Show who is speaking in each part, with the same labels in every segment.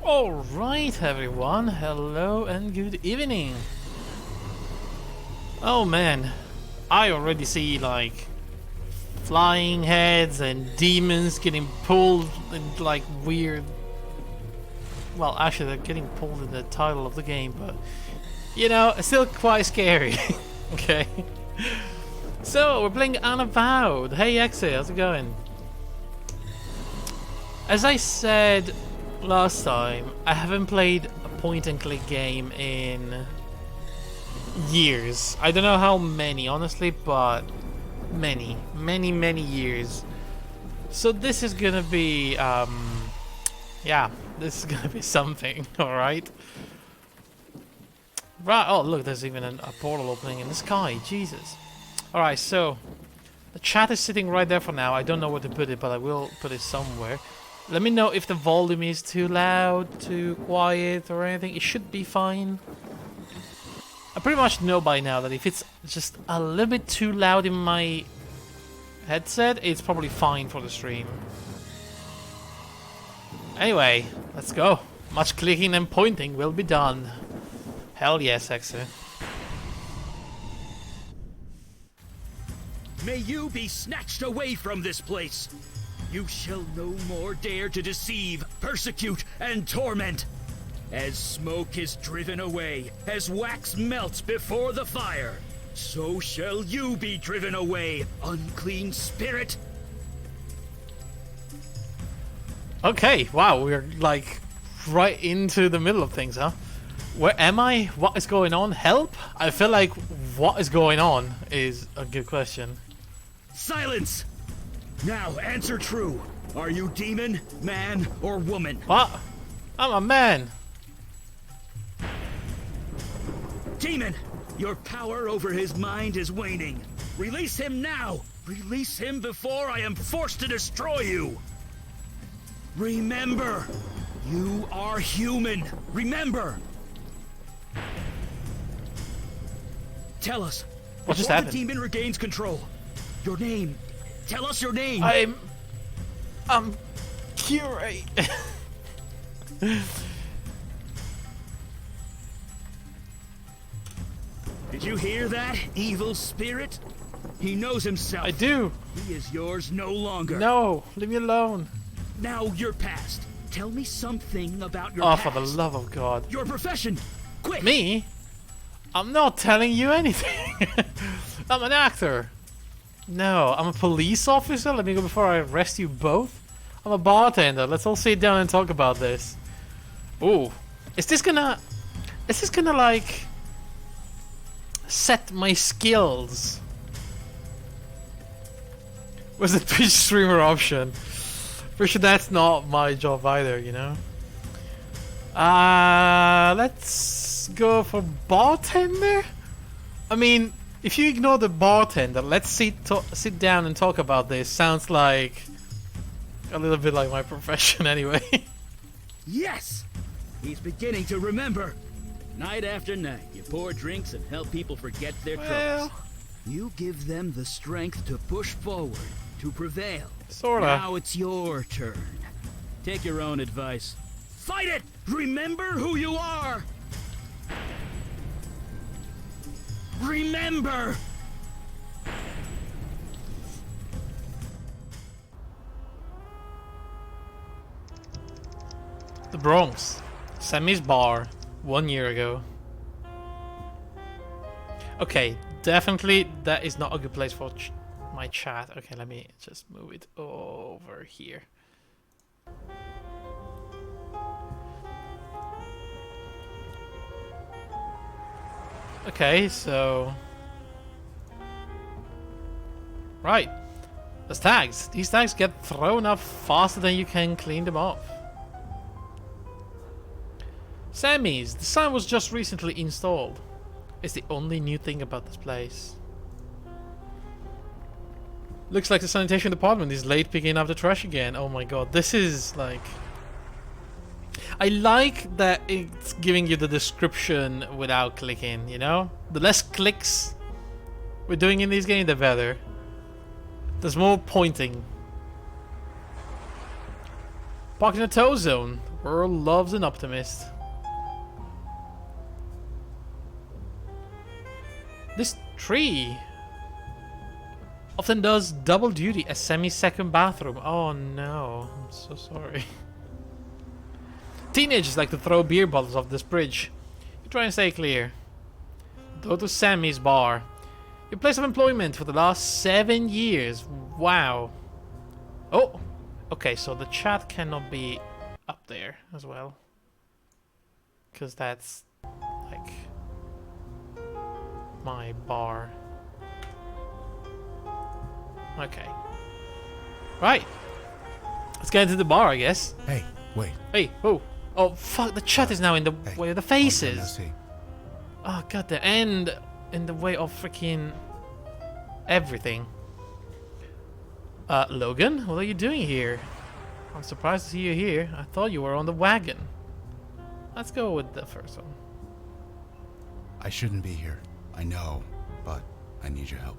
Speaker 1: Alright everyone, hello and good evening. Oh man, I already see like flying heads and demons getting pulled in like weird... Well, actually they're getting pulled in the title of the game, but you know, it's still quite scary. Okay. So, we're playing Unavowed. Hey Exe, how's it going? As I said last time, I haven't played a point-and-click game in years. I don't know how many, honestly, but many years. So this is gonna be, yeah, this is gonna be something, alright? Right, oh look, there's even a portal opening in the sky, Jesus. Alright, so, the chat is sitting right there for now. I don't know where to put it, but I will put it somewhere. Let me know if the volume is too loud, too quiet, or anything. It should be fine. I pretty much know by now that if it's just a little bit too loud in my headset, it's probably fine for the stream. Anyway, let's go. Much clicking and pointing will be done. Hell yes, Exe.
Speaker 2: May you be snatched away from this place. You shall no more dare to deceive, persecute, and torment. As smoke is driven away, as wax melts before the fire, so shall you be driven away, unclean spirit.
Speaker 1: Okay, wow, we're like right into the middle of things, huh? Where am I? What is going on? Help? I feel like what is going on is a good question.
Speaker 2: Silence! Now answer true. Are you demon, man, or woman?
Speaker 1: What? I'm a man.
Speaker 2: Demon! Your power over his mind is waning. Release him now! Release him before I am forced to destroy you! Remember! You are human! Remember! Tell us,
Speaker 1: What just
Speaker 2: before
Speaker 1: happened?
Speaker 2: the demon regains control, your name. Tell us your name!
Speaker 1: I'm Curate.
Speaker 2: Did you hear that, evil spirit? He knows himself.
Speaker 1: I do.
Speaker 2: He is yours no longer.
Speaker 1: No, leave me alone.
Speaker 2: Now your past. Tell me something about your
Speaker 1: Oh,
Speaker 2: past.
Speaker 1: for the love of God.
Speaker 2: Your profession. Quick.
Speaker 1: Me? I'm not telling you anything. I'm an actor. No, I'm a police officer. Let me go before I arrest you both. I'm a bartender. Let's all sit down and talk about this. Ooh, is this gonna like set my skills? Where's the Twitch streamer option? For sure that's not my job either, you know. Let's go for bartender. I mean, if you ignore the bartender, let's sit down and talk about this. Sounds like a little bit like my profession anyway.
Speaker 2: Yes! He's beginning to remember. Night after night, you pour drinks and help people forget their troubles. You give them the strength to push forward, to prevail.
Speaker 1: Sorta.
Speaker 2: Now it's your turn. Take your own advice. Fight it! Remember who you are! Remember!
Speaker 1: The Bronx. Sammy's bar. 1 year ago. Okay, definitely that is not a good place for my chat. Okay, let me just move it over here. Okay, so... Right. There's tags. These tags get thrown up faster than you can clean them off. Sammy's. The sign was just recently installed. It's the only new thing about this place. Looks like the sanitation department is late picking up the trash again. Oh my god, this is like... I like that it's giving you the description without clicking, you know? The less clicks we're doing in these games, the better. There's more pointing. Park in the tow zone. The world loves an optimist. This tree often does double duty as semi-second bathroom. Oh no, I'm so sorry. Teenagers like to throw beer bottles off this bridge. You try and stay clear. Go to Sammy's bar. Your place of employment for the last 7 years. Wow. Oh, okay, so the chat cannot be up there as well. Because that's like my bar. Okay. Right. Let's get into the bar, I guess.
Speaker 3: Hey, wait.
Speaker 1: Hey, oh. Oh, fuck, the chat is now in the way of the faces.
Speaker 3: See.
Speaker 1: Oh, god, the end in the way of freaking everything. Logan, what are you doing here? I'm surprised to see you here. I thought you were on the wagon. Let's go with the first one.
Speaker 3: I shouldn't be here. I know, but I need your help.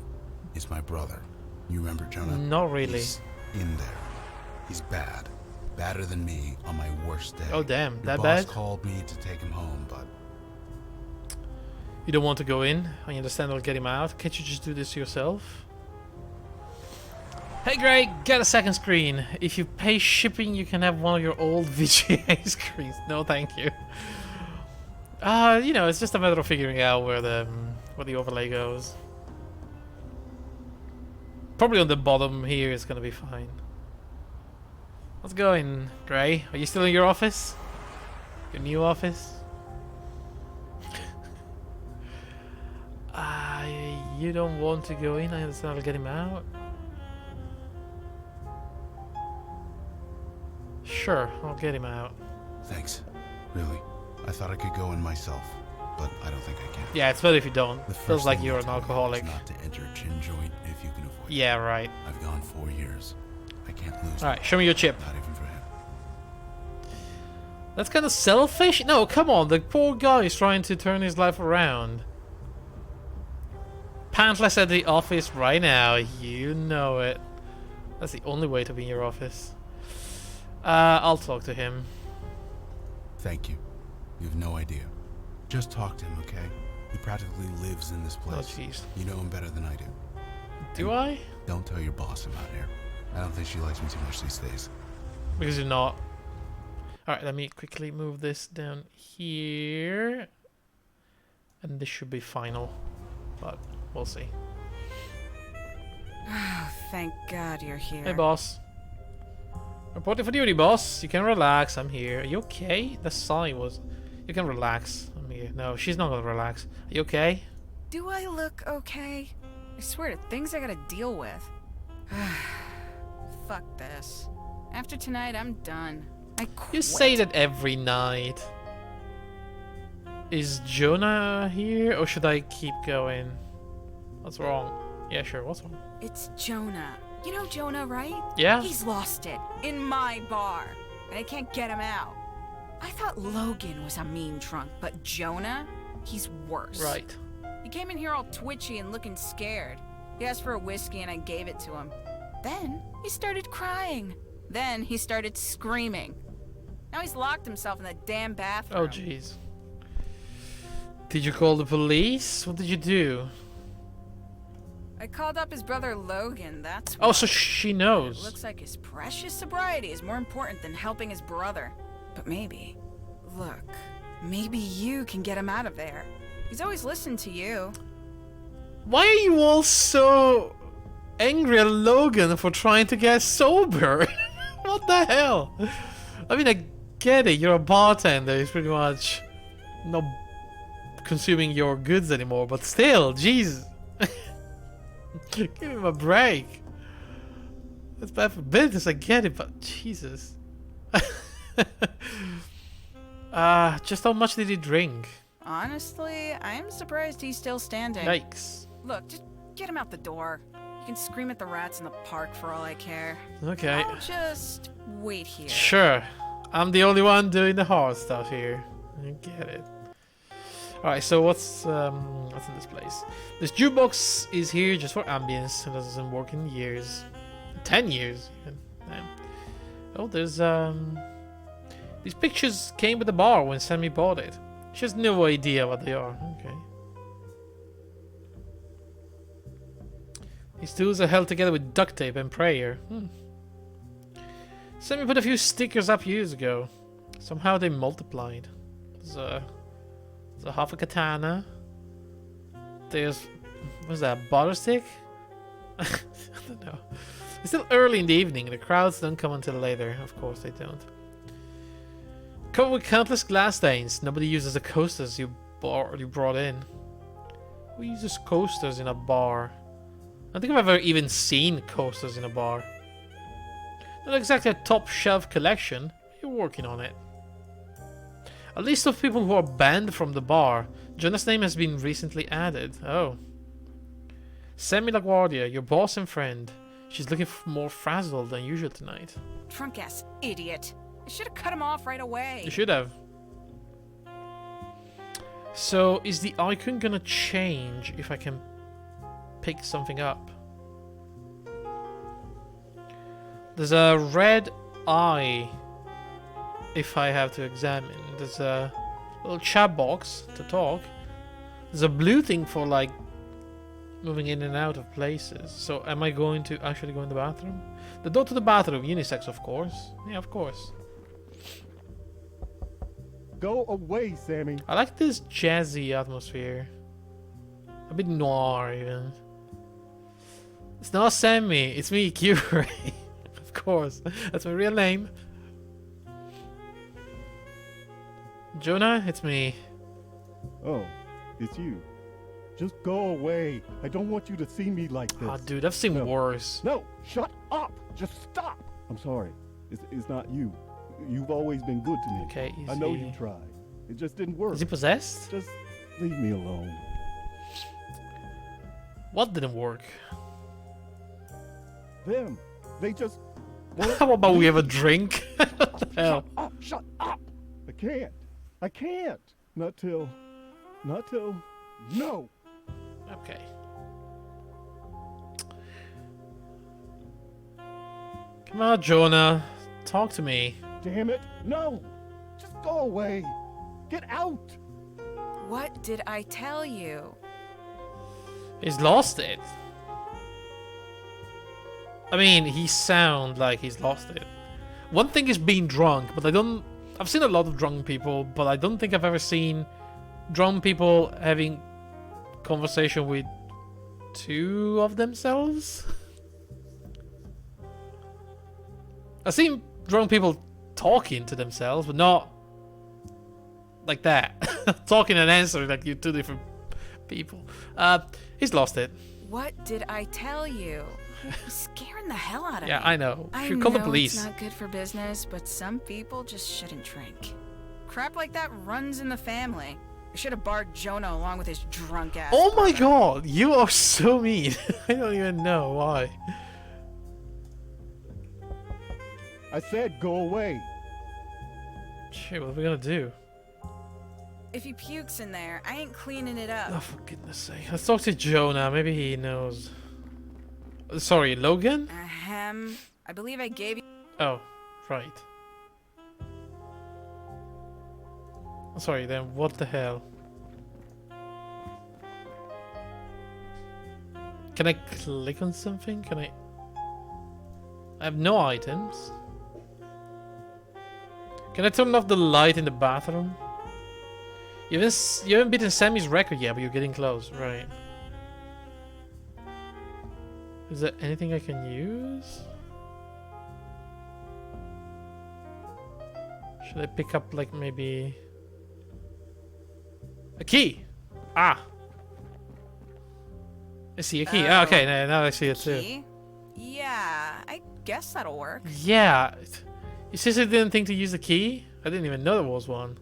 Speaker 3: It's my brother. You remember Jonah?
Speaker 1: Not really.
Speaker 3: He's in there. He's bad. Badder than me on my worst day.
Speaker 1: Oh, damn.
Speaker 3: Your
Speaker 1: That
Speaker 3: boss
Speaker 1: bad?
Speaker 3: called me to take him home, but
Speaker 1: You don't want to go in? I understand I'll get him out. Can't you just do this yourself? Hey Greg, get a second screen. If you pay shipping, you can have one of your old VGA screens. No, thank you. You know, it's just a matter of figuring out where the overlay goes. Probably on the bottom here is gonna be fine. How's it going, Gray? Are you still in your office? Your new office? You don't want to go in? I understand I'll get him out. Sure, I'll get him out.
Speaker 3: thanks. Really. I thought I could go in myself, but I don't think I can.
Speaker 1: Yeah, it's better if you don't.
Speaker 3: The
Speaker 1: Feels
Speaker 3: first
Speaker 1: like
Speaker 3: thing
Speaker 1: you're
Speaker 3: they
Speaker 1: an
Speaker 3: tell me
Speaker 1: alcoholic.
Speaker 3: is not to enter a gin joint if you can avoid it.
Speaker 1: Yeah, right.
Speaker 3: I've gone 4 years. I can't lose.
Speaker 1: Alright, show me your chip.
Speaker 3: Not even for him.
Speaker 1: That's kind of selfish. No, come on. The poor guy is trying to turn his life around. Pantless at the office right now. You know it. That's the only way to be in your office. I'll talk to him.
Speaker 3: Thank you. You have no idea. Just talk to him, okay? He practically lives in this
Speaker 1: Oh,
Speaker 3: place.
Speaker 1: jeez.
Speaker 3: You know him better than I do.
Speaker 1: Do I?
Speaker 3: Don't tell your boss I'm out here. I don't think she likes me too much these days.
Speaker 1: Because you're not. Alright, let me quickly move this down here. And this should be final. But we'll see.
Speaker 4: Oh, thank God you're here.
Speaker 1: Hey, boss. Reporting for duty, boss. You can relax. I'm here. Are you okay? The sigh was... You can relax. I'm here. No, she's not gonna relax. Are you okay?
Speaker 4: Do I look okay? I swear to things I gotta deal with. Fuck this. After tonight, I'm done. I quit.
Speaker 1: You say that every night. Is Jonah here, or should I keep going? What's wrong? Yeah, sure. What's wrong?
Speaker 4: It's Jonah. You know Jonah, right?
Speaker 1: Yeah?
Speaker 4: He's lost it. In my bar. And I can't get him out. I thought Logan was a mean drunk, but Jonah? He's worse.
Speaker 1: Right.
Speaker 4: He came in here all twitchy and looking scared. He asked for a whiskey and I gave it to him. Then he started crying. Then he started screaming. Now he's locked himself in the damn bathroom.
Speaker 1: Oh, jeez. Did you call the police? What did you do?
Speaker 4: I called up his brother Logan, that's
Speaker 1: Oh,
Speaker 4: why.
Speaker 1: so she
Speaker 4: It
Speaker 1: knows.
Speaker 4: looks like his precious sobriety is more important than helping his brother. But maybe, look, maybe you can get him out of there. He's always listened to you.
Speaker 1: Why are you all so angry at Logan for trying to get sober? What the hell? I mean, I get it. You're a bartender. He's pretty much not consuming your goods anymore. But still, jeez. Give him a break. It's bad for business. I get it, but Jesus. Just how much did he drink?
Speaker 4: Honestly, I'm surprised he's still standing.
Speaker 1: Yikes.
Speaker 4: Look, just get him out the door. You can scream at the rats in the park for all I care.
Speaker 1: Okay.
Speaker 4: I'll just wait here.
Speaker 1: Sure. I'm the only one doing the hard stuff here. I get it. Alright, so what's in this place? This jukebox is here just for ambience. It doesn't work in years. 10 years even. Damn. Oh, there's these pictures came with the bar when Sammy bought it. She has no idea what they are. Okay. These tools are held together with duct tape and prayer. Sammy put a few stickers up years ago. Somehow they multiplied. There's a half a katana. There's... what's that? Butter stick? I don't know. It's still early in the evening. The crowds don't come until later. Of course they don't. Covered with countless glass stains. Nobody uses the coasters you brought in. Who uses coasters in a bar? I don't think I've ever even seen coasters in a bar. Not exactly a top shelf collection. You're working on it. A list of people who are banned from the bar. Jonah's name has been recently added. Oh. Sammy LaGuardia, your boss and friend. She's looking more frazzled than usual tonight.
Speaker 4: Drunk ass idiot. I should have cut him off right away.
Speaker 1: You should have. So, is the icon gonna change if I can pick something up? There's a red eye if I have to examine. There's a little chat box to talk. There's a blue thing for like moving in and out of places. So am I going to actually go in the bathroom? The door to the bathroom, unisex of course. Yeah, of course.
Speaker 5: Go away, Sammy.
Speaker 1: I like this jazzy atmosphere. A bit noir even. It's not Sammy, it's me, Curie. Of course, that's my real name. Jonah, it's me.
Speaker 5: Oh, it's you. Just go away. I don't want you to see me like this.
Speaker 1: Oh, dude, I've seen
Speaker 5: No.
Speaker 1: worse.
Speaker 5: No, shut up. Just stop. I'm sorry. It's not you. You've always been good to me.
Speaker 1: Okay,
Speaker 5: I know
Speaker 1: easy.
Speaker 5: you tried. It just didn't work.
Speaker 1: Is he possessed?
Speaker 5: Just leave me alone.
Speaker 1: What didn't work?
Speaker 5: Them. They just...
Speaker 1: How about we have a drink? What the hell?
Speaker 5: Shut up. Shut up. I can't. I can't. Not till... No.
Speaker 1: Okay. Come on, Jonah. Talk to me.
Speaker 5: Damn it. No. Just go away. Get out.
Speaker 4: What did I tell you?
Speaker 1: He's lost it. I mean, he sounds like he's lost it. One thing is being drunk, but I've seen a lot of drunk people, but I don't think I've ever seen drunk people having conversation with two of themselves. I've seen drunk people talking to themselves, but not like that. Talking and answering like you're two different people. He's lost it.
Speaker 4: What did I tell you? He's scaring the hell out of
Speaker 1: Yeah,
Speaker 4: me.
Speaker 1: I know.
Speaker 4: I
Speaker 1: Should call the
Speaker 4: know
Speaker 1: police.
Speaker 4: it's not good for business, but some people just shouldn't drink. Crap like that runs in the family. I should have barred Jonah along with his drunk ass.
Speaker 1: Oh my
Speaker 4: brother.
Speaker 1: god, you are so mean. I don't even know why.
Speaker 5: I said go away.
Speaker 1: Shit, what are we gonna do?
Speaker 4: If he pukes in there, I ain't cleaning it up.
Speaker 1: Oh, for goodness sake. Let's talk to Jonah. Maybe he knows. Sorry, Logan?
Speaker 4: Ahem. I believe I gave you...
Speaker 1: Oh, right. Sorry, then what the hell? Can I click on something? Can I have no items. Can I turn off the light in the bathroom? You haven't beaten Sammy's record yet, but you're getting close, right? Is there anything I can use? Should I pick up, like, maybe... a key? Ah! I see a key. Ah, okay, now I see it too.
Speaker 4: Key? Yeah, I guess that'll work.
Speaker 1: Yeah. You seriously didn't think to use the key? I didn't even know there was one.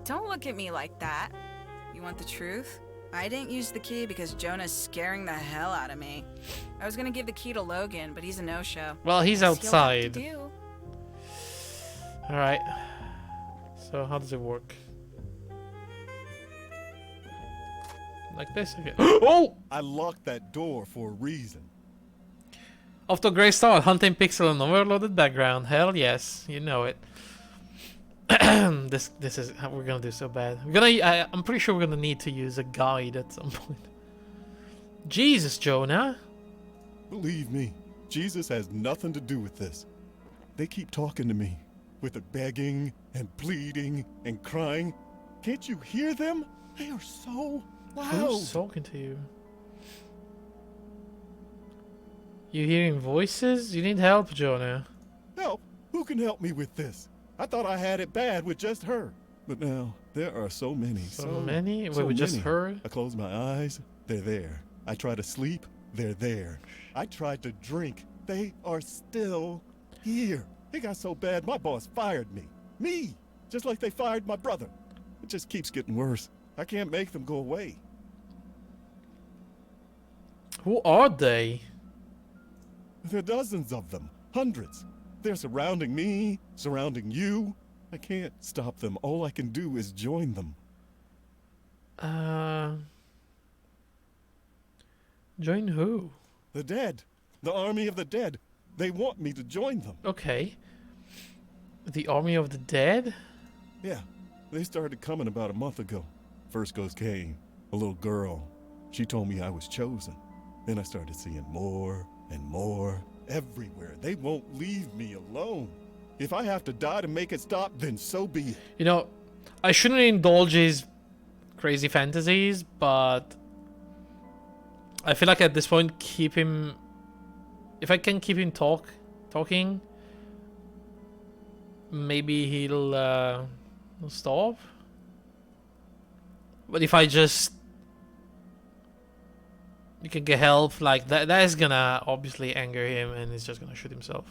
Speaker 4: Don't look at me like that. You want the truth? I didn't use the key because Jonah's scaring the hell out of me. I was gonna give the key to Logan, but he's a no-show.
Speaker 1: Well, he's
Speaker 4: Guess he'll have to
Speaker 1: outside.
Speaker 4: do.
Speaker 1: Alright. So, how does it work? Like this? Okay. Oh!
Speaker 6: I locked that door for a reason.
Speaker 1: Off to a great start. Hunting pixel and overloaded background. Hell yes, you know it. this is how we're gonna do so bad. I'm pretty sure we're gonna need to use a guide at some point. Jesus, Jonah.
Speaker 5: Believe me, Jesus has nothing to do with this. They keep talking to me, with the begging and pleading and crying. Can't you hear them? They are so loud.
Speaker 1: Who's talking to you? You hearing voices? You need help, Jonah.
Speaker 5: Help! Who can help me with this? I thought I had it bad with just her. But now, there are so many.
Speaker 1: So many?
Speaker 5: So
Speaker 1: Wait, we just
Speaker 5: many.
Speaker 1: heard?
Speaker 5: I close my eyes, they're there. I try to sleep, they're there. I tried to drink, they are still here. It got so bad, my boss fired me. Me! Just like they fired my brother. It just keeps getting worse. I can't make them go away.
Speaker 1: Who are they?
Speaker 5: There are dozens of them. Hundreds. They're surrounding me, surrounding you. I can't stop them. All I can do is join them.
Speaker 1: Join who?
Speaker 5: The dead. The army of the dead. They want me to join them.
Speaker 1: Okay. The army of the dead?
Speaker 5: Yeah. They started coming about a month ago. First ghost came. A little girl. She told me I was chosen. Then I started seeing more and more. Everywhere. They won't leave me alone. If I have to die to make it stop, then so be it.
Speaker 1: You know, I shouldn't indulge his crazy fantasies, but I feel like at this point, keep him... If I can keep him talking, maybe he'll stop. But if I just... You can get help, like, that is gonna obviously anger him, and he's just gonna shoot himself.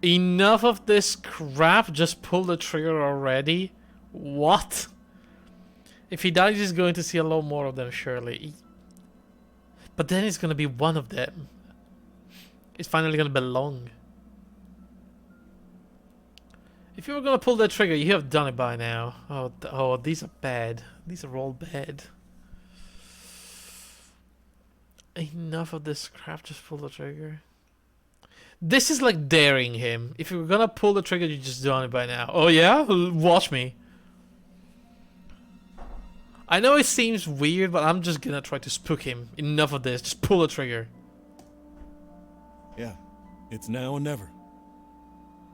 Speaker 1: Enough of this crap, just pull the trigger already. What? If he dies, he's going to see a lot more of them, surely. But then it's gonna be one of them. It's finally gonna belong. If you were gonna pull that trigger, you have done it by now. Oh, these are bad. These are all bad. Enough of this crap, just pull the trigger. This is like daring him. If you were gonna pull the trigger, you just done it by now. Oh yeah? Watch me. I know it seems weird, but I'm just gonna try to spook him. Enough of this, just pull the trigger.
Speaker 5: Yeah. It's now or never.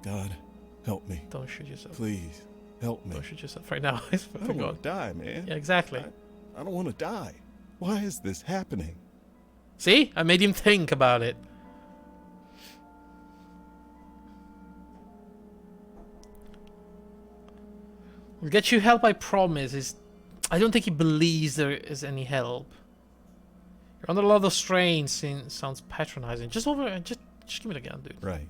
Speaker 5: God, help me.
Speaker 1: Don't shoot yourself.
Speaker 5: Please, help me.
Speaker 1: Don't shoot yourself right now. I
Speaker 5: I
Speaker 1: swear to
Speaker 5: don't
Speaker 1: God.
Speaker 5: want to die, man.
Speaker 1: Yeah, exactly.
Speaker 5: I don't want to die. Why is this happening?
Speaker 1: See? I made him think about it. We'll get you help, I promise. I don't think he believes there is any help. You're under a lot of strain. Sounds patronizing. Just give me the gun, dude.
Speaker 5: Right.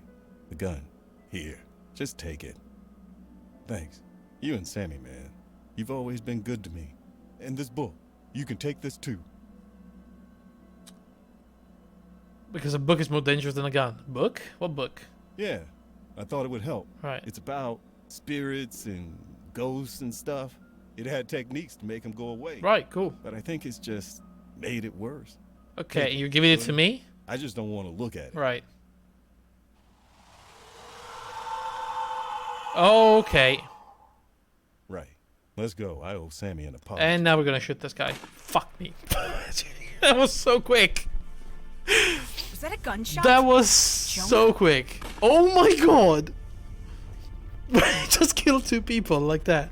Speaker 5: The gun. Here. Just take it. Thanks. You and Sammy, man. You've always been good to me. And this book. You can take this too.
Speaker 1: Because a book is more dangerous than a gun. Book? What book?
Speaker 5: Yeah. I thought it would help.
Speaker 1: Right.
Speaker 5: It's about spirits and ghosts and stuff. It had techniques to make them go away.
Speaker 1: Right, cool.
Speaker 5: But I think it's just made it worse.
Speaker 1: Okay, you're giving it to me?
Speaker 5: I just don't want to look at it.
Speaker 1: Right. Okay.
Speaker 5: Right. Let's go. I owe Sammy an apology.
Speaker 1: And now we're gonna shoot this guy. Fuck me. That was so quick.
Speaker 4: Was that a gunshot?
Speaker 1: That was so quick. Oh my god. Just killed 2 people like that.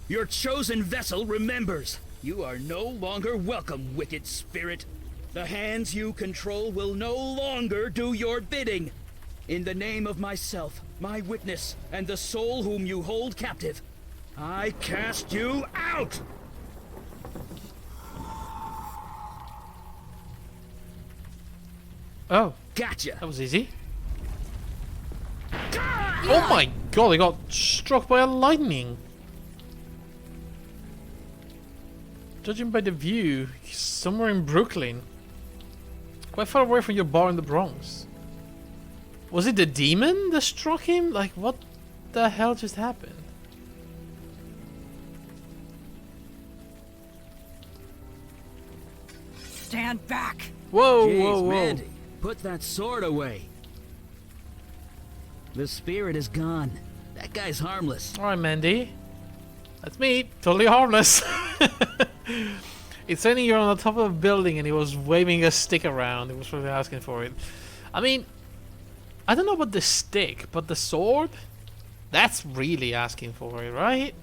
Speaker 2: Your chosen vessel remembers. You are no longer welcome, wicked spirit. The hands you control will no longer do your bidding. In the name of myself, my witness, and the soul whom you hold captive, I cast you out!
Speaker 1: Oh,
Speaker 2: Gotcha!
Speaker 1: that was easy. Oh my god, I got struck by a lightning. Judging by the view, he's somewhere in Brooklyn. Quite far away from your bar in the Bronx. Was it the demon that struck him? Like, what the hell just happened?
Speaker 6: Stand back.
Speaker 1: Whoa,
Speaker 2: Jeez,
Speaker 1: whoa, whoa.
Speaker 2: Mandy, put that sword away. The spirit is gone. That guy's harmless.
Speaker 1: Alright, Mandy. That's me. Totally harmless. It's only you're on the top of a building and he was waving a stick around. He was really asking for it. I mean, I don't know about the stick, but the sword? That's really asking for it, right?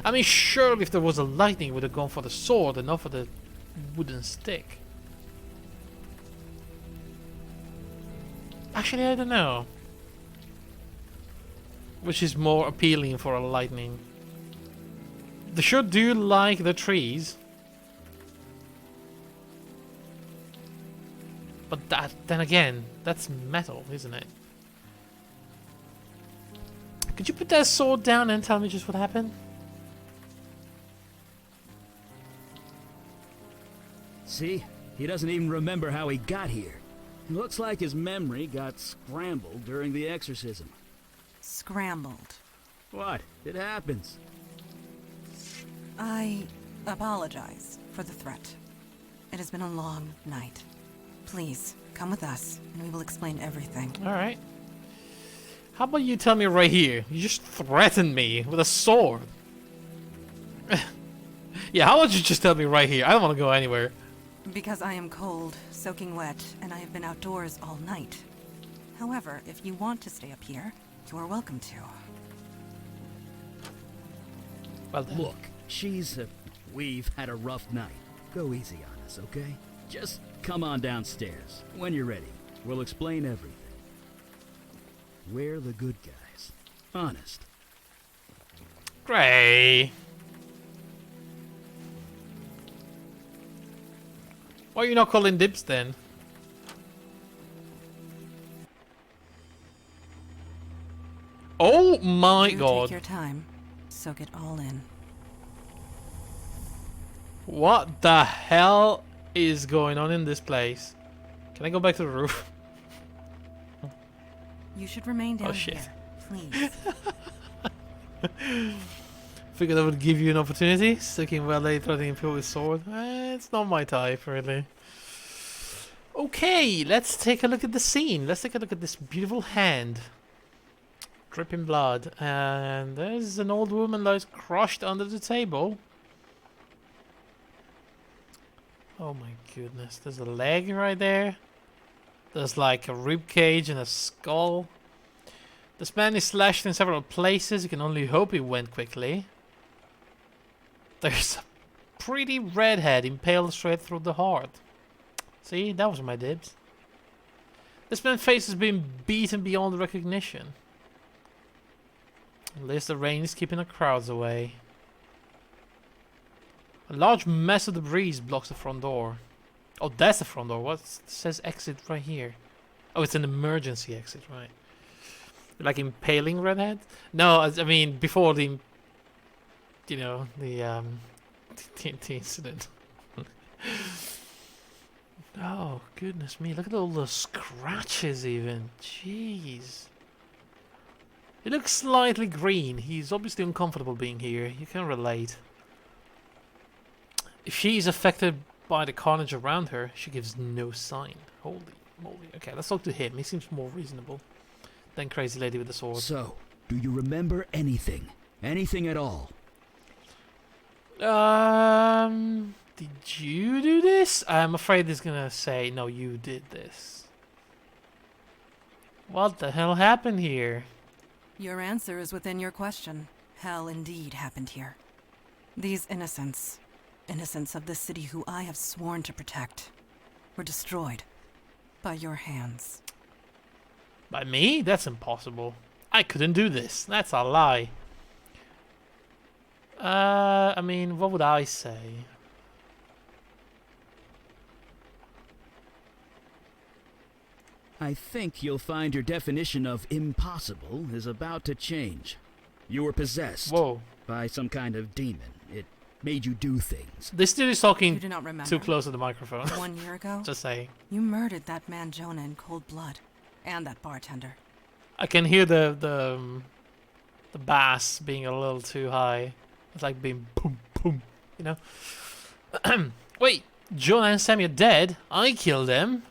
Speaker 1: I mean, surely if there was a lightning, it would have gone for the sword and not for the wooden stick. Actually, I don't know. Which is more appealing for a lightning? They sure do like the trees. But that, then again, that's metal, isn't it? Could you put that sword down and tell me just what happened?
Speaker 2: See? He doesn't even remember how he got here. It looks like his memory got scrambled during the exorcism.
Speaker 6: Scrambled.
Speaker 2: What? It happens.
Speaker 6: I apologize for the threat. It has been a long night. Please, come with us, and we will explain everything.
Speaker 1: Alright. How about you tell me right here? You just threatened me with a sword. Yeah, how about you just tell me right here? I don't want to go anywhere.
Speaker 6: Because I am cold, soaking wet, and I have been outdoors all night. However, if you want to stay up here, you are welcome to.
Speaker 1: Well then.
Speaker 2: Look, we've had a rough night. Go easy on us, okay? Just come on downstairs. When you're ready, we'll explain everything. We're the good guys. Honest.
Speaker 1: Gray. Why are you not calling dibs then? Oh my
Speaker 6: You
Speaker 1: god.
Speaker 6: take your time. Soak it all in.
Speaker 1: What the hell is going on in this place? Can I go back to the roof?
Speaker 6: You should remain down
Speaker 1: shit.
Speaker 6: here, please.
Speaker 1: Figured I would give you an opportunity. Sticking valet, threatening people with sword. It's not my type, really. Okay, let's take a look at the scene. Let's take a look at this beautiful hand. Dripping blood. And there's an old woman that is crushed under the table. Oh my goodness. There's a leg right there. There's like a rib cage and a skull. This man is slashed in several places. You can only hope he went quickly. There's a pretty redhead impaled straight through the heart. See, that was my dibs. This man's face has been beaten beyond recognition. At least the rain is keeping the crowds away. A large mess of debris blocks the front door. Oh, that's the front door. What? It says exit right here. Oh, it's an emergency exit, right? Like impaling redhead? No, I mean before the, you know, the incident. Oh goodness me! Look at all the scratches, even. Jeez. He looks slightly green. He's obviously uncomfortable being here. You can relate. If she's affected by the carnage around her, she gives no sign. Holy moly. Okay, let's talk to him. He seems more reasonable than crazy lady with the sword.
Speaker 2: So, do you remember anything? Anything at all?
Speaker 1: Did you do this? I'm afraid he's gonna say, no, you did this. What the hell happened here?
Speaker 6: Your answer is within your question. Hell indeed happened here. These innocents of the city who I have sworn to protect, were destroyed by your hands.
Speaker 1: By me? That's impossible. I couldn't do this. That's a lie. I mean, what would I say?
Speaker 2: I think you'll find your definition of impossible is about to change. You were possessed
Speaker 1: Whoa.
Speaker 2: by some kind of demon. It made you do things.
Speaker 1: This dude is
Speaker 6: You
Speaker 1: talking
Speaker 6: do not remember.
Speaker 1: too close to the microphone.
Speaker 6: 1 year ago,
Speaker 1: Just saying.
Speaker 6: you murdered that man Jonah in cold blood, and that bartender.
Speaker 1: I can hear the bass being a little too high. It's like being boom boom, you know. Wait, Jonah and Sam are dead. I killed them.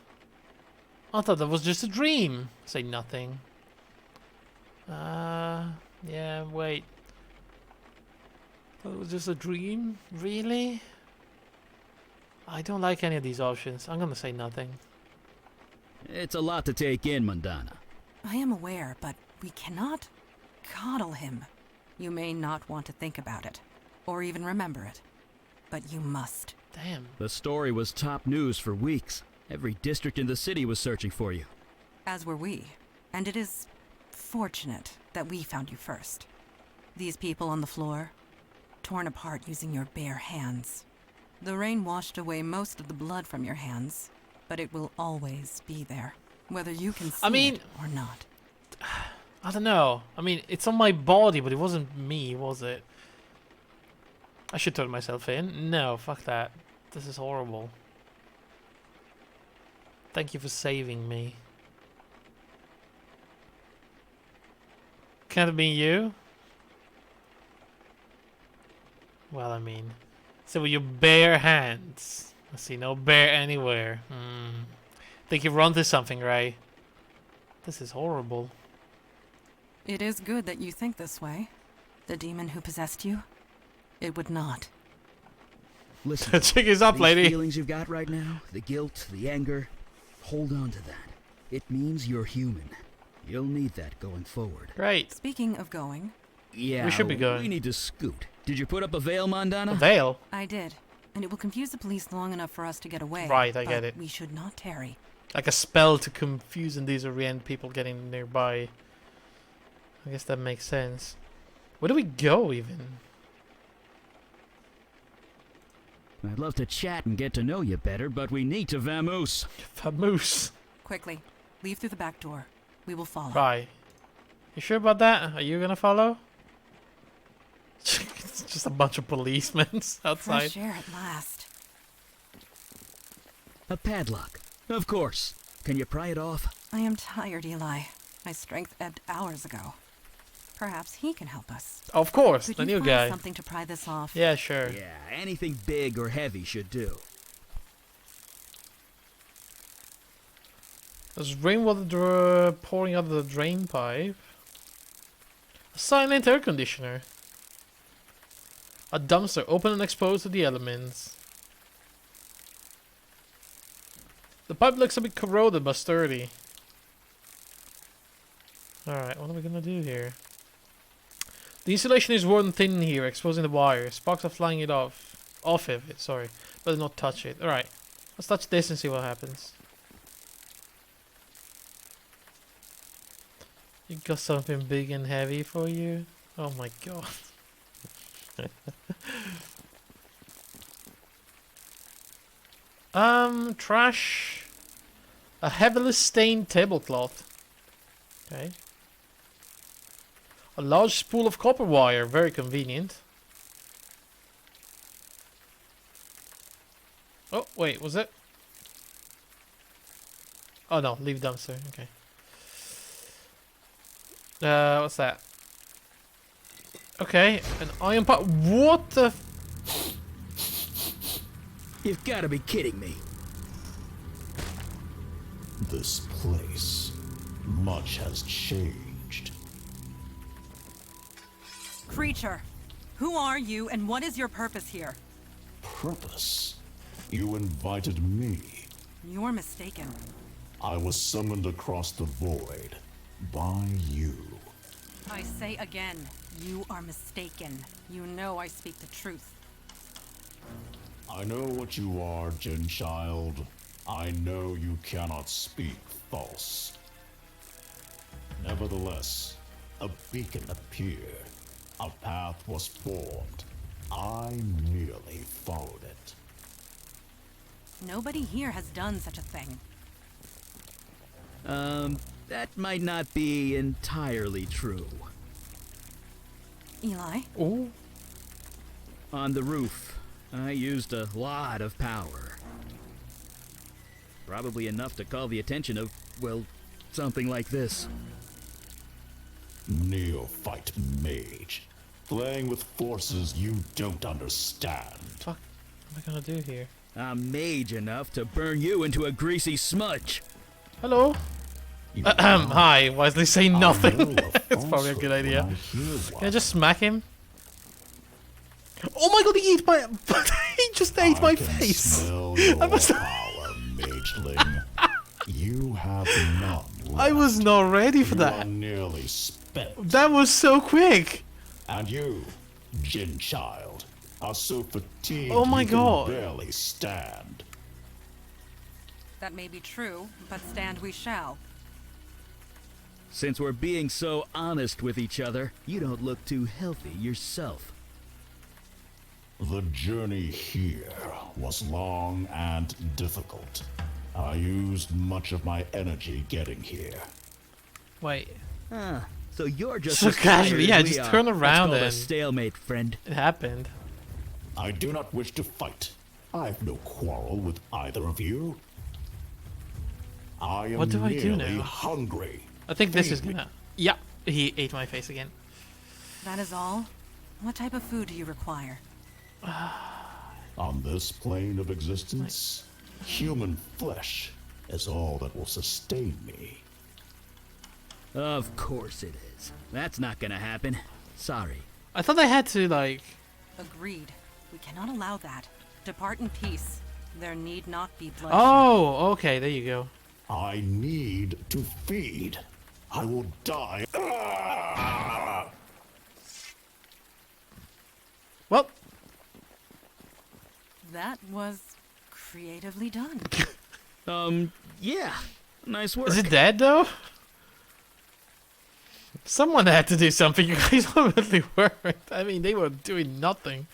Speaker 1: I thought that was just a dream. Say nothing. Yeah, wait. Thought it was just a dream? Really? I don't like any of these options. I'm gonna say nothing.
Speaker 2: It's a lot to take in, Mundana.
Speaker 6: I am aware, but we cannot coddle him. You may not want to think about it, or even remember it, but you must.
Speaker 1: Damn.
Speaker 2: The story was top news for weeks. Every district in the city was searching for you.
Speaker 6: As were we, and it is fortunate that we found you first. These people on the floor, torn apart using your bare hands. The rain washed away most of the blood from your hands, but it will always be there, whether you can see it or not.
Speaker 1: I don't know. I mean, it's on my body, but it wasn't me, was it? I should turn myself in. No, fuck that. This is horrible. Thank you for saving me. Can't it be you? Well, I mean... So with your bare hands. I see no bear anywhere. Think you've run to something, Ray. This is horrible.
Speaker 6: It is good that you think this way. The demon who possessed you, it would not.
Speaker 2: Listen,
Speaker 1: Check this up,
Speaker 2: these
Speaker 1: lady.
Speaker 2: feelings you've got right now, the guilt, the anger, hold on to that. It means you're human. You'll need that going forward.
Speaker 1: Great.
Speaker 6: Speaking of going,
Speaker 2: Yeah,
Speaker 1: We should be going.
Speaker 2: We need to scoot. Did you put up a veil, Mondana?
Speaker 1: A veil?
Speaker 6: I did, and it will confuse the police long enough for us to get away.
Speaker 1: Right, I get
Speaker 6: but
Speaker 1: it.
Speaker 6: We should not tarry.
Speaker 1: Like a spell to confuse and disorient people getting nearby. I guess that makes sense. Where do we go, even?
Speaker 2: I'd love to chat and get to know you better, but we need to vamoose.
Speaker 1: Famoose.
Speaker 6: Quickly, leave through the back door. We will follow.
Speaker 1: Right. You sure about that? Are you gonna follow? It's just a bunch of policemen outside.
Speaker 6: Fresh air at last.
Speaker 2: A padlock. Of course. Can you pry it off?
Speaker 6: I am tired, Eli. My strength ebbed hours ago. Perhaps he can help us.
Speaker 1: Of course,
Speaker 6: Could
Speaker 1: the
Speaker 6: you
Speaker 1: new
Speaker 6: find
Speaker 1: guy.
Speaker 6: something to pry this off?
Speaker 1: Yeah, sure.
Speaker 2: Yeah, anything big or heavy should do.
Speaker 1: There's rainwater pouring out of the drain pipe. A silent air conditioner. A dumpster open and exposed to the elements. The pipe looks a bit corroded but sturdy. Alright, what are we gonna do here? The insulation is worn thin here, exposing the wire. Sparks are flying it off of it, sorry. But not touch it. Alright, let's touch this and see what happens. You got something big and heavy for you? Oh my god. Trash. A heavily stained tablecloth. Okay. A large spool of copper wire, very convenient. Oh, wait, was it? Oh no, leave dumpster, okay. What's that? Okay, an iron pot. What the?
Speaker 2: You've got to be kidding me.
Speaker 7: This place, much has changed.
Speaker 6: Creature, who are you and what is your purpose here?
Speaker 7: Purpose? You invited me.
Speaker 6: You're mistaken.
Speaker 7: I was summoned across the void by you.
Speaker 6: I say again, you are mistaken. You know I speak the truth.
Speaker 7: I know what you are, Jin Child. I know you cannot speak false. Nevertheless, a beacon appeared. A path was formed. I merely followed it.
Speaker 6: Nobody here has done such a thing.
Speaker 2: That might not be entirely true.
Speaker 6: Eli?
Speaker 1: Ooh.
Speaker 2: On the roof, I used a lot of power. Probably enough to call the attention of, well, something like this.
Speaker 7: Neophyte mage. Playing with forces you don't understand.
Speaker 1: Fuck. What am I gonna do here?
Speaker 2: I'm mage enough to burn you into a greasy smudge.
Speaker 1: Hello.
Speaker 7: You
Speaker 1: Hi. Why is they saying
Speaker 7: I
Speaker 1: nothing?
Speaker 7: know a
Speaker 1: It's probably a
Speaker 7: falsehood
Speaker 1: good
Speaker 7: when
Speaker 1: idea.
Speaker 7: I hear
Speaker 1: Can I
Speaker 7: one.
Speaker 1: just smack him? Oh my god, he ate my... he just ate my
Speaker 7: I can
Speaker 1: face.
Speaker 7: smell your
Speaker 1: must-
Speaker 7: power, mageling. You have none left.
Speaker 1: I was not ready for
Speaker 7: You are
Speaker 1: that.
Speaker 7: nearly spent.
Speaker 1: That was so quick.
Speaker 7: And you, Jin child, are so fatigued
Speaker 1: Oh my
Speaker 7: you
Speaker 1: God.
Speaker 7: can barely stand.
Speaker 6: That may be true, but stand we shall.
Speaker 2: Since we're being so honest with each other, you don't look too healthy yourself.
Speaker 7: The journey here was long and difficult. I used much of my energy getting here.
Speaker 1: Wait.
Speaker 2: Ah, so you're just
Speaker 1: So
Speaker 2: as tired
Speaker 1: casually,
Speaker 2: as
Speaker 1: yeah,
Speaker 2: we
Speaker 1: just
Speaker 2: are.
Speaker 1: turn
Speaker 2: That's
Speaker 1: around
Speaker 2: called a
Speaker 1: and-
Speaker 2: stalemate, friend.
Speaker 1: It happened.
Speaker 7: I do not wish to fight. I have no quarrel with either of you. I am
Speaker 1: What do I do
Speaker 7: merely
Speaker 1: now?
Speaker 7: hungry.
Speaker 1: I think this is
Speaker 7: Feed me.
Speaker 1: gonna... Yeah, he ate my face again.
Speaker 6: That is all? What type of food do you require?
Speaker 7: On this plane of existence, human flesh is all that will sustain me.
Speaker 2: Of course it is. That's not gonna happen. Sorry.
Speaker 1: I thought I had to, like...
Speaker 6: Agreed. We cannot allow that. Depart in peace. There need not be bloodshed.
Speaker 1: Oh, okay, there you go.
Speaker 7: I need to feed. I will die. Ah!
Speaker 1: Well,
Speaker 6: That was creatively done.
Speaker 2: Yeah. Nice work.
Speaker 1: is it dead, though? Someone had to do something. You guys obviously weren't. I mean, they were doing nothing.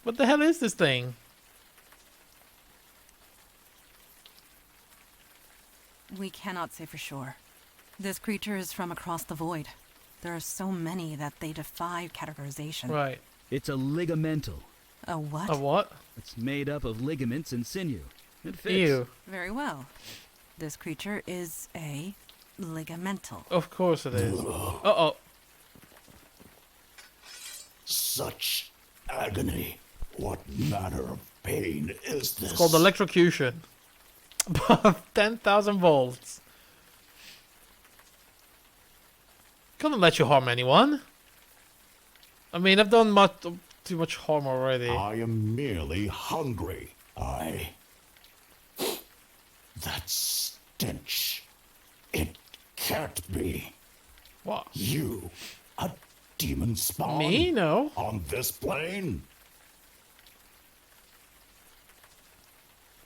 Speaker 1: What the hell is this thing?
Speaker 6: We cannot say for sure. This creature is from across the void. There are so many that they defy categorization.
Speaker 1: Right.
Speaker 2: It's a ligamental.
Speaker 6: A what?
Speaker 1: A what?
Speaker 2: It's made up of ligaments and sinew. It fits.
Speaker 1: Ew.
Speaker 6: Very well. This creature is a ligamental.
Speaker 1: Of course it is. Uh-oh.
Speaker 7: Such agony. What manner of pain is this?
Speaker 1: It's called electrocution. 10,000 volts. Couldn't let you harm anyone. I mean, I've done too much harm already.
Speaker 7: I am merely hungry. That stench. It can't be.
Speaker 1: What?
Speaker 7: You, a demon spawn?
Speaker 1: Me? No.
Speaker 7: On this plane?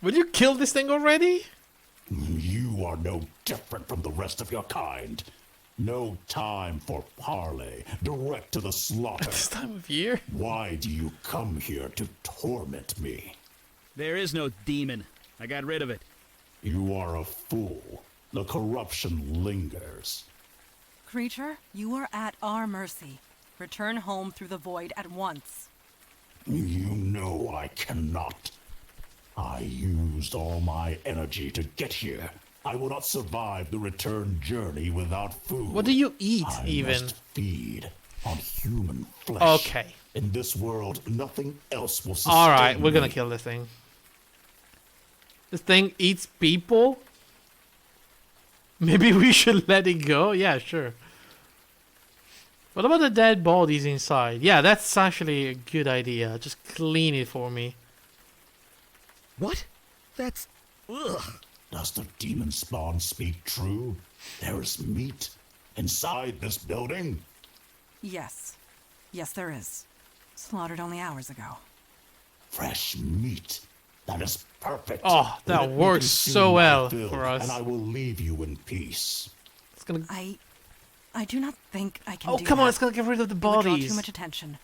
Speaker 1: Will you kill this thing already?
Speaker 7: You are no different from the rest of your kind. No time for parley. Direct to the slaughter.
Speaker 1: This time of year?
Speaker 7: Why do you come here to torment me?
Speaker 2: There is no demon. I got rid of it.
Speaker 7: You are a fool. The corruption lingers.
Speaker 6: Creature, you are at our mercy. Return home through the void at once.
Speaker 7: You know I cannot. I used all my energy to get here. I will not survive the return journey without food.
Speaker 1: What do you eat,
Speaker 7: I
Speaker 1: even?
Speaker 7: must feed on human flesh.
Speaker 1: Okay.
Speaker 7: In this world, nothing else will sustain
Speaker 1: Alright, we're gonna
Speaker 7: me.
Speaker 1: kill this thing. This thing eats people? Maybe we should let it go? Yeah, sure. What about the dead bodies inside? Yeah, that's actually a good idea. Just clean it for me.
Speaker 2: What? That's... Ugh.
Speaker 7: Does the demon spawn speak true? There is meat inside this building?
Speaker 6: Yes. Yes, there is. Slaughtered only hours ago.
Speaker 7: Fresh meat. That is perfect.
Speaker 1: Oh, that
Speaker 7: Let me
Speaker 1: works
Speaker 7: consume
Speaker 1: so
Speaker 7: my
Speaker 1: well
Speaker 7: fill,
Speaker 1: for us.
Speaker 7: And I will leave you in peace.
Speaker 1: It's gonna...
Speaker 6: I do not think I can
Speaker 1: Oh,
Speaker 6: do
Speaker 1: come
Speaker 6: that.
Speaker 1: on, it's gonna get rid of the
Speaker 6: It would draw
Speaker 1: bodies.
Speaker 6: too much attention.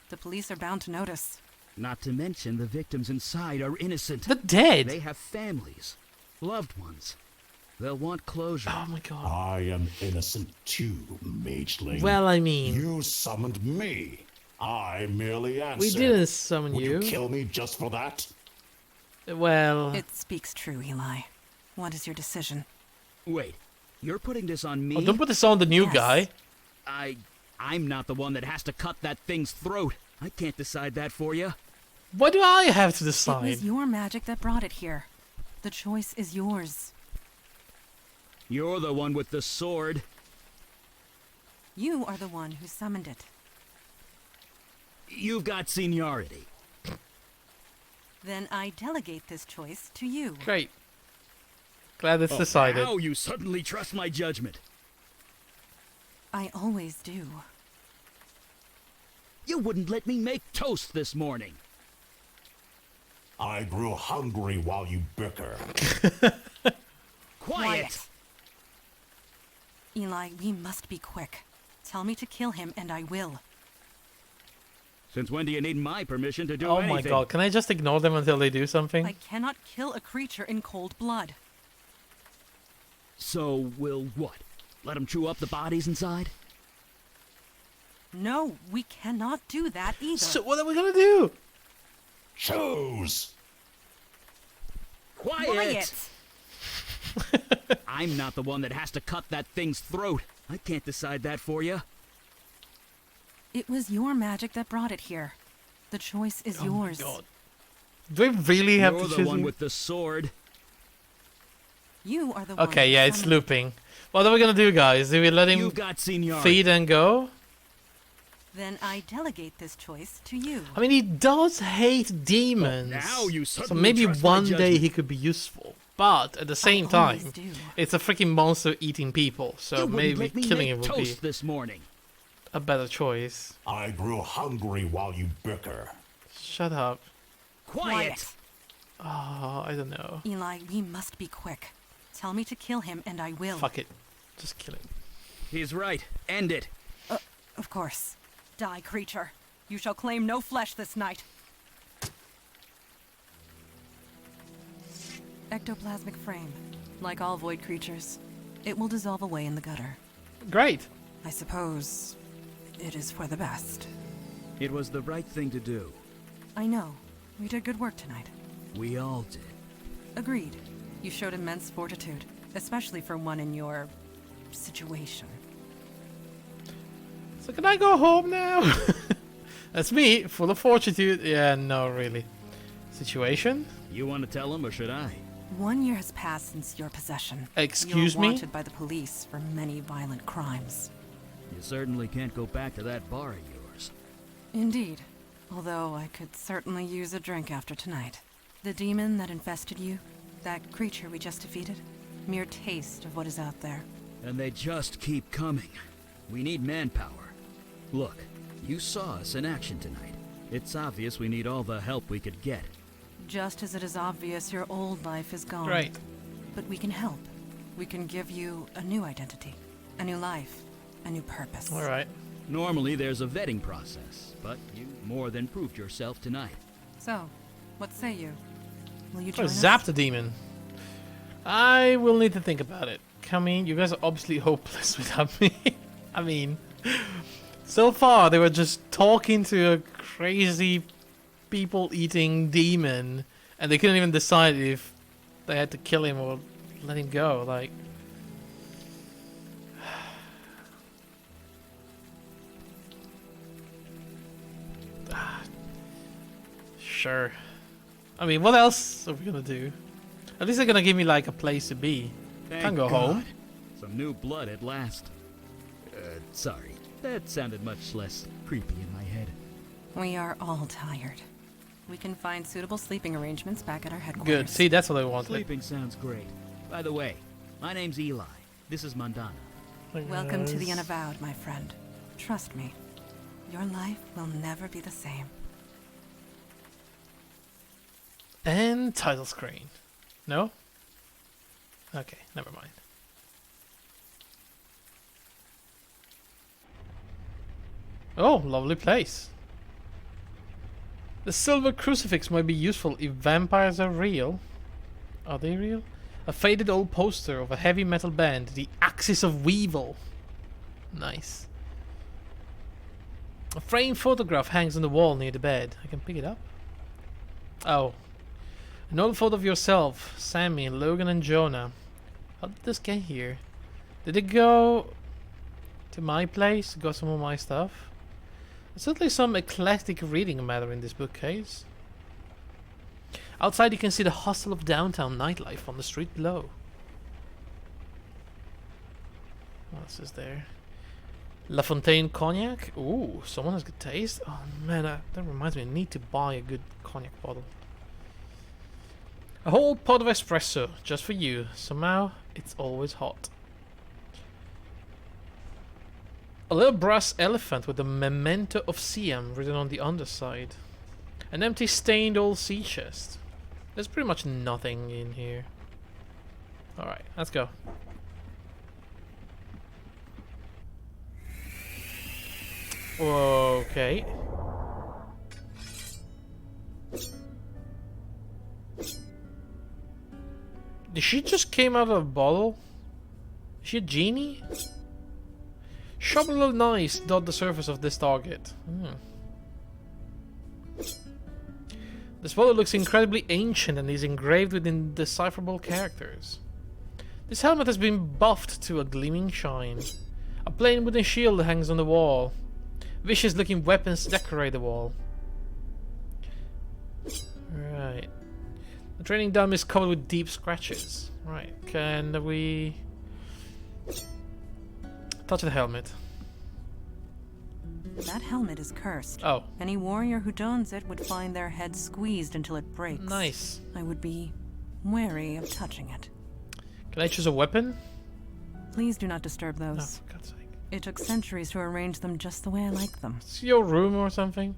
Speaker 6: The police are bound to notice.
Speaker 2: Not to mention the victims inside are innocent.
Speaker 1: They're dead.
Speaker 2: They have families, loved ones. They'll want closure.
Speaker 1: Oh my god.
Speaker 7: I am innocent too, mageling.
Speaker 1: Well, I mean...
Speaker 7: You summoned me. I merely answered.
Speaker 1: We didn't summon
Speaker 7: Would
Speaker 1: you.
Speaker 7: you kill me just for that?
Speaker 1: Well...
Speaker 6: It speaks true, Eli. What is your decision?
Speaker 2: Wait, you're putting this on me?
Speaker 1: Oh, don't put this on the new
Speaker 6: Yes.
Speaker 1: guy.
Speaker 2: I'm not the one that has to cut that thing's throat. I can't decide that for you.
Speaker 1: Why do I have to
Speaker 6: It
Speaker 1: decide?
Speaker 6: was your magic that brought it here. The choice is yours.
Speaker 2: You're the one with the sword.
Speaker 6: You are the one who summoned it.
Speaker 2: You've got seniority.
Speaker 6: Then I delegate this choice to you.
Speaker 1: Great. Glad it's
Speaker 2: Oh,
Speaker 1: decided.
Speaker 2: now you suddenly trust my judgment.
Speaker 6: I always do.
Speaker 2: You wouldn't let me make toast this morning.
Speaker 7: I grew hungry while you bicker.
Speaker 2: Quiet!
Speaker 6: Eli, we must be quick. Tell me to kill him and I will.
Speaker 2: Since when do you need my permission to do
Speaker 1: Oh
Speaker 2: anything?
Speaker 1: my god, can I just ignore them until they do something?
Speaker 6: I cannot kill a creature in cold blood.
Speaker 2: So we'll what? Let him chew up the bodies inside?
Speaker 6: No, we cannot do that either.
Speaker 1: So what are we gonna do?
Speaker 7: Choose!
Speaker 2: Quiet! I'm not the one that has to cut that thing's throat. I can't decide that for you.
Speaker 6: It was your magic that brought it here. The choice is
Speaker 1: Oh
Speaker 6: yours.
Speaker 1: my god. Do we really have
Speaker 2: You're
Speaker 1: to
Speaker 2: the
Speaker 1: choose?
Speaker 2: one with the sword.
Speaker 6: You are the one.
Speaker 1: Okay,
Speaker 6: who
Speaker 1: yeah, it's
Speaker 6: summoned
Speaker 1: looping. What are we gonna do, guys? Do we let him
Speaker 2: You've got seniority.
Speaker 1: feed and go?
Speaker 6: Then I delegate this choice to you.
Speaker 1: I mean, he does hate demons.
Speaker 2: now you
Speaker 1: so
Speaker 2: suddenly
Speaker 1: maybe
Speaker 2: trust my
Speaker 1: one day
Speaker 2: judgment.
Speaker 1: he could be useful. But at the same
Speaker 6: always
Speaker 1: time,
Speaker 6: do.
Speaker 1: it's a freaking monster eating people. So
Speaker 2: You wouldn't
Speaker 1: maybe
Speaker 2: let me
Speaker 1: killing
Speaker 2: make
Speaker 1: him would be
Speaker 2: toast this morning.
Speaker 1: a better choice.
Speaker 7: I grew hungry while you bicker.
Speaker 1: Shut up.
Speaker 2: Quiet!
Speaker 1: Oh, I don't know.
Speaker 6: Eli, we must be quick. Tell me to kill him and I will.
Speaker 1: Fuck it. Just kill him.
Speaker 2: He's right. End it.
Speaker 6: Of course. Die, creature. You shall claim no flesh this night. Ectoplasmic frame. Like all void creatures, it will dissolve away in the gutter.
Speaker 1: Great.
Speaker 6: I suppose it is for the best.
Speaker 2: It was the right thing to do.
Speaker 6: I know. We did good work tonight.
Speaker 2: We all did.
Speaker 6: Agreed. You showed immense fortitude, especially for one in your situation.
Speaker 1: So can I go home now? That's me, full of fortitude. Yeah, no, really. Situation?
Speaker 2: You want to tell him or should I?
Speaker 6: 1 year has passed since your possession.
Speaker 1: Excuse
Speaker 6: You're
Speaker 1: me?
Speaker 6: wanted by the police for many violent crimes.
Speaker 2: You certainly can't go back to that bar of yours.
Speaker 6: Indeed. Although I could certainly use a drink after tonight. The demon that infested you, that creature we just defeated, mere taste of what is out there.
Speaker 2: And they just keep coming. We need manpower. Look, you saw us in action tonight. It's obvious we need all the help we could get.
Speaker 6: Just as it is obvious your old life is gone.
Speaker 1: Right.
Speaker 6: But we can help. We can give you a new identity, a new life, a new purpose.
Speaker 1: Alright.
Speaker 2: Normally there's a vetting process, but you more than proved yourself tonight.
Speaker 6: So, what say you? Will you
Speaker 1: Oh,
Speaker 6: join us?
Speaker 1: zap the demon. I will need to think about it. Come in, you guys are obviously hopeless without me. I mean, so far they were just talking to a crazy people-eating demon, and they couldn't even decide if they had to kill him or let him go. Like, sure. I mean, what else are we gonna do? At least they're gonna give me like a place to be.
Speaker 2: Thank
Speaker 1: Can't go
Speaker 2: God.
Speaker 1: home.
Speaker 2: Some new blood at last. Sorry. That sounded much less creepy in my head.
Speaker 6: We are all tired. We can find suitable sleeping arrangements back at our headquarters.
Speaker 1: Good. See, that's what I wanted.
Speaker 2: Sleeping sounds great. By the way, my name's Eli. This is Mandana.
Speaker 6: Welcome to the Unavowed, my friend. Trust me, your life will never be the same.
Speaker 1: And title screen. No? Okay, never mind. Oh, lovely place. The silver crucifix might be useful if vampires are real. Are they real? A faded old poster of a heavy metal band, the Axis of Weevil. Nice. A framed photograph hangs on the wall near the bed. I can pick it up. Oh. An old photo of yourself, Sammy, Logan, and Jonah. How did this get here? Did it go to my place? Got some of my stuff? There's certainly some eclectic reading matter in this bookcase. Outside you can see the hustle of downtown nightlife on the street below. What else is there? La Fontaine Cognac? Ooh, someone has good taste. Oh man, that reminds me, I need to buy a good cognac bottle. A whole pot of espresso, just for you. Somehow, it's always hot. A little brass elephant with the memento of Siam written on the underside. An empty stained old sea chest. There's pretty much nothing in here. Alright, let's go. Okay. Did she just came out of a bottle? Is she a genie? Sharp little knives dot the surface of this target. This bottle looks incredibly ancient and is engraved with indecipherable characters. This helmet has been buffed to a gleaming shine. A plain wooden shield hangs on the wall. Vicious looking weapons decorate the wall. Right. The training dummy is covered with deep scratches. Right, can we touch the helmet?
Speaker 6: That helmet is cursed.
Speaker 1: Oh.
Speaker 6: Any warrior who dons it would find their head squeezed until it breaks.
Speaker 1: Nice.
Speaker 6: I would be wary of touching it.
Speaker 1: Can I choose a weapon?
Speaker 6: Please do not disturb
Speaker 1: Oh,
Speaker 6: those.
Speaker 1: for God's sake.
Speaker 6: It took centuries to arrange them just the way I like them.
Speaker 1: It's your room or something?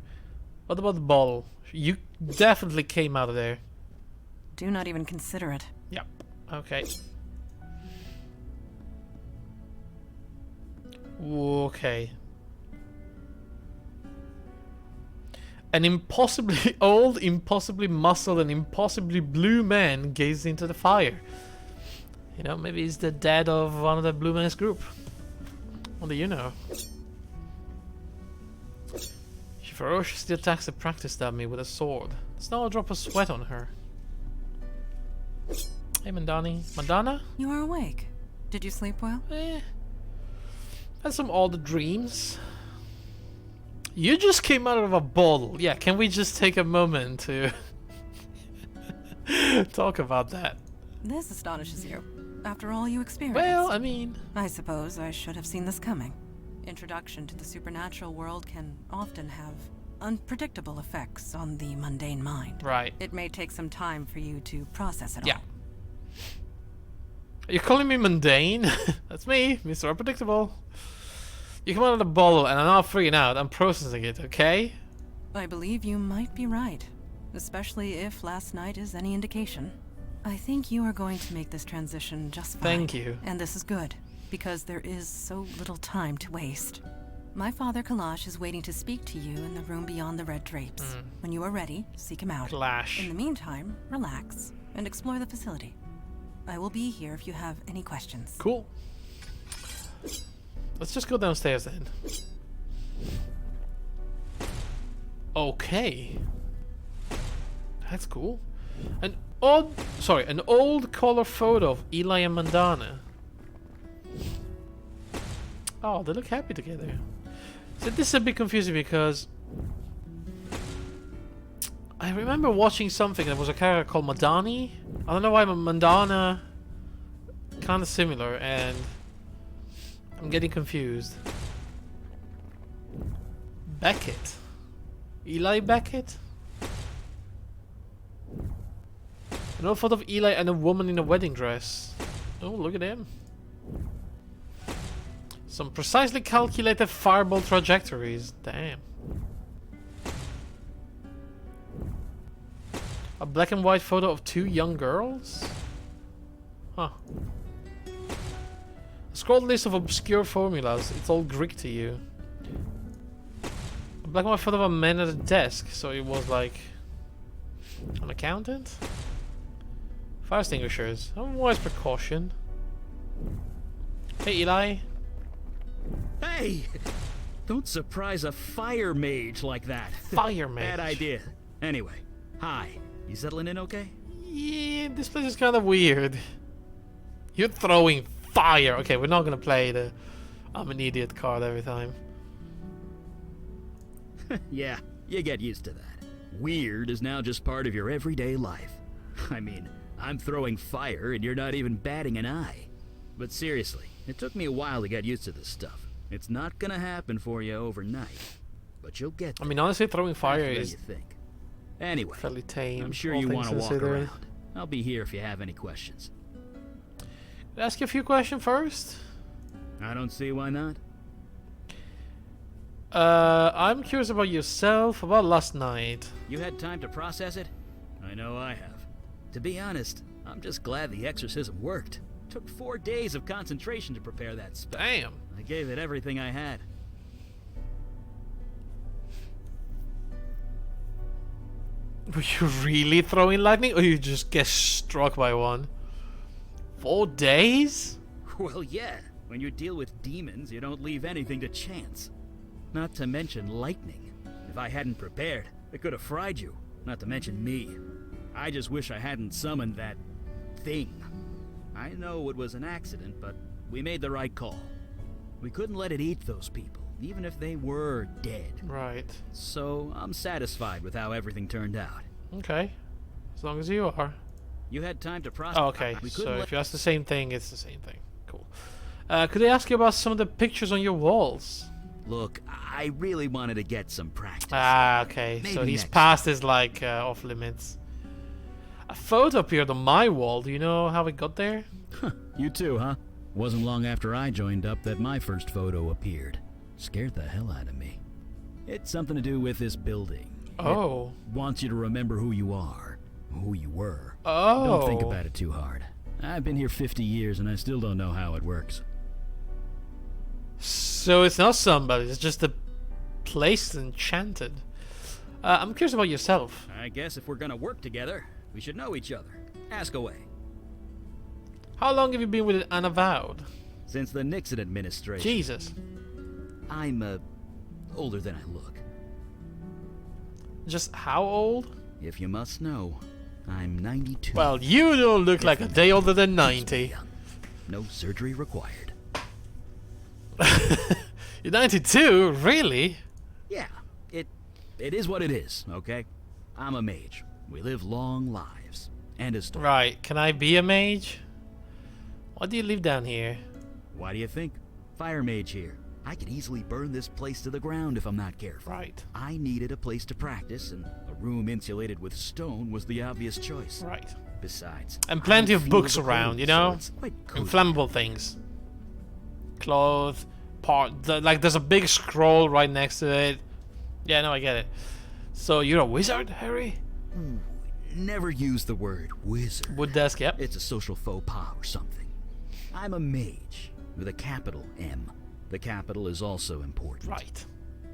Speaker 1: What about the bottle? You definitely came out of there.
Speaker 6: Do not even consider it.
Speaker 1: Yep. Okay. Okay. An impossibly old, impossibly muscled, and impossibly blue man gazed into the fire. You know, maybe he's the dad of one of the blue man's group. What do you know? She ferociously attacks the practice dummy with a sword. There's not a drop of sweat on her. Hey, Mandani. Mandana?
Speaker 6: You are awake. Did you sleep well?
Speaker 1: Had some odd dreams. You just came out of a bottle. Yeah, can we just take a moment to talk about that?
Speaker 6: This astonishes you. After all you experienced.
Speaker 1: Well, I mean...
Speaker 6: I suppose I should have seen this coming. Introduction to the supernatural world can often have unpredictable effects on the mundane mind.
Speaker 1: Right.
Speaker 6: It may take some time for you to process it
Speaker 1: Yeah.
Speaker 6: all.
Speaker 1: You're calling me mundane? That's me, Mr. Unpredictable. You come out of the bottle and I'm not freaking out. I'm processing it, okay?
Speaker 6: I believe you might be right. Especially if last night is any indication. I think you are going to make this transition just fine.
Speaker 1: Thank you.
Speaker 6: And this is good, because there is so little time to waste. My father Kalash is waiting to speak to you in the room beyond the red drapes. When you are ready, seek him out.
Speaker 1: Clash.
Speaker 6: In the meantime, relax and explore the facility. I will be here if you have any questions.
Speaker 1: Cool. Let's just go downstairs then. Okay. That's cool. An old color photo of Eli and Mandana. Oh, they look happy together. So this is a bit confusing because I remember watching something that was a character called Madani. I don't know why, but Mandana kind of similar, and I'm getting confused. Beckett, Eli Beckett. An old photo of Eli and a woman in a wedding dress. Oh, look at him. Some precisely calculated fireball trajectories. Damn. A black and white photo of two young girls? Huh. A scrolled list of obscure formulas. It's all Greek to you. A black and white photo of a man at a desk. So it was like an accountant? Fire extinguishers. A wise precaution. Hey, Eli.
Speaker 2: Hey! Don't surprise a fire mage like that.
Speaker 1: Fire mage.
Speaker 2: Bad idea. Anyway, hi. You settling in okay?
Speaker 1: Yeah, this place is kind of weird. You're throwing fire. Okay, we're not gonna play the I'm an idiot card every time.
Speaker 2: Yeah, you get used to that. Weird is now just part of your everyday life. I mean, I'm throwing fire and you're not even batting an eye. But seriously, it took me a while to get used to this stuff. It's not gonna happen for you overnight, but you'll get
Speaker 1: I
Speaker 2: there.
Speaker 1: mean, honestly, throwing fire
Speaker 2: Faster than
Speaker 1: is
Speaker 2: you think. Anyway,
Speaker 1: fairly tame.
Speaker 2: I'm sure
Speaker 1: all
Speaker 2: you
Speaker 1: things
Speaker 2: want to walk
Speaker 1: considered.
Speaker 2: around. I'll be here if you have any questions.
Speaker 1: Can I ask you a few questions first?
Speaker 2: I don't see why not.
Speaker 1: I'm curious about yourself, about last night.
Speaker 2: You had time to process it? I know I have. To be honest, I'm just glad the exorcism worked. Took 4 days of concentration to prepare that spell.
Speaker 1: Damn.
Speaker 2: I gave it everything I had.
Speaker 1: Were you really throwing lightning, or you just get struck by one? 4 days?
Speaker 2: Well, yeah. When you deal with demons, you don't leave anything to chance. Not to mention lightning. If I hadn't prepared, it could have fried you. Not to mention me. I just wish I hadn't summoned that thing. I know it was an accident, but we made the right call. We couldn't let it eat those people, even if they were dead.
Speaker 1: Right.
Speaker 2: So I'm satisfied with how everything turned out.
Speaker 1: Okay. As long as you are.
Speaker 2: You had time to process.
Speaker 1: Oh, okay.
Speaker 2: We
Speaker 1: So
Speaker 2: couldn't
Speaker 1: if you ask the same thing, it's the same thing. Cool. Could I ask you about some of the pictures on your walls?
Speaker 2: Look, I really wanted to get some practice.
Speaker 1: Ah, okay. So
Speaker 2: Maybe
Speaker 1: he's
Speaker 2: next
Speaker 1: past his, like, off limits. A photo appeared on my wall. Do you know how it got there?
Speaker 2: You too, huh? Wasn't long after I joined up that my first photo appeared. Scared the hell out of me. It's something to do with this building.
Speaker 1: Oh.
Speaker 2: It wants you to remember who you are, who you were.
Speaker 1: Oh.
Speaker 2: Don't think about it too hard. I've been here 50 years and I still don't know how it works.
Speaker 1: So it's not somebody. It's just a place enchanted. I'm curious about yourself.
Speaker 2: I guess if we're gonna work together, we should know each other. Ask away.
Speaker 1: How long have you been with Unavowed?
Speaker 2: Since the Nixon administration.
Speaker 1: Jesus.
Speaker 2: I'm, older than I look.
Speaker 1: Just how old?
Speaker 2: If you must know, I'm 92.
Speaker 1: Well, you don't look like a day older than 90.
Speaker 2: Young. No surgery required.
Speaker 1: You're 92? Really?
Speaker 2: Yeah, it is what it is, okay? I'm a mage. We live long lives. End of story.
Speaker 1: Right. Can I be a mage? Why do you live down here?
Speaker 2: Why do you think? Fire mage here. I could easily burn this place to the ground if I'm not careful.
Speaker 1: Right.
Speaker 2: I needed a place to practice, and a room insulated with stone was the obvious choice.
Speaker 1: Right.
Speaker 2: Besides,
Speaker 1: And plenty
Speaker 2: I
Speaker 1: of
Speaker 2: feel
Speaker 1: books
Speaker 2: the
Speaker 1: around,
Speaker 2: cold,
Speaker 1: you know?
Speaker 2: so it's quite cozy.
Speaker 1: Inflammable things. Cloth, like there's a big scroll right next to it. Yeah, no, I get it. So you're a wizard, Harry?
Speaker 2: Never use the word wizard.
Speaker 1: Wood desk, yep.
Speaker 2: It's a social faux pas or something. I'm a mage with a capital M. The capital is also important.
Speaker 1: Right.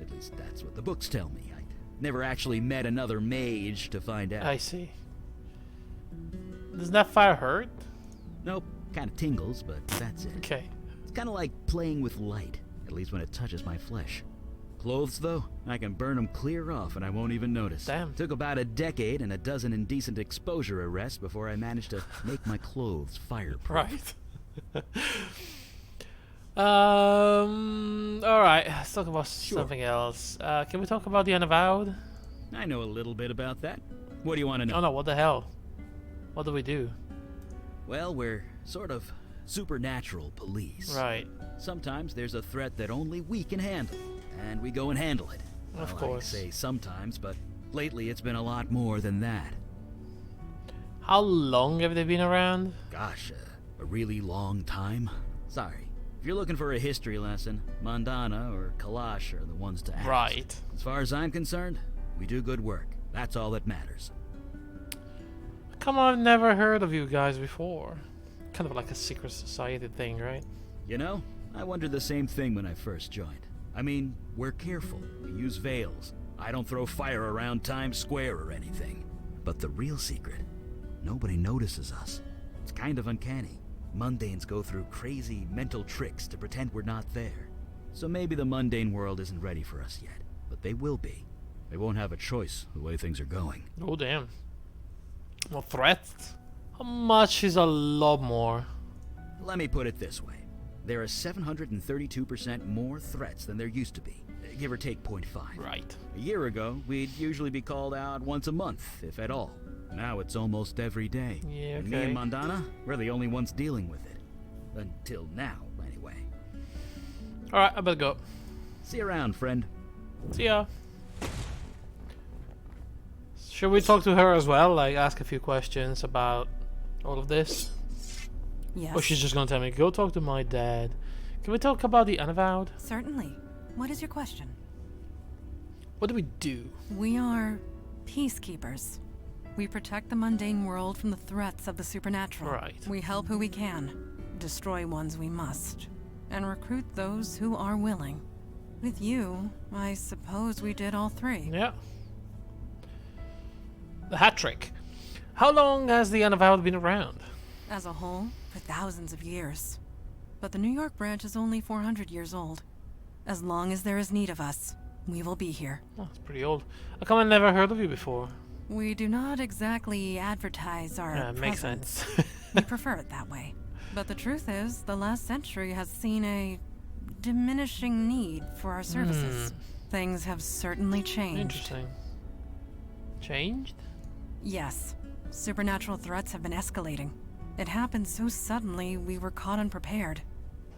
Speaker 2: At least that's what the books tell me. I never actually met another mage to find out.
Speaker 1: I see. Does that fire hurt?
Speaker 2: Nope, kind of tingles, but that's it.
Speaker 1: Okay.
Speaker 2: It's kind of like playing with light, at least when it touches my flesh. Clothes, though, I can burn them clear off and I won't even notice.
Speaker 1: Damn.
Speaker 2: Took about a decade and a dozen indecent exposure arrests before I managed to make my clothes fireproof.
Speaker 1: Right. Alright, let's talk about something else. Can we talk about the Unavowed?
Speaker 2: I know a little bit about that. What do you want to know?
Speaker 1: Oh no, what the hell? What do we do?
Speaker 2: Well, we're sort of supernatural police.
Speaker 1: Right.
Speaker 2: Sometimes there's a threat that only we can handle, and we go and handle it.
Speaker 1: Of
Speaker 2: Well,
Speaker 1: course.
Speaker 2: I say sometimes, but lately it's been a lot more than that.
Speaker 1: How long have they been around?
Speaker 2: Gosh, a really long time. Sorry. If you're looking for a history lesson, Mandana or Kalash are the ones to ask.
Speaker 1: Right.
Speaker 2: As far as I'm concerned, we do good work. That's all that matters.
Speaker 1: Come on, I've never heard of you guys before. Kind of like a secret society thing, right?
Speaker 2: You know, I wondered the same thing when I first joined. I mean, we're careful. We use veils. I don't throw fire around Times Square or anything. But the real secret, nobody notices us. It's kind of uncanny. Mundanes go through crazy mental tricks to pretend we're not there. So maybe the mundane world isn't ready for us yet, but they will be. They won't have a choice the way things are going.
Speaker 1: Oh, damn. Well, threats? How much is a lot more?
Speaker 2: Let me put it this way. there are 732% more threats than there used to be, give or take 0.5.
Speaker 1: Right.
Speaker 2: A year ago, we'd usually be called out once a month, if at all. Now it's almost every day.
Speaker 1: Yeah,
Speaker 2: And me
Speaker 1: okay.
Speaker 2: and Mandana, we're the only ones dealing with it. Until now, anyway.
Speaker 1: Alright, I better go.
Speaker 2: See you around, friend.
Speaker 1: See ya. Should we talk to her as well? Like, ask a few questions about all of this?
Speaker 6: Yes.
Speaker 1: Or she's just gonna tell me, go talk to my dad. Can we talk about the Unavowed?
Speaker 6: Certainly. What is your question?
Speaker 1: What do we do?
Speaker 6: We are peacekeepers. We protect the mundane world from the threats of the supernatural.
Speaker 1: Right.
Speaker 6: We help who we can, destroy ones we must, and recruit those who are willing. With you, I suppose we did all three.
Speaker 1: Yeah. The hat trick. How long has the Unavowed been around?
Speaker 6: As a whole, for thousands of years. But the New York branch is only 400 years old. As long as there is need of us, we will be here.
Speaker 1: Oh, it's pretty old. How come I never heard of you before?
Speaker 6: We do not exactly advertise our
Speaker 1: Yeah, makes
Speaker 6: presence.
Speaker 1: sense.
Speaker 6: We prefer it that way. But the truth is, the last century has seen a diminishing need for our services. Things have certainly changed.
Speaker 1: Interesting. Changed?
Speaker 6: Yes. Supernatural threats have been escalating. It happened so suddenly we were caught unprepared.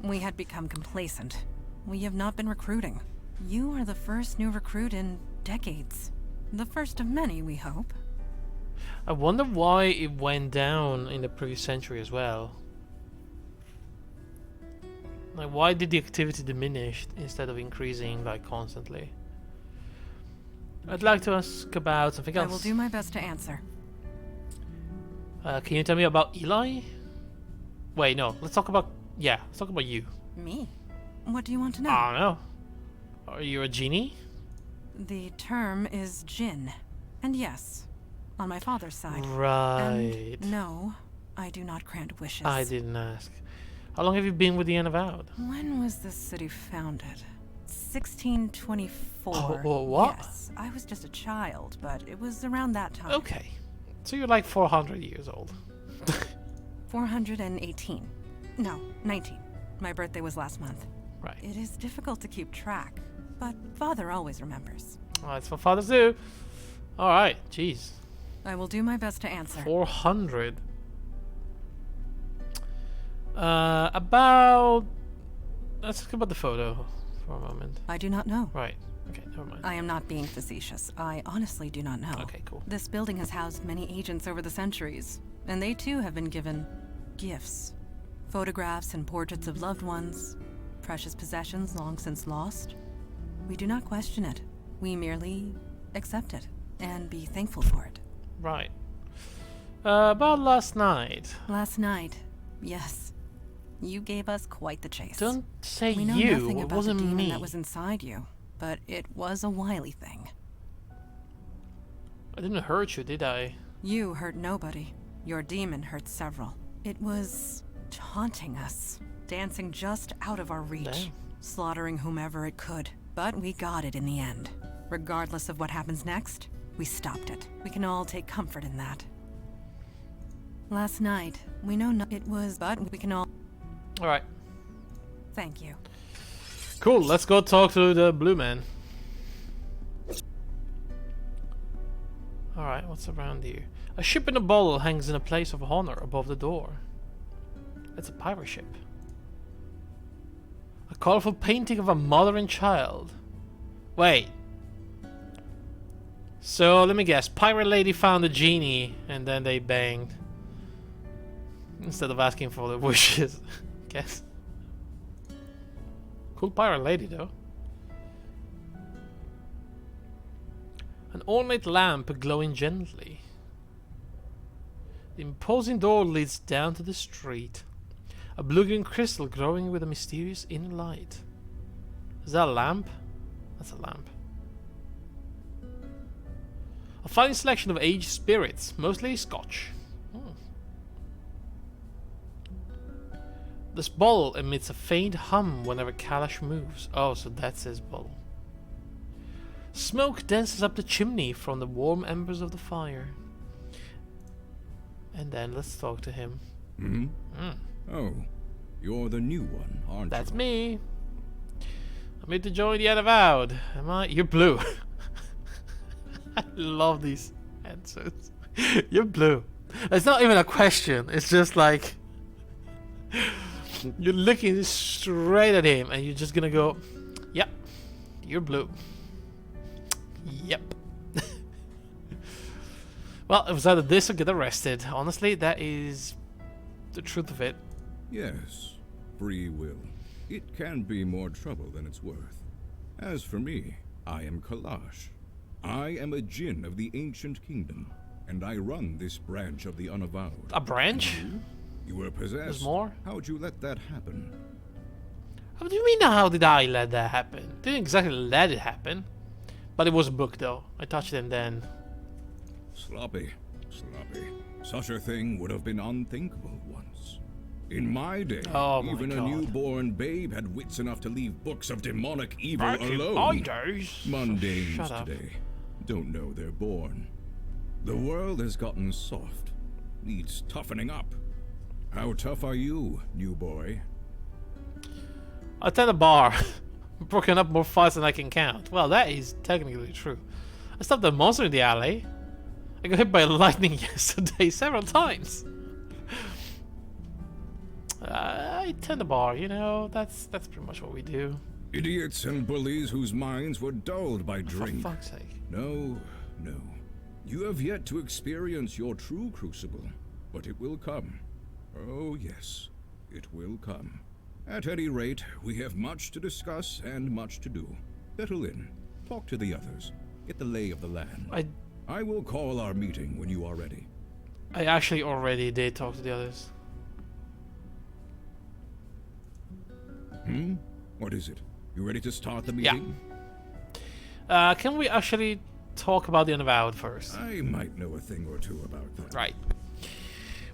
Speaker 6: We had become complacent. We have not been recruiting. You are the first new recruit in decades. The first of many, we hope.
Speaker 1: I wonder why it went down in the previous century as well. Like, why did the activity diminish instead of increasing, like, constantly? I'd like to ask about something else.
Speaker 6: I will do my best to answer.
Speaker 1: Can you tell me about Eli? Wait, no. Let's talk about... Yeah, let's talk about you.
Speaker 6: Me? What do you want to know?
Speaker 1: I don't know. Are you a genie?
Speaker 6: The term is Jinn. And yes, on my father's side.
Speaker 1: Right.
Speaker 6: And no, I do not grant wishes.
Speaker 1: I didn't ask. How long have you been with the Unavowed?
Speaker 6: When was this city founded? 1624.
Speaker 1: Oh, what?
Speaker 6: Yes, I was just a child, but it was around that time.
Speaker 1: Okay. So you're like 400 years old.
Speaker 6: 418. No, 19. My birthday was last month.
Speaker 1: Right.
Speaker 6: It is difficult to keep track, but father always remembers.
Speaker 1: Oh, that's what fathers do. Alright, jeez.
Speaker 6: I will do my best to answer.
Speaker 1: 400. About... Let's talk about the photo for a moment.
Speaker 6: I do not know.
Speaker 1: Right. Okay, never mind.
Speaker 6: I am not being facetious. I honestly do not know.
Speaker 1: Okay, cool.
Speaker 6: This building has housed many agents over the centuries, and they too have been given gifts. Photographs and portraits of loved ones, precious possessions long since lost. We do not question it. We merely accept it and be thankful for it.
Speaker 1: Right. About last night.
Speaker 6: Last night, yes. You gave us quite the chase.
Speaker 1: Don't say
Speaker 6: We know
Speaker 1: you.
Speaker 6: nothing
Speaker 1: It
Speaker 6: about
Speaker 1: wasn't
Speaker 6: the demon
Speaker 1: me.
Speaker 6: that was inside you, but it was a wily thing.
Speaker 1: I didn't hurt you, did I?
Speaker 6: You hurt nobody. Your demon hurt several. It was taunting us, dancing just out of our reach,
Speaker 1: Damn.
Speaker 6: slaughtering whomever it could. But we got it in the end. Regardless of what happens next, we stopped it. We can all take comfort in that. Last night, we know it was, but we can all...
Speaker 1: Alright.
Speaker 6: Thank you.
Speaker 1: Cool, let's go talk to the blue man. Alright, what's around here? A ship in a bottle hangs in a place of honor above the door. It's a pirate ship. A colorful painting of a mother and child. Wait. So, let me guess. Pirate lady found a genie and then they banged. Instead of asking for the wishes. Guess. Cool pirate lady though. An ornate lamp glowing gently. The imposing door leads down to the street. A blue-green crystal glowing with a mysterious inner light. Is that a lamp? That's a lamp. A fine selection of aged spirits, mostly Scotch. This bottle emits a faint hum whenever Kalash moves. Oh, so that's his bottle. Smoke dances up the chimney from the warm embers of the fire. And then let's talk to him.
Speaker 8: Oh, You're the new one, aren't
Speaker 1: That's
Speaker 8: you?
Speaker 1: me. I'm here to join the Unavowed. Am I? You're blue. I love these answers. You're blue. It's not even a question. It's just like you're looking straight at him, and you're just gonna go, "Yep, you're blue." Yep. Well, it was either this or get arrested. Honestly, that is the truth of it.
Speaker 8: Yes, free will. It can be more trouble than it's worth. As for me, I am Kalash. I am a Jinn of the Ancient Kingdom, and I run this branch of the Unavowed.
Speaker 1: A branch?
Speaker 8: You were possessed.
Speaker 1: There's more?
Speaker 8: How'd you let that happen?
Speaker 1: What do you mean, how did I let that happen? Didn't exactly let it happen. But it was a book, though. I touched it and then...
Speaker 8: Sloppy. Such a thing would have been unthinkable once. In my day,
Speaker 1: Oh my
Speaker 8: even a
Speaker 1: God.
Speaker 8: newborn babe had wits enough to leave books of demonic evil
Speaker 1: Back in
Speaker 8: alone.
Speaker 1: my days.
Speaker 8: Mundanes
Speaker 1: Shut up.
Speaker 8: today don't know they're born. The world has gotten soft. Needs toughening up. How tough are you, new boy?
Speaker 1: I attend a bar. Broken up more fights than I can count. Well, that is technically true. I stopped a monster in the alley. I got hit by lightning yesterday several times. I attend a bar, you know, that's pretty much what we do.
Speaker 8: Idiots and bullies whose minds were dulled by drink.
Speaker 1: For fuck's sake.
Speaker 8: No. You have yet to experience your true crucible, but it will come. Oh yes, it will come. At any rate, we have much to discuss and much to do. Settle in, talk to the others, get the lay of the land. I will call our meeting when you are ready.
Speaker 1: I actually already did talk to the others.
Speaker 8: What is it? You ready to start the meeting?
Speaker 1: Can we actually talk about the Unavowed first?
Speaker 8: I might know a thing or two about that.
Speaker 1: Right.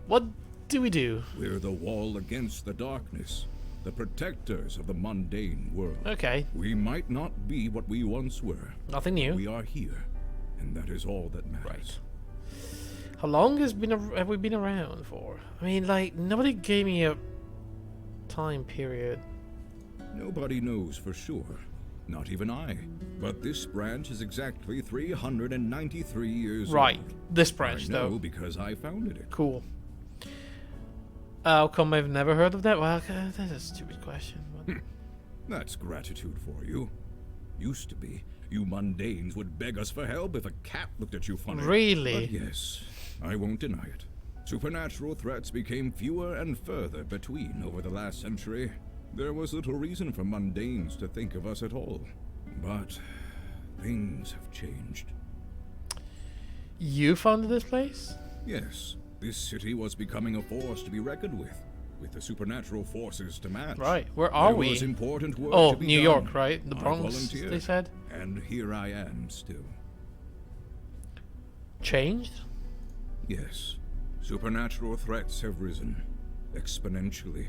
Speaker 1: What do we do?
Speaker 8: We're the wall against the darkness, the protectors of the mundane world.
Speaker 1: Okay,
Speaker 8: We might not be what we once were.
Speaker 1: nothing new.
Speaker 8: We are here, and that is all that matters.
Speaker 1: Right. How long have we been around for? I mean, like, nobody gave me a time period.
Speaker 8: Nobody knows for sure, not even I. But this branch is exactly 393 years
Speaker 1: Right,
Speaker 8: old.
Speaker 1: this branch,
Speaker 8: I know
Speaker 1: though.
Speaker 8: because I founded it.
Speaker 1: Cool. How come I've never heard of that? Well, that's a stupid question. But...
Speaker 8: That's gratitude for you. Used to be, you mundanes would beg us for help if a cat looked at you funny.
Speaker 1: Really?
Speaker 8: But yes, I won't deny it. Supernatural threats became fewer and further between over the last century. There was little reason for mundanes to think of us at all. But things have changed.
Speaker 1: You founded this place?
Speaker 8: Yes, this city was becoming a force to be reckoned with the supernatural forces to match.
Speaker 1: Right, where are
Speaker 8: There
Speaker 1: we?
Speaker 8: was important work
Speaker 1: Oh,
Speaker 8: to be
Speaker 1: New
Speaker 8: done.
Speaker 1: York, right? The
Speaker 8: I
Speaker 1: Bronx,
Speaker 8: volunteered,
Speaker 1: they said?
Speaker 8: And here I am still.
Speaker 1: Changed?
Speaker 8: Yes, supernatural threats have risen exponentially.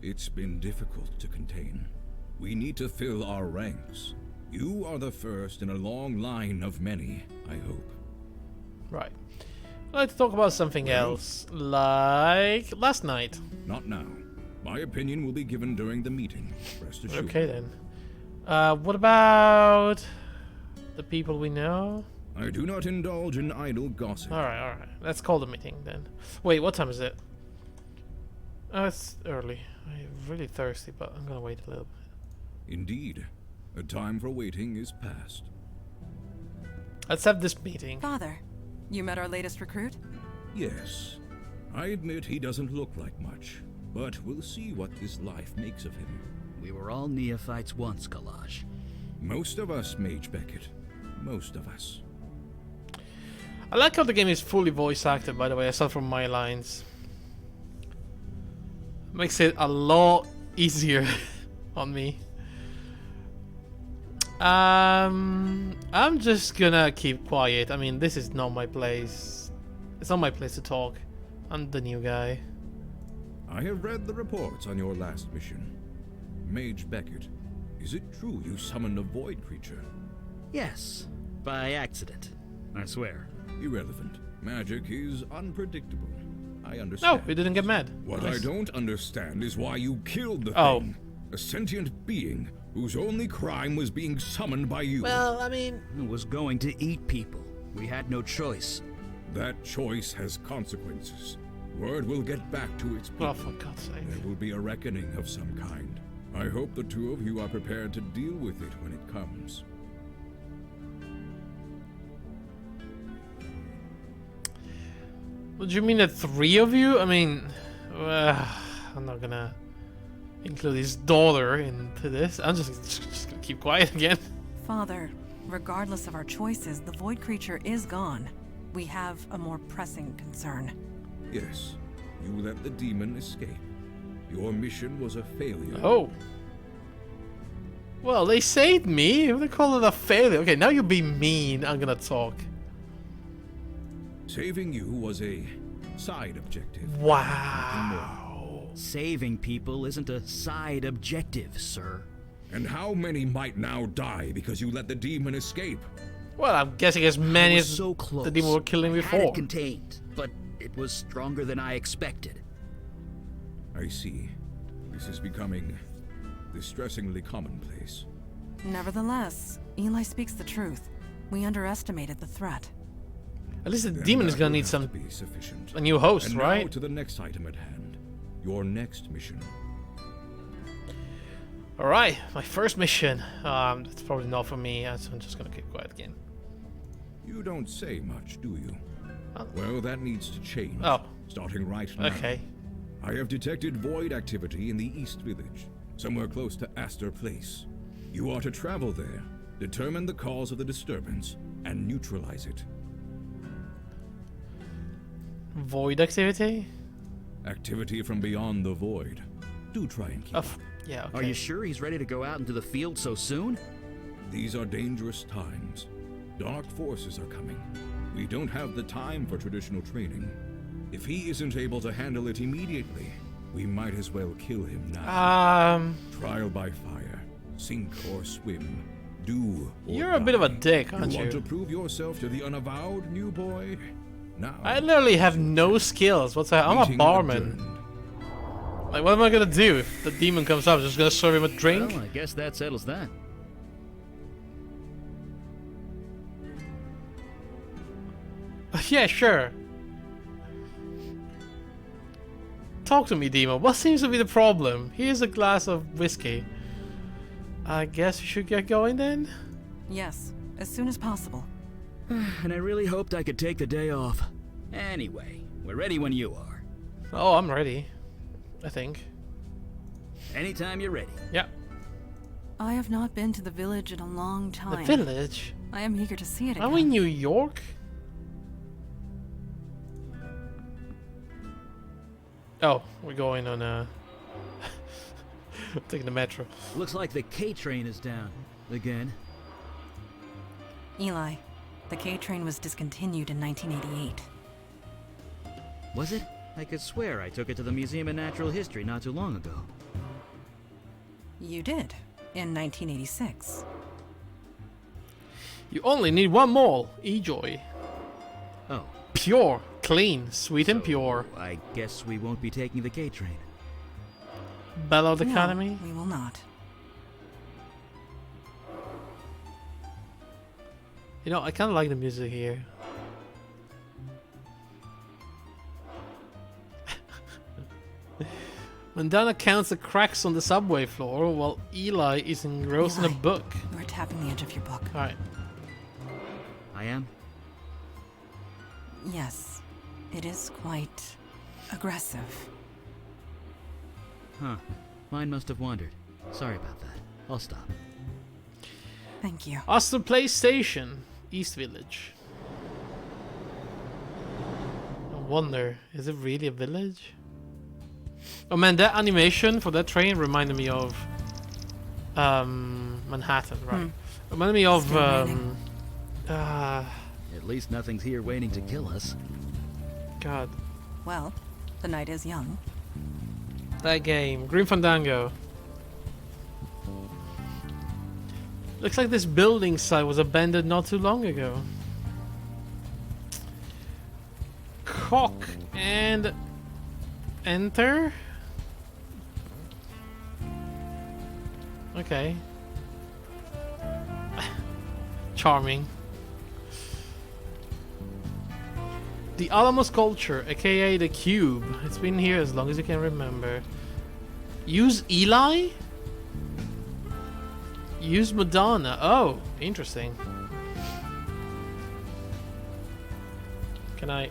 Speaker 8: It's been difficult to contain. We need to fill our ranks. You are the first in a long line of many, I hope.
Speaker 1: Right. Let's talk about something else. Like last night.
Speaker 8: Not now. My opinion will be given during the meeting. Rest assured.
Speaker 1: Okay then. What about the people we know?
Speaker 8: I do not indulge in idle gossip.
Speaker 1: Alright. Let's call the meeting then. Wait, what time is it? Oh, it's early. I'm really thirsty, but I'm gonna wait a little bit.
Speaker 8: Indeed. A time for waiting is past.
Speaker 1: Let's have this meeting.
Speaker 6: Father, you met our latest recruit?
Speaker 8: Yes. I admit he doesn't look like much, but we'll see what this life makes of him.
Speaker 2: We were all neophytes once, Kalash.
Speaker 8: Most of us, Mage Beckett. Most of us.
Speaker 1: I like how the game is fully voice acted, by the way, aside from my lines. Makes it a lot easier on me. I'm just gonna keep quiet. I mean, this is not my place. It's not my place to talk. I'm the new guy.
Speaker 8: I have read the reports on your last mission. Mage Beckett, is it true you summoned a void creature?
Speaker 2: Yes, by accident. I swear.
Speaker 8: Irrelevant. Magic is unpredictable. I
Speaker 1: No,
Speaker 8: understand.
Speaker 1: he didn't get mad.
Speaker 8: What
Speaker 1: Nice.
Speaker 8: I don't understand is why you killed the
Speaker 1: Oh.
Speaker 8: thing. A sentient being whose only crime was being summoned by you.
Speaker 1: Well, I mean,
Speaker 2: It was going to eat people. We had no choice.
Speaker 8: That choice has consequences. Word will get back to its people.
Speaker 1: oh, for God's sake.
Speaker 8: There will be a reckoning of some kind. I hope the two of you are prepared to deal with it when it comes.
Speaker 1: What do you mean, the three of you? I mean, I'm not gonna include his daughter into this. I'm just gonna keep quiet again.
Speaker 6: Father, regardless of our choices, the void creature is gone. We have a more pressing concern.
Speaker 8: Yes, you let the demon escape. Your mission was a failure.
Speaker 1: Oh. Well, they saved me. They call it a failure. Okay, now you're being mean. I'm gonna talk.
Speaker 8: Saving you was a side objective.
Speaker 1: Wow.
Speaker 2: Saving people isn't a side objective, sir.
Speaker 8: And how many might now die because you let the demon escape?
Speaker 1: Well, I'm guessing as many
Speaker 2: I was
Speaker 1: as
Speaker 2: so close.
Speaker 1: the demon were killing
Speaker 2: I had
Speaker 1: before.
Speaker 2: it contained, but it was stronger than I expected.
Speaker 8: I see. This is becoming distressingly commonplace.
Speaker 6: Nevertheless, Eli speaks the truth. We underestimated the threat.
Speaker 1: At least the
Speaker 8: Then
Speaker 1: demon is
Speaker 8: that
Speaker 1: gonna
Speaker 8: will
Speaker 1: need
Speaker 8: have
Speaker 1: some
Speaker 8: to be sufficient.
Speaker 1: a new host,
Speaker 8: And
Speaker 1: right?
Speaker 8: now to the next item at hand. Your next mission.
Speaker 1: All right, my first mission. It's probably not for me, so I'm just gonna keep quiet again.
Speaker 8: You don't say much, do you?
Speaker 1: Oh.
Speaker 8: Well, that needs to change.
Speaker 1: Oh.
Speaker 8: Starting right now.
Speaker 1: Okay.
Speaker 8: I have detected void activity in the East Village, somewhere close to Astor Place. You are to travel there, determine the cause of the disturbance, and neutralize it.
Speaker 1: Void activity?
Speaker 8: Activity from beyond the void. Do try and keep up.
Speaker 1: Yeah. Okay.
Speaker 2: Are you sure he's ready to go out into the field so soon?
Speaker 8: These are dangerous times. Dark forces are coming. We don't have the time for traditional training. If he isn't able to handle it immediately, we might as well kill him now. Trial by fire, sink or swim, do or
Speaker 1: You're a bit of a
Speaker 8: die.
Speaker 1: dick, aren't
Speaker 8: You want to
Speaker 1: you?
Speaker 8: prove yourself to the Unavowed, new boy? Now.
Speaker 1: I literally have no skills whatsoever. I'm a
Speaker 8: meeting
Speaker 1: barman.
Speaker 8: adjourned.
Speaker 1: Like, what am I gonna do if the demon comes up? Just gonna serve him a drink?
Speaker 2: Well, I guess that settles that.
Speaker 1: Yeah, sure. Talk to me, demon. What seems to be the problem? Here's a glass of whiskey. I guess we should get going then?
Speaker 6: Yes, as soon as possible.
Speaker 2: And I really hoped I could take the day off. Anyway, we're ready when you are.
Speaker 1: Oh, I'm ready. I think.
Speaker 2: Anytime you're ready.
Speaker 1: Yeah.
Speaker 6: I have not been to the village in a long
Speaker 1: The
Speaker 6: time.
Speaker 1: village?
Speaker 6: I am eager to see it again.
Speaker 1: Are we in New York? Oh, we're going on taking the metro.
Speaker 2: Looks like the K train is down. Again.
Speaker 6: Eli, the K train was discontinued in 1988.
Speaker 2: Was it? I could swear I took it to the Museum of Natural History not too long ago.
Speaker 6: You did, in 1986.
Speaker 1: You only need one more. E-Joy.
Speaker 2: Oh,
Speaker 1: Pure, clean, sweet and pure.
Speaker 2: I guess we won't be taking the K train.
Speaker 1: Bellowed
Speaker 6: No,
Speaker 1: Academy.
Speaker 6: we will not.
Speaker 1: You know, I kind of like the music here. When Dana counts the cracks on the subway floor while Eli is engrossed in a
Speaker 6: Eli.
Speaker 1: book.
Speaker 6: You are tapping the edge of your book.
Speaker 1: Alright.
Speaker 2: I am?
Speaker 6: Yes, it is quite aggressive.
Speaker 2: Huh. Mine must have wandered. Sorry about that. I'll stop.
Speaker 6: Thank you.
Speaker 1: Astor Place Station, East Village. I wonder, is it really a village? Oh man, that animation for that train reminded me of Manhattan, right? Reminded me of
Speaker 6: Still raining.
Speaker 2: At least nothing's here waiting to kill us.
Speaker 1: God,
Speaker 6: Well, the night is young.
Speaker 1: that game, Green Fandango. Looks like this building site was abandoned not too long ago. Cock and enter. Okay. Charming. The Alamo sculpture, aka the cube. It's been here as long as you can remember. Use Eli? Use Madonna. Oh, interesting. Can I?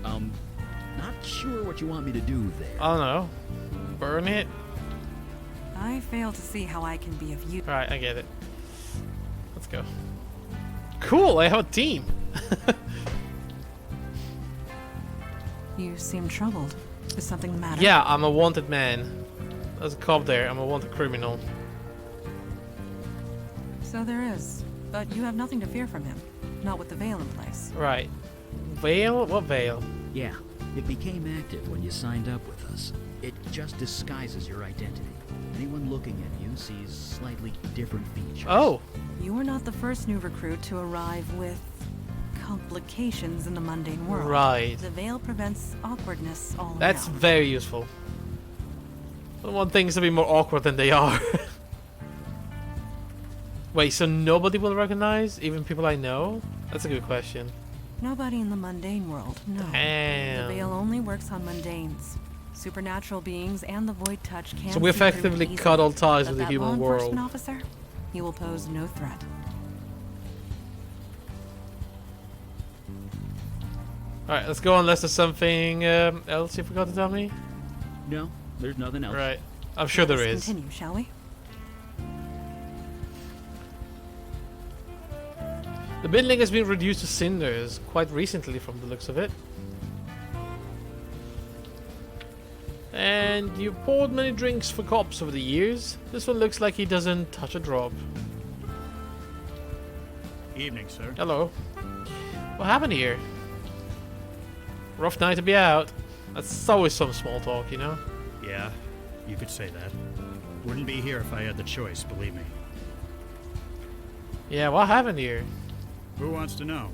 Speaker 2: Not sure what you want me to do there.
Speaker 1: I don't know. Burn it?
Speaker 6: I fail to see how I can be of use.
Speaker 1: Alright, I get it. Let's go. Cool, I have a team.
Speaker 6: You seem troubled. Is something the matter?
Speaker 1: Yeah, I'm a wanted man. There's a cop there. I'm a wanted criminal.
Speaker 6: So there is. But you have nothing to fear from him. Not with the veil in place.
Speaker 1: Right. Veil? What veil?
Speaker 2: Yeah, it became active when you signed up with us. It just disguises your identity. Anyone looking at you sees slightly different features.
Speaker 1: Oh.
Speaker 6: You are not the first new recruit to arrive with complications in the mundane world.
Speaker 1: Right.
Speaker 6: The veil prevents awkwardness all
Speaker 1: That's
Speaker 6: around.
Speaker 1: very useful. I don't want things to be more awkward than they are. Wait, so nobody will recognize? Even people I know? That's a good question.
Speaker 6: Nobody in the mundane world, no.
Speaker 1: Damn.
Speaker 6: The veil only works on mundanes. Supernatural beings and the void touch can
Speaker 1: So we
Speaker 6: see through it
Speaker 1: effectively
Speaker 6: easily.
Speaker 1: cut all ties
Speaker 6: But
Speaker 1: with the
Speaker 6: that
Speaker 1: human
Speaker 6: law
Speaker 1: world.
Speaker 6: enforcement officer, he will pose no threat.
Speaker 1: Alright, let's go unless there's something else you forgot to tell me.
Speaker 2: No, there's nothing else.
Speaker 1: Right. I'm sure there
Speaker 6: Let's
Speaker 1: is.
Speaker 6: Continue, shall we?
Speaker 1: The building has been reduced to cinders quite recently from the looks of it. And you've poured many drinks for cops over the years. This one looks like he doesn't touch a drop.
Speaker 9: Evening, sir.
Speaker 1: Hello. What happened here? Rough night to be out. That's always some small talk, you know?
Speaker 9: Yeah, you could say that. Wouldn't be here if I had the choice, believe me.
Speaker 1: Yeah, what happened here?
Speaker 9: Who wants to know?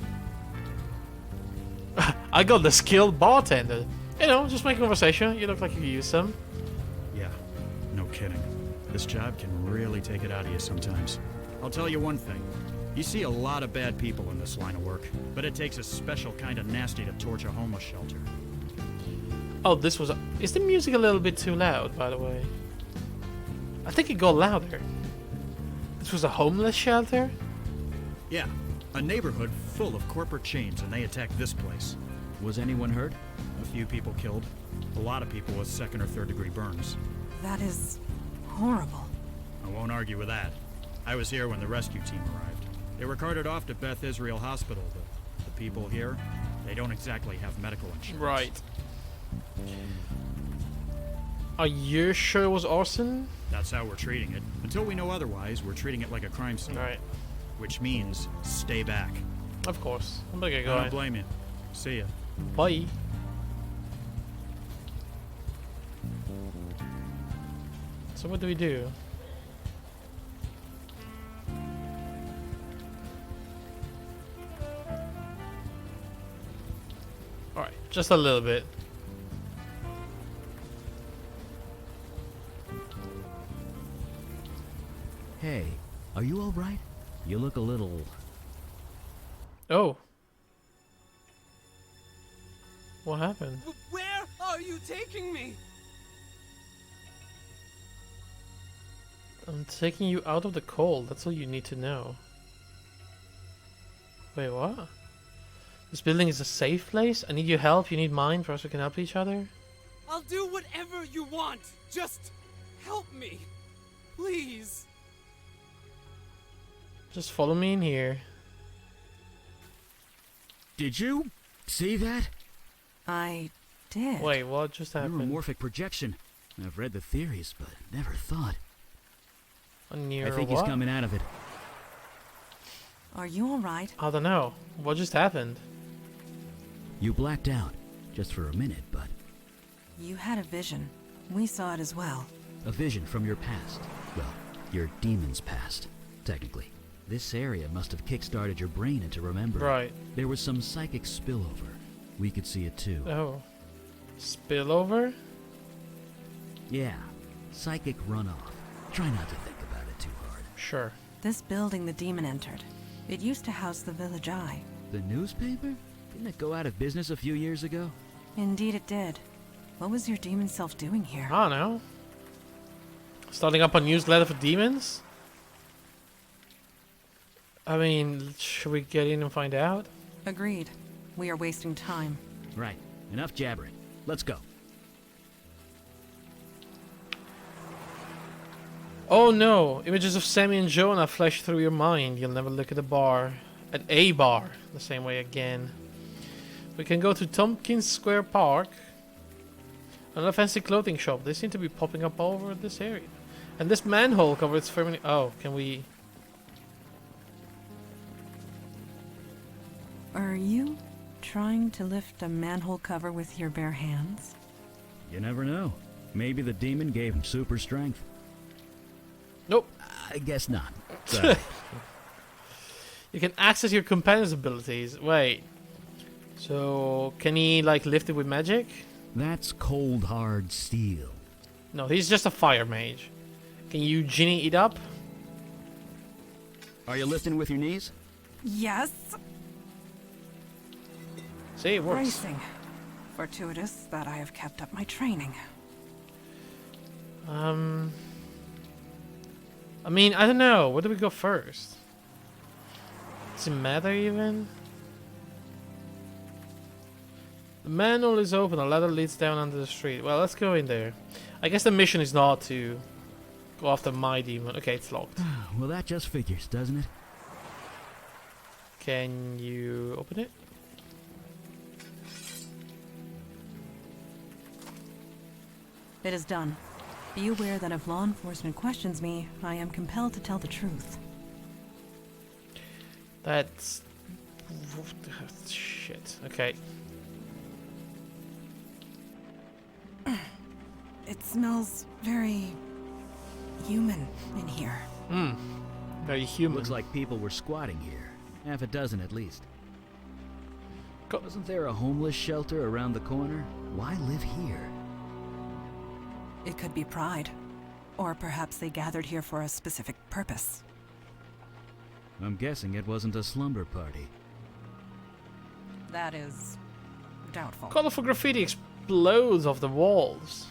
Speaker 1: I got the skilled bartender. You know, just make conversation. You look like you could use some.
Speaker 9: Yeah, no kidding. This job can really take it out of you sometimes. I'll tell you one thing. You see a lot of bad people in this line of work, but it takes a special kind of nasty to torch a homeless shelter.
Speaker 1: Oh, this was... Is the music a little bit too loud, by the way? I think it got louder. This was a homeless shelter?
Speaker 9: Yeah, a neighborhood full of corporate chains, and they attacked this place.
Speaker 2: Was anyone hurt?
Speaker 9: A few people killed. A lot of people with second or third degree burns.
Speaker 6: That is horrible.
Speaker 9: I won't argue with that. I was here when the rescue team arrived. They were carted off to Beth Israel Hospital, but the people here, they don't exactly have medical insurance.
Speaker 1: Right. Are you sure it was arson?
Speaker 9: That's how we're treating it. Until we know otherwise, we're treating it like a crime scene.
Speaker 1: Right.
Speaker 9: Which means stay back.
Speaker 1: Of course. I'm gonna get
Speaker 9: I don't
Speaker 1: going.
Speaker 9: blame you. See ya.
Speaker 1: Bye. So what do we do? Alright, just a little bit.
Speaker 2: Hey, are you alright? You look a little...
Speaker 1: Oh. What happened?
Speaker 10: Where are you taking me?
Speaker 1: I'm taking you out of the cold. That's all you need to know. Wait, what? This building is a safe place? I need your help. You need mine. Perhaps we can help each other?
Speaker 10: I'll do whatever you want. Just help me. Please.
Speaker 1: Just follow me in here.
Speaker 2: Did you see that?
Speaker 6: I did.
Speaker 1: Wait, what just happened?
Speaker 2: Neuromorphic projection. I've read the theories, but never thought.
Speaker 1: A near
Speaker 2: I think
Speaker 1: what?
Speaker 2: he's coming out of it.
Speaker 6: Are you alright?
Speaker 1: I don't know. What just happened?
Speaker 2: You blacked out, just for a minute, but
Speaker 6: You had a vision. We saw it as well.
Speaker 2: a vision from your past. Well, your demon's past, technically. This area must have kick-started your brain into remembering.
Speaker 1: Right.
Speaker 2: There was some psychic spillover. We could see it too.
Speaker 1: Oh. Spillover?
Speaker 11: Yeah, psychic runoff. Try not to think about it too hard.
Speaker 1: Sure.
Speaker 6: This building the demon entered. It used to house the Village Eye.
Speaker 11: The newspaper? Didn't it go out of business a few years ago?
Speaker 6: Indeed it did. What was your demon self doing here?
Speaker 1: I don't know. Starting up a newsletter for demons? I mean, should we get in and find out?
Speaker 6: Agreed. We are wasting time.
Speaker 11: Right. Enough jabbering. Let's go.
Speaker 1: Oh no! Images of Sammy and Jonah flash through your mind. You'll never look at a bar the same way again. We can go to Tompkins Square Park. Another fancy clothing shop. They seem to be popping up all over this area. And this manhole cover is firmly... Oh, can we...
Speaker 6: Are you trying to lift a manhole cover with your bare hands?
Speaker 11: You never know. Maybe the demon gave him super strength.
Speaker 1: Nope.
Speaker 11: I guess not. Sorry.
Speaker 1: You can access your companion's abilities. Wait. So, can he, like, lift it with magic?
Speaker 11: That's cold, hard steel.
Speaker 1: No, he's just a fire mage. Can you genie it up?
Speaker 11: Are you lifting with your knees?
Speaker 6: Yes.
Speaker 1: See, it works.
Speaker 6: Bracing. Fortuitous that I have kept up my training.
Speaker 1: I mean, I don't know. Where do we go first? Does it matter even? The manhole is open. A ladder leads down under the street. Well, let's go in there. I guess the mission is not to go after my demon. Okay, it's locked.
Speaker 11: Well, that just figures, doesn't it?
Speaker 1: Can you open it?
Speaker 6: It is done. Be aware that if law enforcement questions me, I am compelled to tell the truth.
Speaker 1: That's... shit. Okay.
Speaker 6: It smells very human in here.
Speaker 1: Very human.
Speaker 11: Looks like people were squatting here. Half a dozen at least. Wasn't there a homeless shelter around the corner? Why live here?
Speaker 6: It could be pride. Or perhaps they gathered here for a specific purpose.
Speaker 11: I'm guessing it wasn't a slumber party.
Speaker 6: That is doubtful.
Speaker 1: Colorful graffiti explodes off the walls.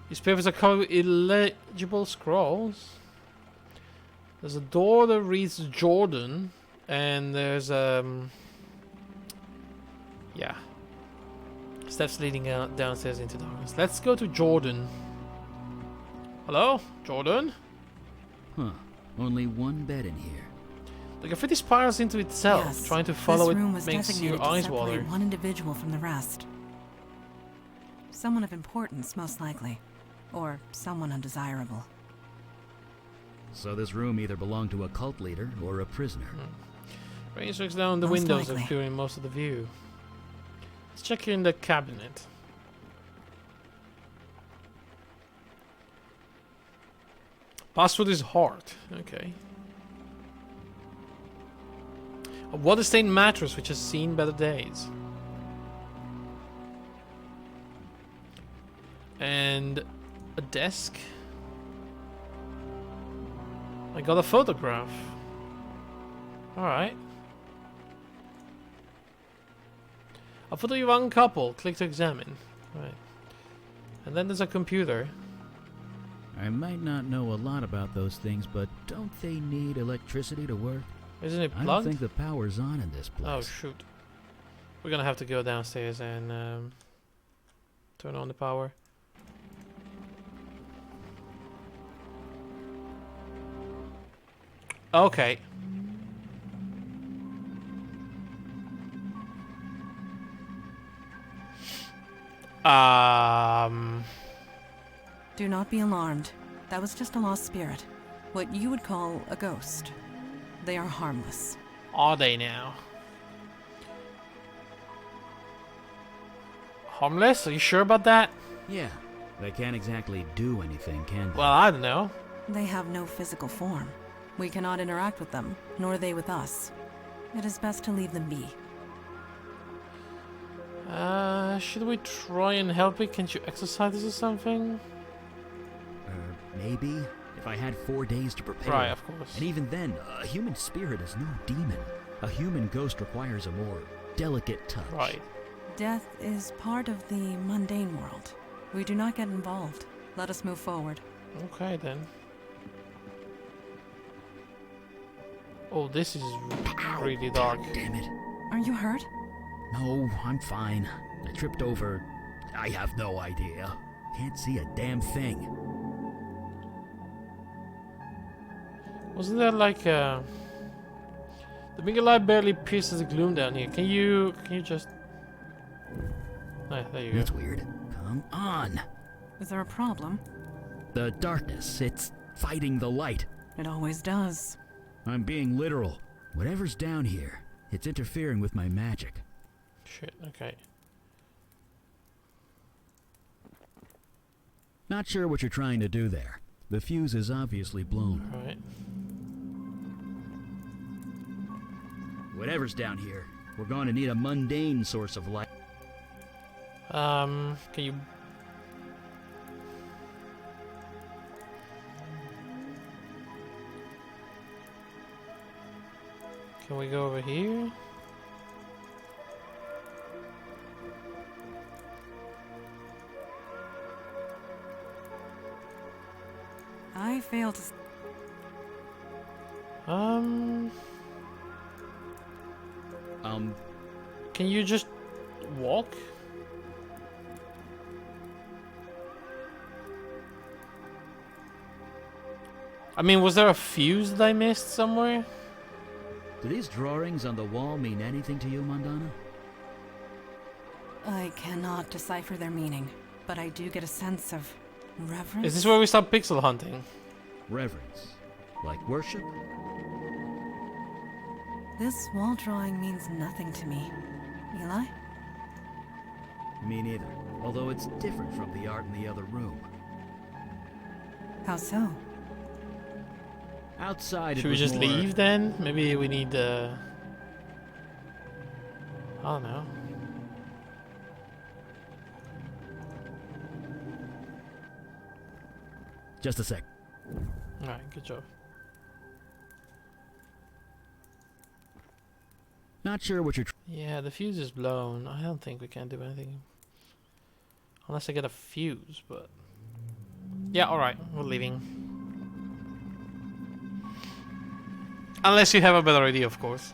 Speaker 1: These papers are covered with illegible scrolls. There's a door that reads Jordan, and there's yeah, steps leading downstairs into darkness. Let's go to Jordan. Hello, Jordan?
Speaker 11: Huh. Only one bed in here.
Speaker 1: The graffiti spirals into itself,
Speaker 6: Yes,
Speaker 1: trying to follow
Speaker 6: this room
Speaker 1: it
Speaker 6: was
Speaker 1: makes
Speaker 6: designated
Speaker 1: your
Speaker 6: to
Speaker 1: eyes
Speaker 6: separate
Speaker 1: water.
Speaker 6: one individual from the rest. Someone of importance, most likely. Or someone undesirable.
Speaker 11: So this room either belonged to a cult leader or a prisoner.
Speaker 1: Rain strikes down the
Speaker 6: Most
Speaker 1: windows,
Speaker 6: likely.
Speaker 1: obscuring most of the view. Let's check in the cabinet. Password is heart. Okay. A water-stained mattress which has seen better days. And a desk. I got a photograph. Alright. A photo of a young couple. Click to examine. Right. And then there's a computer.
Speaker 11: I might not know a lot about those things, but don't they need electricity to work?
Speaker 1: Isn't it
Speaker 11: I don't
Speaker 1: plugged?
Speaker 11: think the power's on in this place.
Speaker 1: Oh shoot. We're gonna have to go downstairs and turn on the power. Okay.
Speaker 6: Do not be alarmed. That was just a lost spirit. What you would call a ghost. They are harmless.
Speaker 1: Are they now? Harmless? Are you sure about that?
Speaker 11: Yeah, they can't exactly do anything, can they?
Speaker 1: Well, I don't know.
Speaker 6: They have no physical form. We cannot interact with them, nor they with us. It is best to leave them be.
Speaker 1: Should we try and help it? Can't you exercise this or something?
Speaker 11: Maybe if I had 4 days to prepare.
Speaker 1: Right, of course.
Speaker 11: And even then, a human spirit is no demon. A human ghost requires a more delicate touch.
Speaker 1: Right.
Speaker 6: Death is part of the mundane world. We do not get involved. Let us move forward.
Speaker 1: Okay then. Oh, this is really dark.
Speaker 11: Damn it.
Speaker 6: Are you hurt?
Speaker 11: No, I'm fine. I tripped over. I have no idea. Can't see a damn thing.
Speaker 1: Wasn't there like the bigger light barely pierces the gloom down here. Can you just? Oh, there you go.
Speaker 11: That's weird. Come on.
Speaker 6: Is there a problem?
Speaker 11: The darkness, it's fighting the light.
Speaker 6: It always does.
Speaker 11: I'm being literal. Whatever's down here, it's interfering with my magic.
Speaker 1: Shit. Okay.
Speaker 11: Not sure what you're trying to do there. The fuse is obviously blown.
Speaker 1: Right.
Speaker 11: Whatever's down here, we're going to need a mundane source of light.
Speaker 1: Can you? Can we go over here?
Speaker 6: I fail to...
Speaker 1: Can you just walk? I mean, was there a fuse that I missed somewhere?
Speaker 11: Do these drawings on the wall mean anything to you, Mondana?
Speaker 6: I cannot decipher their meaning, but I do get a sense of reverence.
Speaker 1: Is this where we start pixel hunting?
Speaker 11: Reverence. Like worship?
Speaker 6: This wall drawing means nothing to me. Eli?
Speaker 11: Me neither. Although it's different from the art in the other room.
Speaker 6: How so?
Speaker 11: Outside,
Speaker 1: Should we just leave then? Maybe we need I don't know.
Speaker 11: Just a sec.
Speaker 1: Alright, good job.
Speaker 11: Not sure what you're.
Speaker 1: Yeah, the fuse is blown. I don't think we can do anything. Unless I get a fuse, but... Yeah, alright, we're leaving. Unless you have a better idea, of course.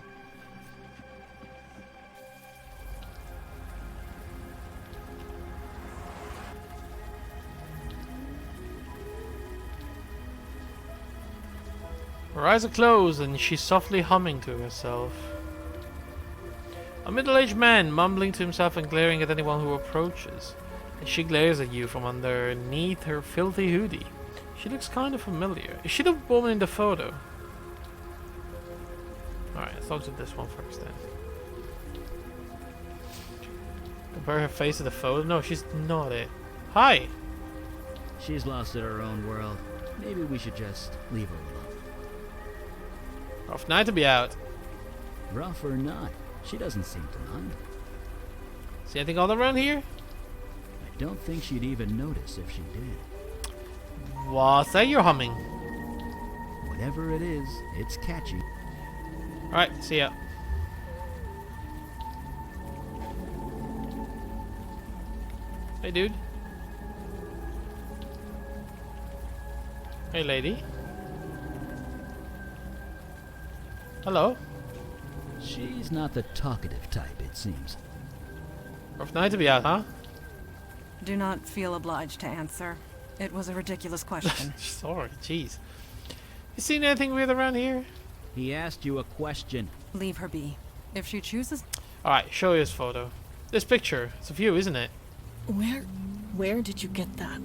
Speaker 1: Her eyes are closed and she's softly humming to herself. A middle-aged man mumbling to himself and glaring at anyone who approaches. And she glares at you from underneath her filthy hoodie. She looks kind of familiar. Is she the woman in the photo? Alright, let's talk to this one first then. Compare her face to the photo? No, she's not it. Hi!
Speaker 11: She's lost in her own world. Maybe we should just leave her alone.
Speaker 1: Rough night to be out.
Speaker 11: Rough or not, she doesn't seem to mind.
Speaker 1: See anything all around here?
Speaker 11: I don't think she'd even notice if she did.
Speaker 1: What's that you're humming?
Speaker 11: Whatever it is, it's catchy.
Speaker 1: Alright, see ya. Hey, dude. Hey, lady. Hello.
Speaker 11: She's not the talkative type, it seems.
Speaker 1: Rough night to be out, huh?
Speaker 6: Do not feel obliged to answer. It was a ridiculous question.
Speaker 1: Sorry, jeez. You seen anything weird around here?
Speaker 11: He asked you a question.
Speaker 6: Leave her be. If she chooses...
Speaker 1: Alright, show you his photo. This picture. It's of you, isn't it?
Speaker 12: Where did you get that?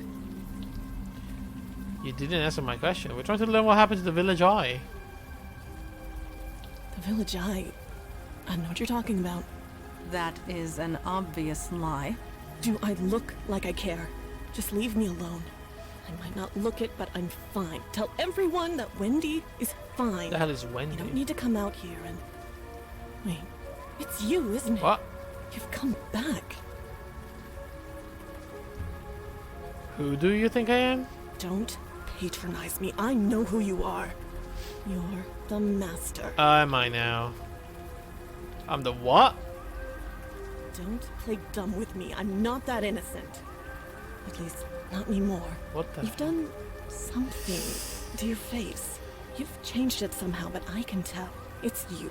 Speaker 1: You didn't answer my question. We're trying to learn what happened to the Village Eye.
Speaker 12: The Village Eye? I know what you're talking about.
Speaker 6: That is an obvious lie.
Speaker 12: Do I look like I care? Just leave me alone. I might not look it, but I'm fine. Tell everyone that Wendy is fine.
Speaker 1: The hell is Wendy?
Speaker 12: You don't need to come out here and... Wait, it's you, isn't it?
Speaker 1: What?
Speaker 12: You've come back.
Speaker 1: Who do you think I am?
Speaker 12: Don't patronize me. I know who you are. You're the master.
Speaker 1: Am I now? I'm the what?
Speaker 12: Don't play dumb with me. I'm not that innocent. At least, not anymore.
Speaker 1: What the?
Speaker 12: You've done something to your face. You've changed it somehow, but I can tell. It's you.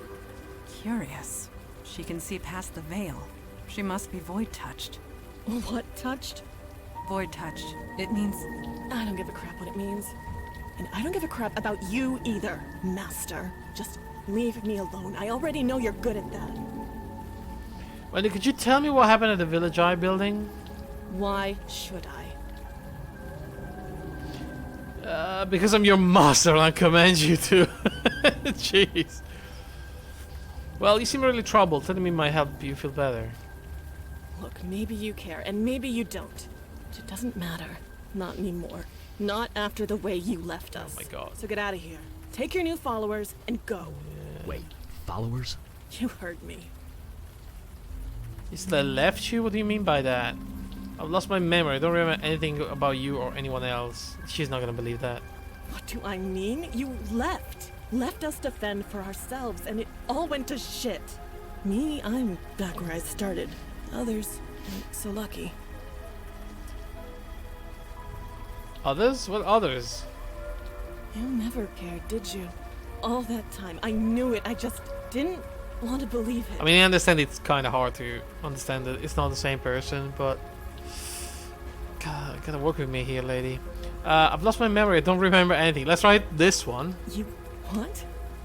Speaker 6: Curious. She can see past the veil. She must be void touched.
Speaker 12: What touched?
Speaker 6: Void touched. It means...
Speaker 12: I don't give a crap what it means. And I don't give a crap about you either, Master. Just leave me alone. I already know you're good at that.
Speaker 1: Wendy, could you tell me what happened at the Village Eye building?
Speaker 12: Why should I?
Speaker 1: Because I'm your master and I command you to. Jeez. Well, you seem really troubled. Telling me might help you feel better.
Speaker 12: Look, maybe you care, and maybe you don't. But it doesn't matter. Not anymore. Not after the way you left us.
Speaker 1: Oh my god.
Speaker 12: So get out of here. Take your new followers and go.
Speaker 11: Wait, followers?
Speaker 12: You heard me.
Speaker 1: Is that left you? What do you mean by that? I've lost my memory. I don't remember anything about you or anyone else. She's not gonna believe that.
Speaker 12: What do I mean? You left. Left us to fend for ourselves, and it all went to shit. Me, I'm back where I started. Others aren't so lucky.
Speaker 1: Others? What others?
Speaker 12: You never cared, did you? All that time. I knew it. I just didn't want to believe it.
Speaker 1: I mean, I understand it's kind of hard to understand that it's not the same person, but... God, gotta work with me here, lady. I've lost my memory. I don't remember anything. Let's try this one.
Speaker 12: You... what?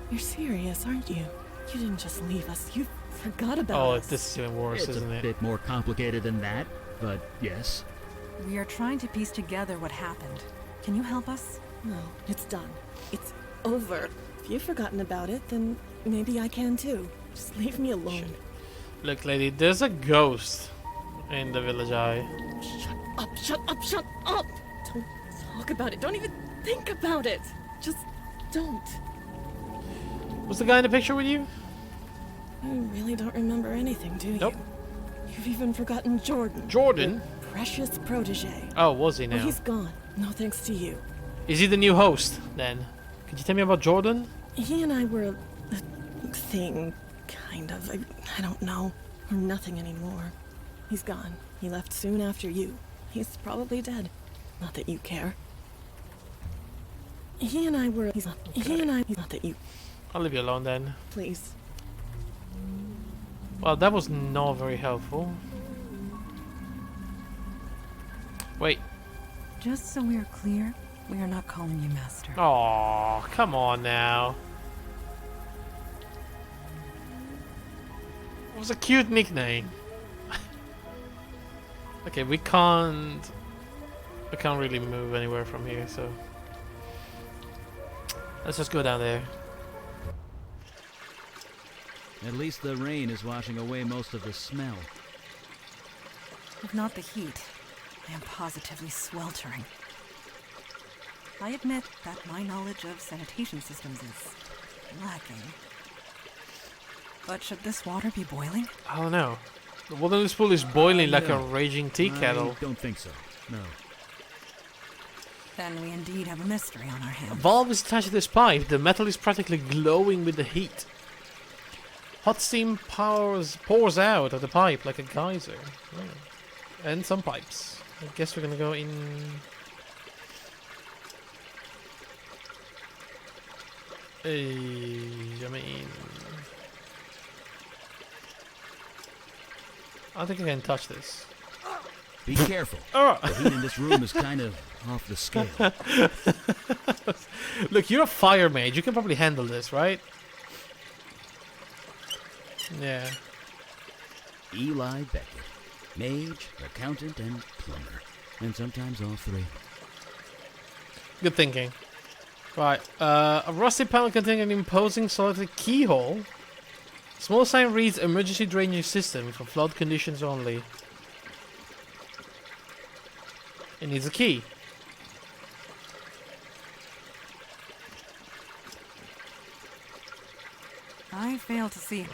Speaker 12: You're serious, aren't you? You didn't just leave us. You forgot about us.
Speaker 1: Oh, this is even worse, isn't it?
Speaker 11: It's a bit more complicated than that, but yes.
Speaker 6: We are trying to piece together what happened. Can you help us?
Speaker 12: No, it's done. It's over. If you've forgotten about it, then maybe I can too. Just leave me alone.
Speaker 1: Shit. Look, lady, there's a ghost in the Village Eye.
Speaker 12: Shut up, shut up, shut up! Don't talk about it. Don't even think about it. Just don't.
Speaker 1: Was the guy in the picture with you?
Speaker 12: You really don't remember anything, do you?
Speaker 1: Nope.
Speaker 12: You've even forgotten Jordan.
Speaker 1: Jordan?
Speaker 12: Your precious protege.
Speaker 1: Oh, was he now?
Speaker 12: Well, he's gone. No thanks to you.
Speaker 1: Is he the new host, then? Could you tell me about Jordan?
Speaker 12: He and I were a thing, kind of. I don't know. We're nothing anymore. He's gone. He left soon after you. He's probably dead. Not that you care. He and I were... He's not... Okay. He and I... Not that you...
Speaker 1: I'll leave you alone then.
Speaker 12: Please.
Speaker 1: Well, that was not very helpful. Wait.
Speaker 6: Just so we're clear, we are not calling you Master.
Speaker 1: Oh, come on now. It was a cute nickname. Okay, we can't really move anywhere from here, so let's just go down there.
Speaker 11: At least the rain is washing away most of the smell.
Speaker 6: If not the heat, I am positively sweltering. I admit that my knowledge of sanitation systems is lacking. But should this water be boiling?
Speaker 1: I don't know. The water in this pool is boiling like a
Speaker 11: No.
Speaker 1: raging tea kettle.
Speaker 11: I don't think so. No.
Speaker 6: Then we indeed have a mystery on our
Speaker 1: A
Speaker 6: hands.
Speaker 1: valve is attached to this pipe. The metal is practically glowing with the heat. Hot steam pours out of the pipe like a geyser. Oh. And some pipes. I guess we're gonna go in... I mean... I don't think I can touch this.
Speaker 11: Be careful.
Speaker 1: Oh.
Speaker 11: The heat in this room is kind of off the scale.
Speaker 1: Look, you're a fire mage. You can probably handle this, right? Yeah.
Speaker 11: Eli Beckett. Mage, accountant, and plumber. And sometimes all three.
Speaker 1: Good thinking. Right. A rusty panel containing an imposing solid keyhole. Small sign reads emergency drainage system for flood conditions only. It needs a key.
Speaker 6: I fail to see.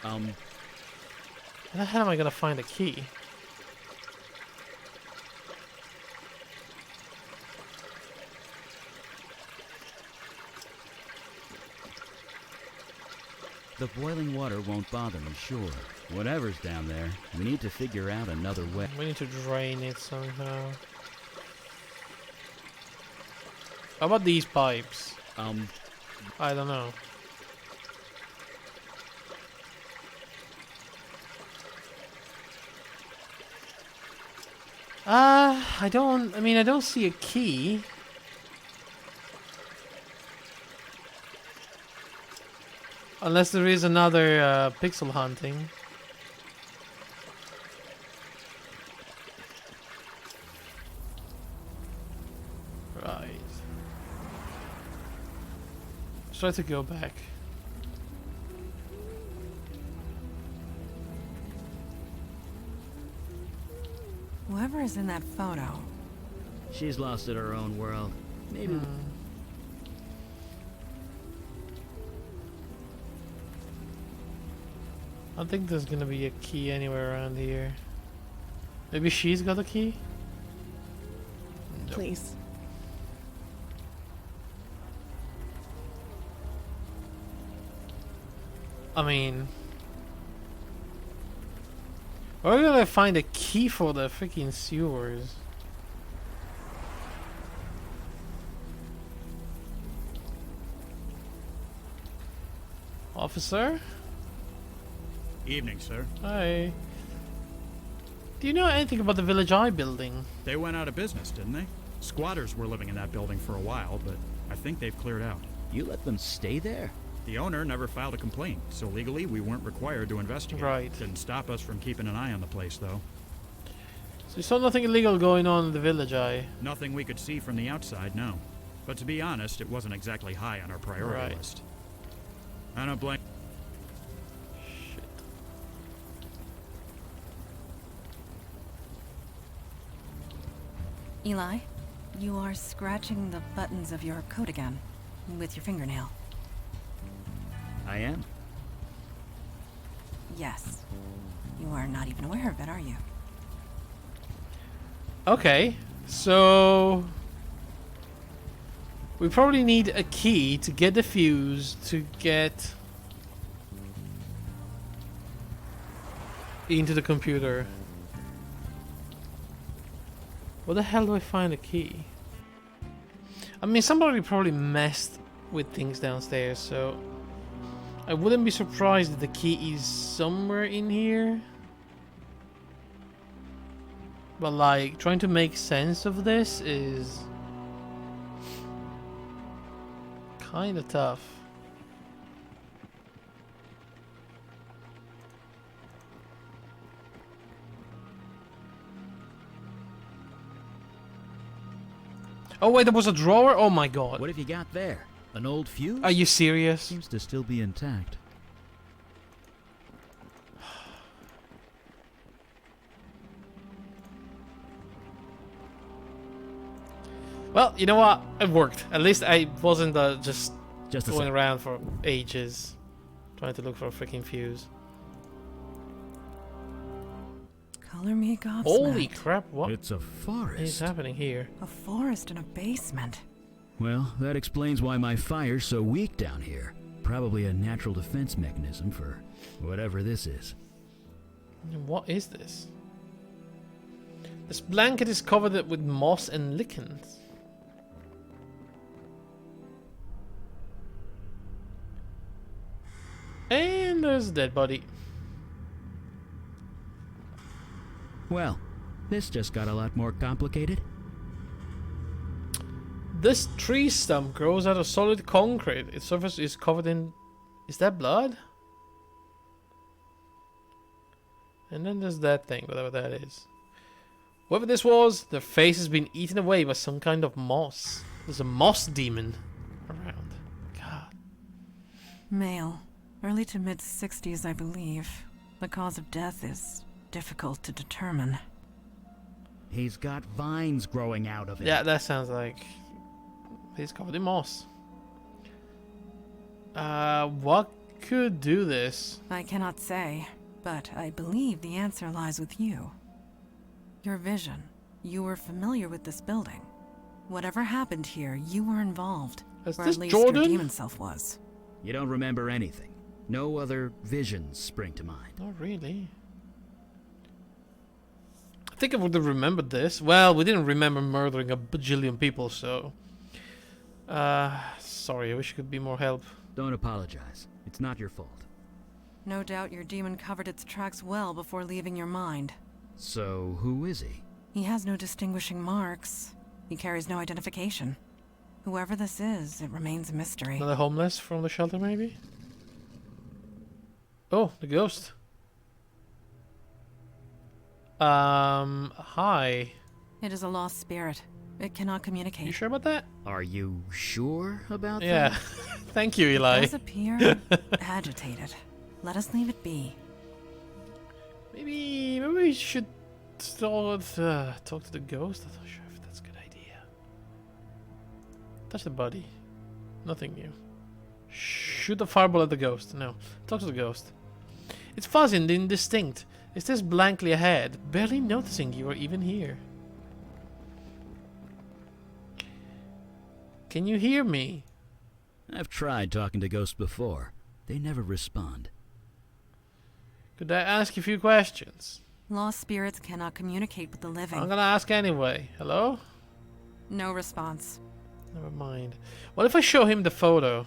Speaker 1: How the hell am I gonna find a key?
Speaker 11: The boiling water won't bother me, sure. Whatever's down there, we need to figure out another way.
Speaker 1: We need to drain it somehow. How about these pipes? I don't know. I don't see a key. Unless there is another pixel hunting. Right. Let's try to go back.
Speaker 6: Whoever is in that photo.
Speaker 11: She's lost in her own world. Maybe.
Speaker 1: I don't think there's gonna be a key anywhere around here. Maybe she's got a key? Nope.
Speaker 12: Please.
Speaker 1: I mean... where will I find a key for the freaking sewers? Officer?
Speaker 9: Evening, sir.
Speaker 1: Hi. Do you know anything about the Village Eye building?
Speaker 9: They went out of business, didn't they? Squatters were living in that building for a while, but I think they've cleared out.
Speaker 11: You let them stay there?
Speaker 9: The owner never filed a complaint, so legally we weren't required to investigate.
Speaker 1: Right.
Speaker 9: Didn't stop us from keeping an eye on the place, though.
Speaker 1: So you saw nothing illegal going on in the Village Eye?
Speaker 9: Nothing we could see from the outside, no. But to be honest, it wasn't exactly high on our priority list. I don't blame...
Speaker 1: Shit.
Speaker 6: Eli, you are scratching the buttons of your coat again, with your fingernail.
Speaker 11: I am.
Speaker 6: Yes. You are not even aware of it, are you?
Speaker 1: Okay, so... we probably need a key to get the fuse to get into the computer. Where the hell do I find a key? I mean, somebody probably messed with things downstairs, so I wouldn't be surprised if the key is somewhere in here. But like, trying to make sense of this is kind of tough. Oh wait, there was a drawer? Oh my god.
Speaker 11: What have you got there? An old fuse?
Speaker 1: Are you serious?
Speaker 11: Seems to still be intact.
Speaker 1: Well, you know what? It worked. At least I wasn't just going
Speaker 11: sec.
Speaker 1: around for ages trying to look for a freaking fuse.
Speaker 6: Color me gobsmacked.
Speaker 1: Holy crap, what
Speaker 11: It's a
Speaker 1: is
Speaker 11: forest.
Speaker 1: happening here?
Speaker 6: A forest in a basement.
Speaker 11: Well, that explains why my fire's so weak down here. Probably a natural defense mechanism for whatever this is.
Speaker 1: What is this? This blanket is covered with moss and lichens. And there's a dead body.
Speaker 11: Well, this just got a lot more complicated.
Speaker 1: This tree stump grows out of solid concrete. Its surface is covered in... is that blood? And then there's that thing, whatever that is. Whoever this was, their face has been eaten away by some kind of moss. There's a moss demon around. God.
Speaker 6: Male. Early to mid-60s, I believe. The cause of death is difficult to determine.
Speaker 11: He's got vines growing out of it.
Speaker 1: Yeah, that sounds like... he's covered in moss. What could do this?
Speaker 6: I cannot say, but I believe the answer lies with you. Your vision. You were familiar with this building. Whatever happened here, you were involved.
Speaker 1: Is
Speaker 6: or
Speaker 1: this
Speaker 6: at least
Speaker 1: Jordan?
Speaker 6: your demon self was.
Speaker 11: You don't remember anything. No other visions spring to mind.
Speaker 1: Not really. I think I would have remembered this. Well, we didn't remember murdering a bajillion people, so... sorry, I wish I could be more help.
Speaker 11: Don't apologize. It's not your fault.
Speaker 6: No doubt your demon covered its tracks well before leaving your mind.
Speaker 11: So, who is he?
Speaker 6: He has no distinguishing marks. He carries no identification. Whoever this is, it remains a mystery.
Speaker 1: Another homeless from the shelter, maybe? Oh, the ghost. Hi.
Speaker 6: It is a lost spirit. It cannot communicate.
Speaker 1: You sure about that?
Speaker 11: Are you sure about
Speaker 1: Yeah.
Speaker 11: that?
Speaker 1: Thank you, Eli.
Speaker 6: It does appear agitated. Let us leave it be.
Speaker 1: Maybe we should talk to the ghost. I'm not sure if that's a good idea. Touch the body. Nothing new. Shoot the fireball at the ghost. No. Talk to the ghost. It's fuzzy and indistinct. It stares blankly ahead, barely noticing you are even here. Can you hear me?
Speaker 11: I've tried talking to ghosts before. They never respond.
Speaker 1: Could I ask you a few questions?
Speaker 6: Lost spirits cannot communicate with the living.
Speaker 1: I'm gonna ask anyway. Hello?
Speaker 6: No response.
Speaker 1: Never mind. What if I show him the photo?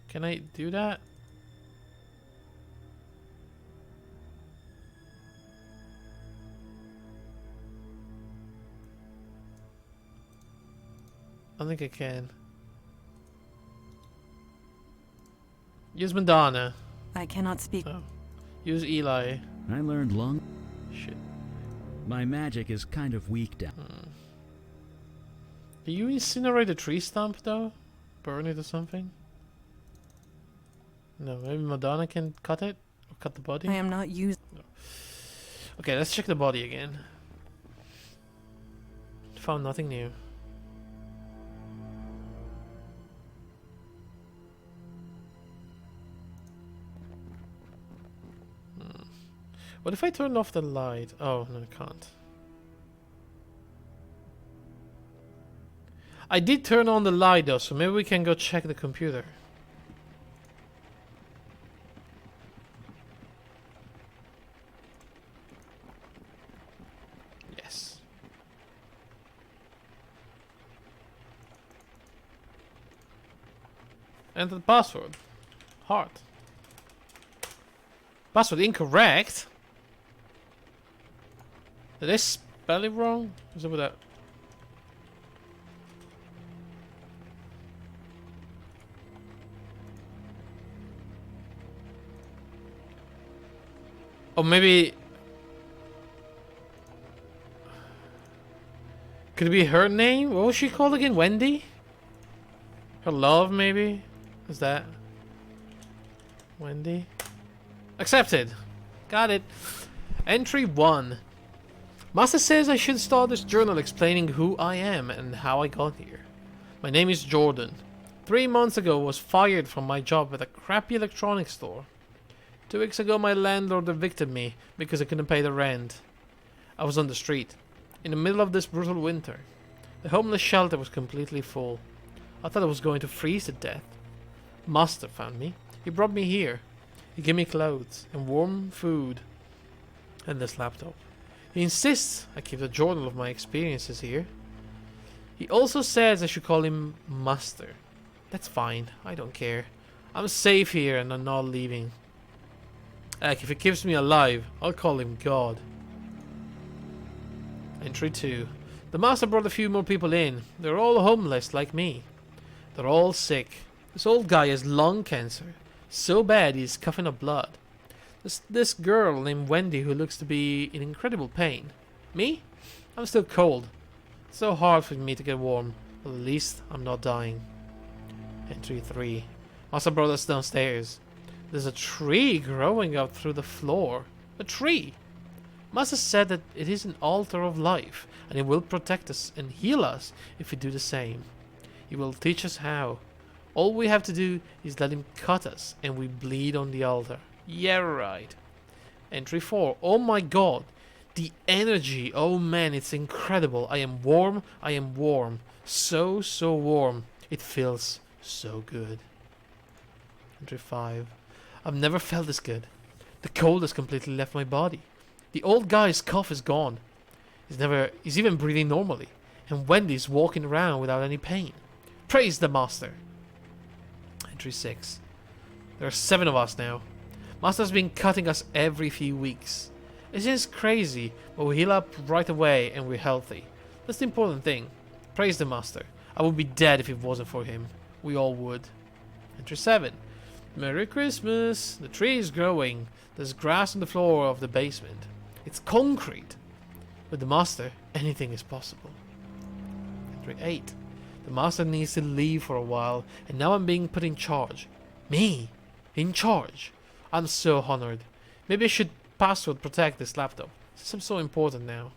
Speaker 1: Can I do that? I think I can. Use Madonna.
Speaker 6: I cannot speak.
Speaker 1: Oh. Use Eli.
Speaker 11: I learned long...
Speaker 1: Shit.
Speaker 11: My magic is kind of weak down.
Speaker 1: Do you incinerate a tree stump though? Burn it or something? No, maybe Madonna can cut it? Or cut the body?
Speaker 6: I am not used.
Speaker 1: No. Okay, let's check the body again. Found nothing new. What if I turn off the light? Oh, no, I can't. I did turn on the light though, so maybe we can go check the computer. Yes. Enter the password. Heart. Password incorrect? Did I spell it wrong? What's up with that? Or maybe... Could it be her name? What was she called again? Wendy? Her love, maybe? Is that... Wendy? Accepted. Got it. Entry 1. Master says I should start this journal explaining who I am and how I got here. My name is Jordan. 3 months ago I was fired from my job at a crappy electronics store. 2 weeks ago my landlord evicted me because I couldn't pay the rent. I was on the street, in the middle of this brutal winter. The homeless shelter was completely full. I thought I was going to freeze to death. Master found me. He brought me here. He gave me clothes and warm food and this laptop. He insists I keep a journal of my experiences here. He also says I should call him Master. That's fine, I don't care. I'm safe here and I'm not leaving. Heck, if he keeps me alive, I'll call him God. Entry 2. The Master brought a few more people in. They're all homeless like me. They're all sick. This old guy has lung cancer. So bad he's coughing up blood. This girl named Wendy who looks to be in incredible pain. Me? I'm still cold. It's so hard for me to get warm, but at least I'm not dying. Entry 3. Master brought us downstairs. There's a tree growing out through the floor. A tree! Master said that it is an altar of life, and it will protect us and heal us if we do the same. He will teach us how. All we have to do is let him cut us, and we bleed on the altar. Yeah, right. Entry 4. Oh my god. The energy. Oh man, it's incredible. I am warm. I am warm. So warm. It feels so good. Entry 5. I've never felt this good. The cold has completely left my body. The old guy's cough is gone. He's even breathing normally. And Wendy's walking around without any pain. Praise the Master. Entry 6. There are 7 of us now. Master's been cutting us every few weeks. It seems crazy, but we heal up right away and we're healthy. That's the important thing. Praise the Master. I would be dead if it wasn't for him. We all would. Entry 7. Merry Christmas. The tree is growing. There's grass on the floor of the basement. It's concrete. With the Master, anything is possible. Entry 8. The Master needs to leave for a while, and now I'm being put in charge. Me? In charge? I'm so honored. Maybe I should password protect this laptop, since I'm so important now.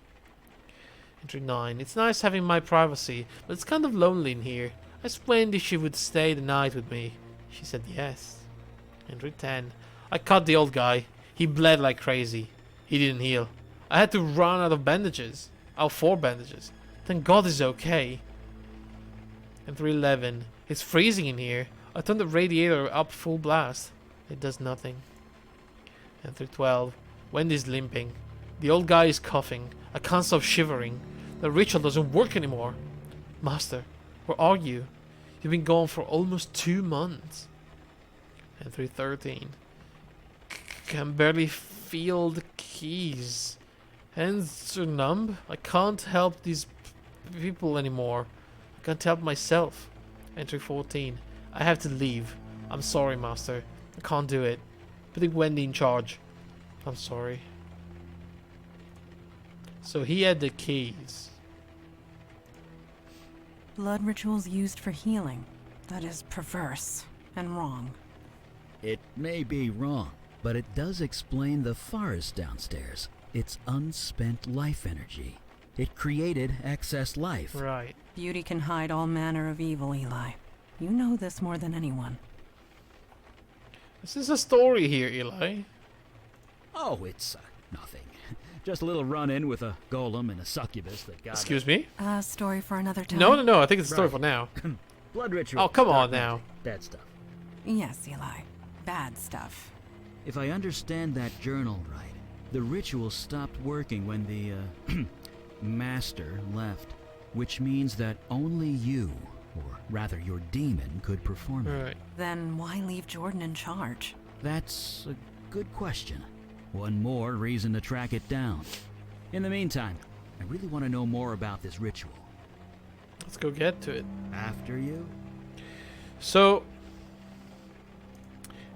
Speaker 1: Entry 9. It's nice having my privacy, but it's kind of lonely in here. I asked Wendy if she would stay the night with me. She said yes. Entry 10. I cut the old guy. He bled like crazy. He didn't heal. I had to run out of bandages. Out 4 bandages. Thank God he's okay. Entry 11. It's freezing in here. I turned the radiator up full blast. It does nothing. Entry 12. Wendy's limping. The old guy is coughing. I can't stop shivering. The ritual doesn't work anymore. Master, where are you? You've been gone for almost 2 months. Entry 13. Can barely feel the keys. Hands are numb. I can't help these people anymore. I can't help myself. Entry 14. I have to leave. I'm sorry, Master. I can't do it. Putting Wendy in charge. I'm sorry. So he had the keys.
Speaker 6: Blood rituals used for healing. That is perverse and wrong.
Speaker 11: It may be wrong, but it does explain the forest downstairs. It's unspent life energy. It created excess life.
Speaker 1: Right.
Speaker 6: Beauty can hide all manner of evil, Eli. You know this more than anyone.
Speaker 1: This is a story here, Eli.
Speaker 11: Oh, it's nothing. Just a little run-in with a golem and a succubus that got...
Speaker 1: Excuse me?
Speaker 6: A story for another time?
Speaker 1: No. I think it's a story for now.
Speaker 11: Blood ritual.
Speaker 1: Oh, come on now.
Speaker 11: That stuff.
Speaker 6: Yes, Eli. Bad stuff.
Speaker 11: If I understand that journal right, the ritual stopped working when the, master left. Which means that only you, or rather your demon, could perform it.
Speaker 1: Right.
Speaker 6: Then why leave Jordan in charge?
Speaker 11: That's a good question. One more reason to track it down. In the meantime, I really want to know more about this ritual.
Speaker 1: Let's go get to it.
Speaker 11: After you?
Speaker 1: So,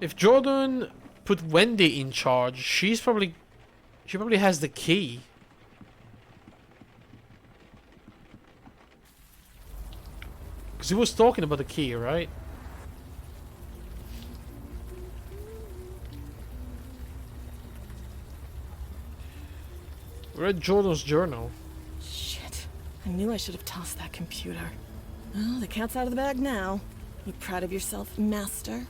Speaker 1: if Jordan put Wendy in charge, she probably has the key. Because he was talking about the key, right? Read Jordan's journal.
Speaker 12: Shit. I knew I should have tossed that computer. Well, the cat's out of the bag now. You proud of yourself, Master?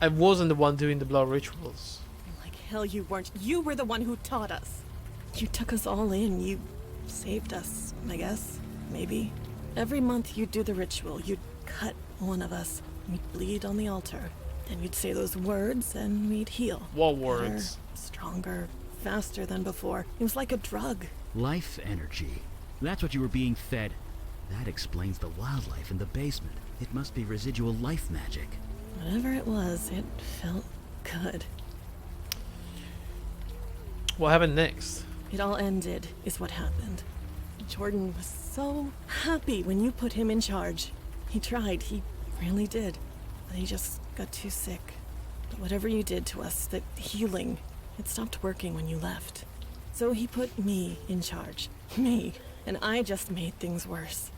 Speaker 1: I wasn't the one doing the blood rituals.
Speaker 12: Like hell you weren't. You were the one who taught us. You took us all in. You saved us, I guess. Maybe. Every month you'd do the ritual. You'd cut one of us. We'd bleed on the altar. Then you'd say those words and we'd heal.
Speaker 1: What words?
Speaker 12: Better, stronger, faster than before. It was like a drug.
Speaker 11: Life energy. That's what you were being fed. That explains the wildlife in the basement. It must be residual life magic.
Speaker 12: Whatever it was, it felt good.
Speaker 1: What happened next?
Speaker 12: It all ended, is what happened. Jordan was so happy when you put him in charge. He tried, he really did. But he just got too sick. But whatever you did to us, the healing, it stopped working when you left. So he put me in charge. Me. And I just made things worse.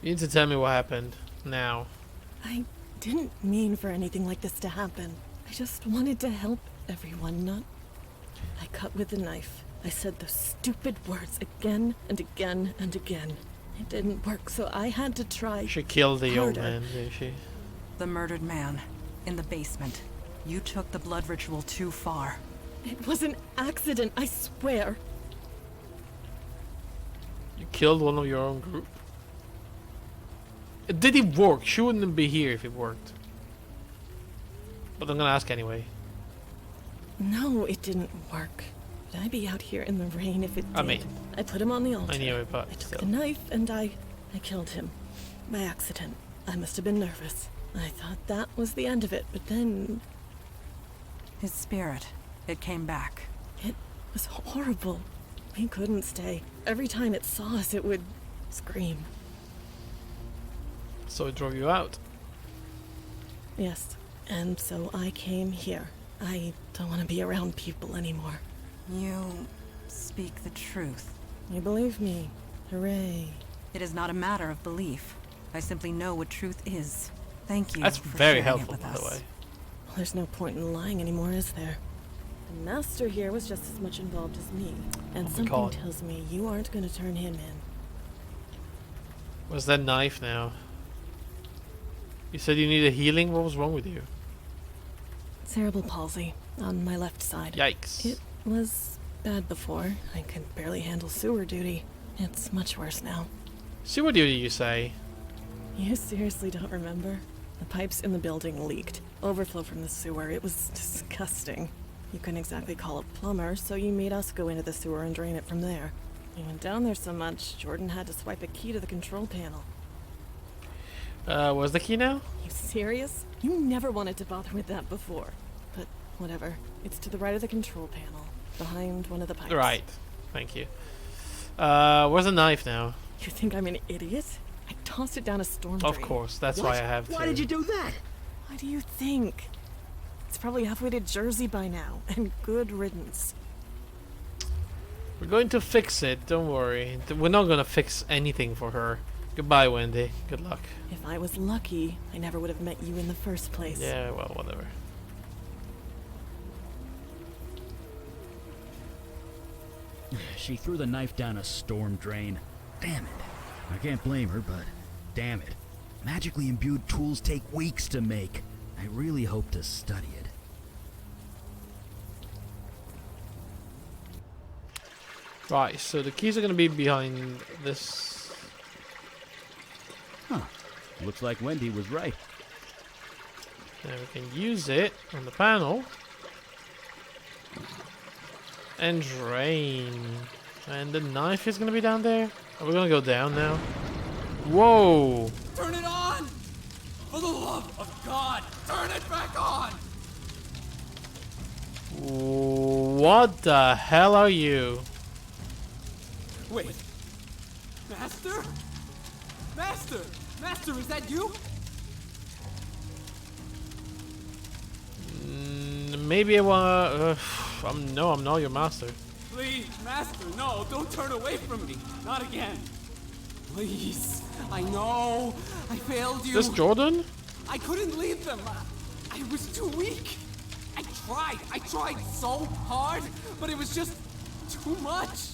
Speaker 1: You need to tell me what happened now.
Speaker 12: I didn't mean for anything like this to happen. I just wanted to help everyone, not... I cut with a knife. I said those stupid words again and again and again. It didn't work, so I had to try.
Speaker 1: She killed the old
Speaker 12: harder.
Speaker 1: man, did she?
Speaker 6: The murdered man. In the basement. You took the blood ritual too far.
Speaker 12: It was an accident, I swear.
Speaker 1: You killed one of your own group? Did it work? Shouldn't be here if it worked. But I'm gonna ask anyway.
Speaker 12: No, it didn't work. Would I be out here in the rain if it did?
Speaker 1: I mean,
Speaker 12: I put him on the altar.
Speaker 1: I knew it, but
Speaker 12: I took
Speaker 1: still.
Speaker 12: the knife and I killed him. By accident. I must have been nervous. I thought that was the end of it, but then...
Speaker 6: His spirit, it came back.
Speaker 12: It was horrible. We couldn't stay. Every time it saw us, it would scream.
Speaker 1: So it drove you out.
Speaker 12: Yes, and so I came here. I don't want to be around people anymore.
Speaker 6: You speak the truth.
Speaker 12: You believe me. Hooray.
Speaker 6: It is not a matter of belief. I simply know what truth is. Thank you.
Speaker 1: That's
Speaker 6: for
Speaker 1: very
Speaker 6: sharing
Speaker 1: helpful,
Speaker 6: it with
Speaker 1: by
Speaker 6: us.
Speaker 1: the way.
Speaker 12: Well, there's no point in lying anymore, is there? The master here was just as much involved as me, and
Speaker 1: Oh my
Speaker 12: something
Speaker 1: God.
Speaker 12: tells me you aren't going to turn him in.
Speaker 1: Where's that knife now? You said you needed healing? What was wrong with you?
Speaker 12: Cerebral palsy on my left side.
Speaker 1: Yikes.
Speaker 12: It was bad before. I could barely handle sewer duty. It's much worse now.
Speaker 1: Sewer duty, you say?
Speaker 12: You seriously don't remember? The pipes in the building leaked. Overflow from the sewer. It was disgusting. You couldn't exactly call a plumber, so you made us go into the sewer and drain it from there. We went down there so much, Jordan had to swipe a key to the control panel.
Speaker 1: Where's the key now?
Speaker 12: You serious? You never wanted to bother with that before. But whatever. It's to the right of the control panel, behind one of the pipes.
Speaker 1: Right. Thank you. Where's the knife now?
Speaker 12: You think I'm an idiot? I tossed it down a storm drain.
Speaker 1: Of course, that's why I have to.
Speaker 10: Why did you do that?
Speaker 12: What do you think? It's probably halfway to Jersey by now, and good riddance.
Speaker 1: We're going to fix it, don't worry. We're not gonna fix anything for her. Goodbye, Wendy. Good luck.
Speaker 12: If I was lucky, I never would have met you in the first place.
Speaker 1: Yeah, well, whatever.
Speaker 11: She threw the knife down a storm drain. Damn it. I can't blame her, but damn it. Magically imbued tools take weeks to make. I really hope to study it.
Speaker 1: Right, so the keys are gonna be behind this.
Speaker 11: Huh. Looks like Wendy was right.
Speaker 1: Now we can use it on the panel. And drain. And the knife is gonna be down there? Are we gonna go down now? Whoa!
Speaker 10: Turn it on! For the love of God, turn it back on!
Speaker 1: What the hell are you?
Speaker 10: Wait. Master? Master! Master, is that you?
Speaker 1: Maybe I wanna. No, I'm not your master.
Speaker 10: Please, Master, no, don't turn away from me. Not again. Please. I know. I failed you.
Speaker 1: This Jordan?
Speaker 10: I couldn't lead them. I was too weak. I tried so hard, but it was just too much.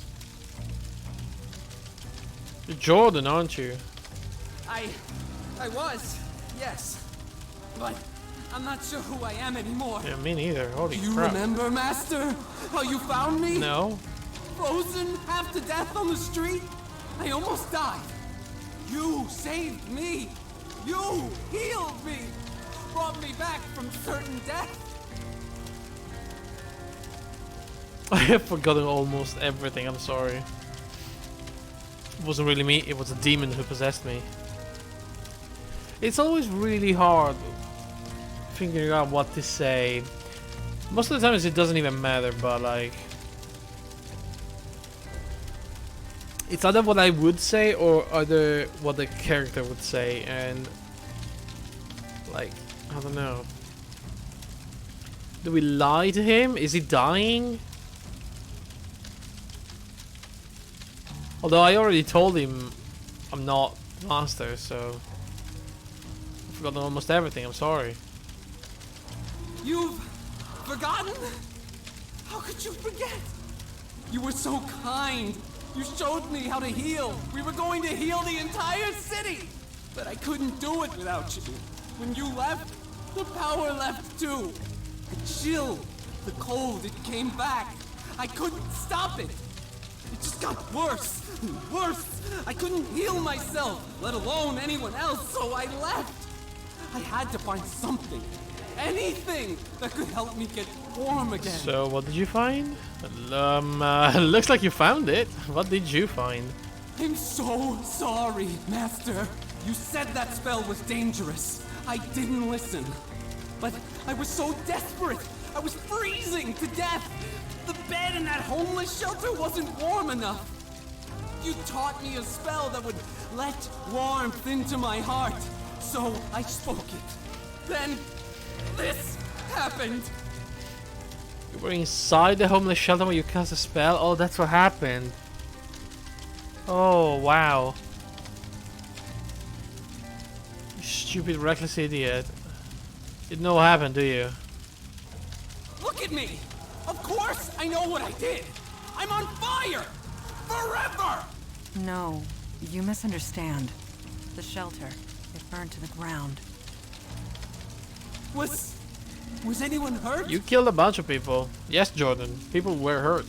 Speaker 1: You're Jordan, aren't you?
Speaker 10: I was, yes. But I'm not sure who I am anymore.
Speaker 1: Yeah, me neither. Holy
Speaker 10: Do you
Speaker 1: crap.
Speaker 10: remember, Master? How you found me?
Speaker 1: No.
Speaker 10: Frozen, half to death on the street? I almost died. You saved me. You healed me. Brought me back from certain death.
Speaker 1: I have forgotten almost everything, I'm sorry. It wasn't really me, it was a demon who possessed me. It's always really hard figuring out what to say. Most of the times it doesn't even matter, but like... It's either what I would say or either what the character would say, and... Like, I don't know. Do we lie to him? Is he dying? Although I already told him I'm not master, so... I've forgotten almost everything, I'm sorry.
Speaker 10: You've forgotten? How could you forget? You were so kind. You showed me how to heal. We were going to heal the entire city. But I couldn't do it without you. When you left, the power left too. The chill, the cold, it came back. I couldn't stop it. It just got worse and worse. I couldn't heal myself, let alone anyone else, so I left. I had to find something, anything that could help me get warm again.
Speaker 1: So, what did you find? Looks like you found it. What did you find?
Speaker 10: I'm so sorry, Master. You said that spell was dangerous. I didn't listen. But I was so desperate. I was freezing to death. The bed in that homeless shelter wasn't warm enough. You taught me a spell that would let warmth into my heart. So I spoke it. Then this happened.
Speaker 1: You were inside the homeless shelter where you cast a spell? Oh, that's what happened. Oh, wow. You stupid, reckless idiot. You know what happened, do you?
Speaker 10: Look at me! Of course I know what I did! I'm on fire! Forever!
Speaker 6: No, you misunderstand. The shelter, it burned to the ground.
Speaker 10: Was anyone hurt?
Speaker 1: You killed a bunch of people. Yes, Jordan. People were hurt.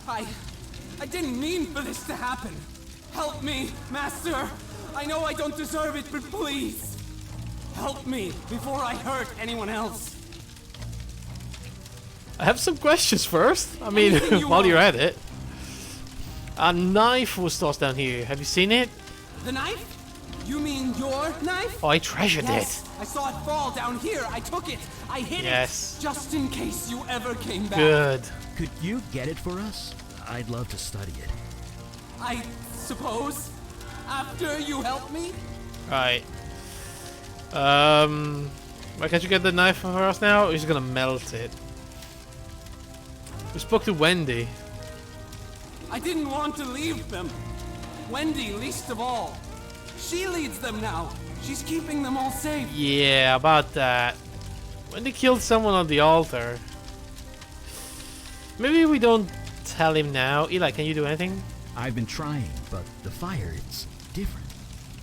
Speaker 10: I didn't mean for this to happen. Help me, Master. I know I don't deserve it, but please. Help me before I hurt anyone else.
Speaker 1: I have some questions first. I mean,
Speaker 10: Anything you
Speaker 1: while you're
Speaker 10: want.
Speaker 1: at it. A knife was tossed down here. Have you seen it?
Speaker 10: The knife? You mean your knife?
Speaker 1: Oh, I treasured
Speaker 10: Yes, I saw it fall down here. I took it. I hid
Speaker 1: Yes.
Speaker 10: it. Just in case you ever came
Speaker 1: it.
Speaker 10: back.
Speaker 1: Good.
Speaker 11: Could you get it for us? I'd love to study it.
Speaker 10: I suppose. After you help me?
Speaker 1: Right. Why can't you get the knife for us now? He's gonna melt it. We spoke to Wendy.
Speaker 10: I didn't want to leave them. Wendy, least of all. She leads them now. She's keeping them all safe.
Speaker 1: Yeah, about that. Wendy killed someone on the altar. Maybe we don't tell him now. Eli, can you do anything?
Speaker 11: I've been trying, but the fire, it's different.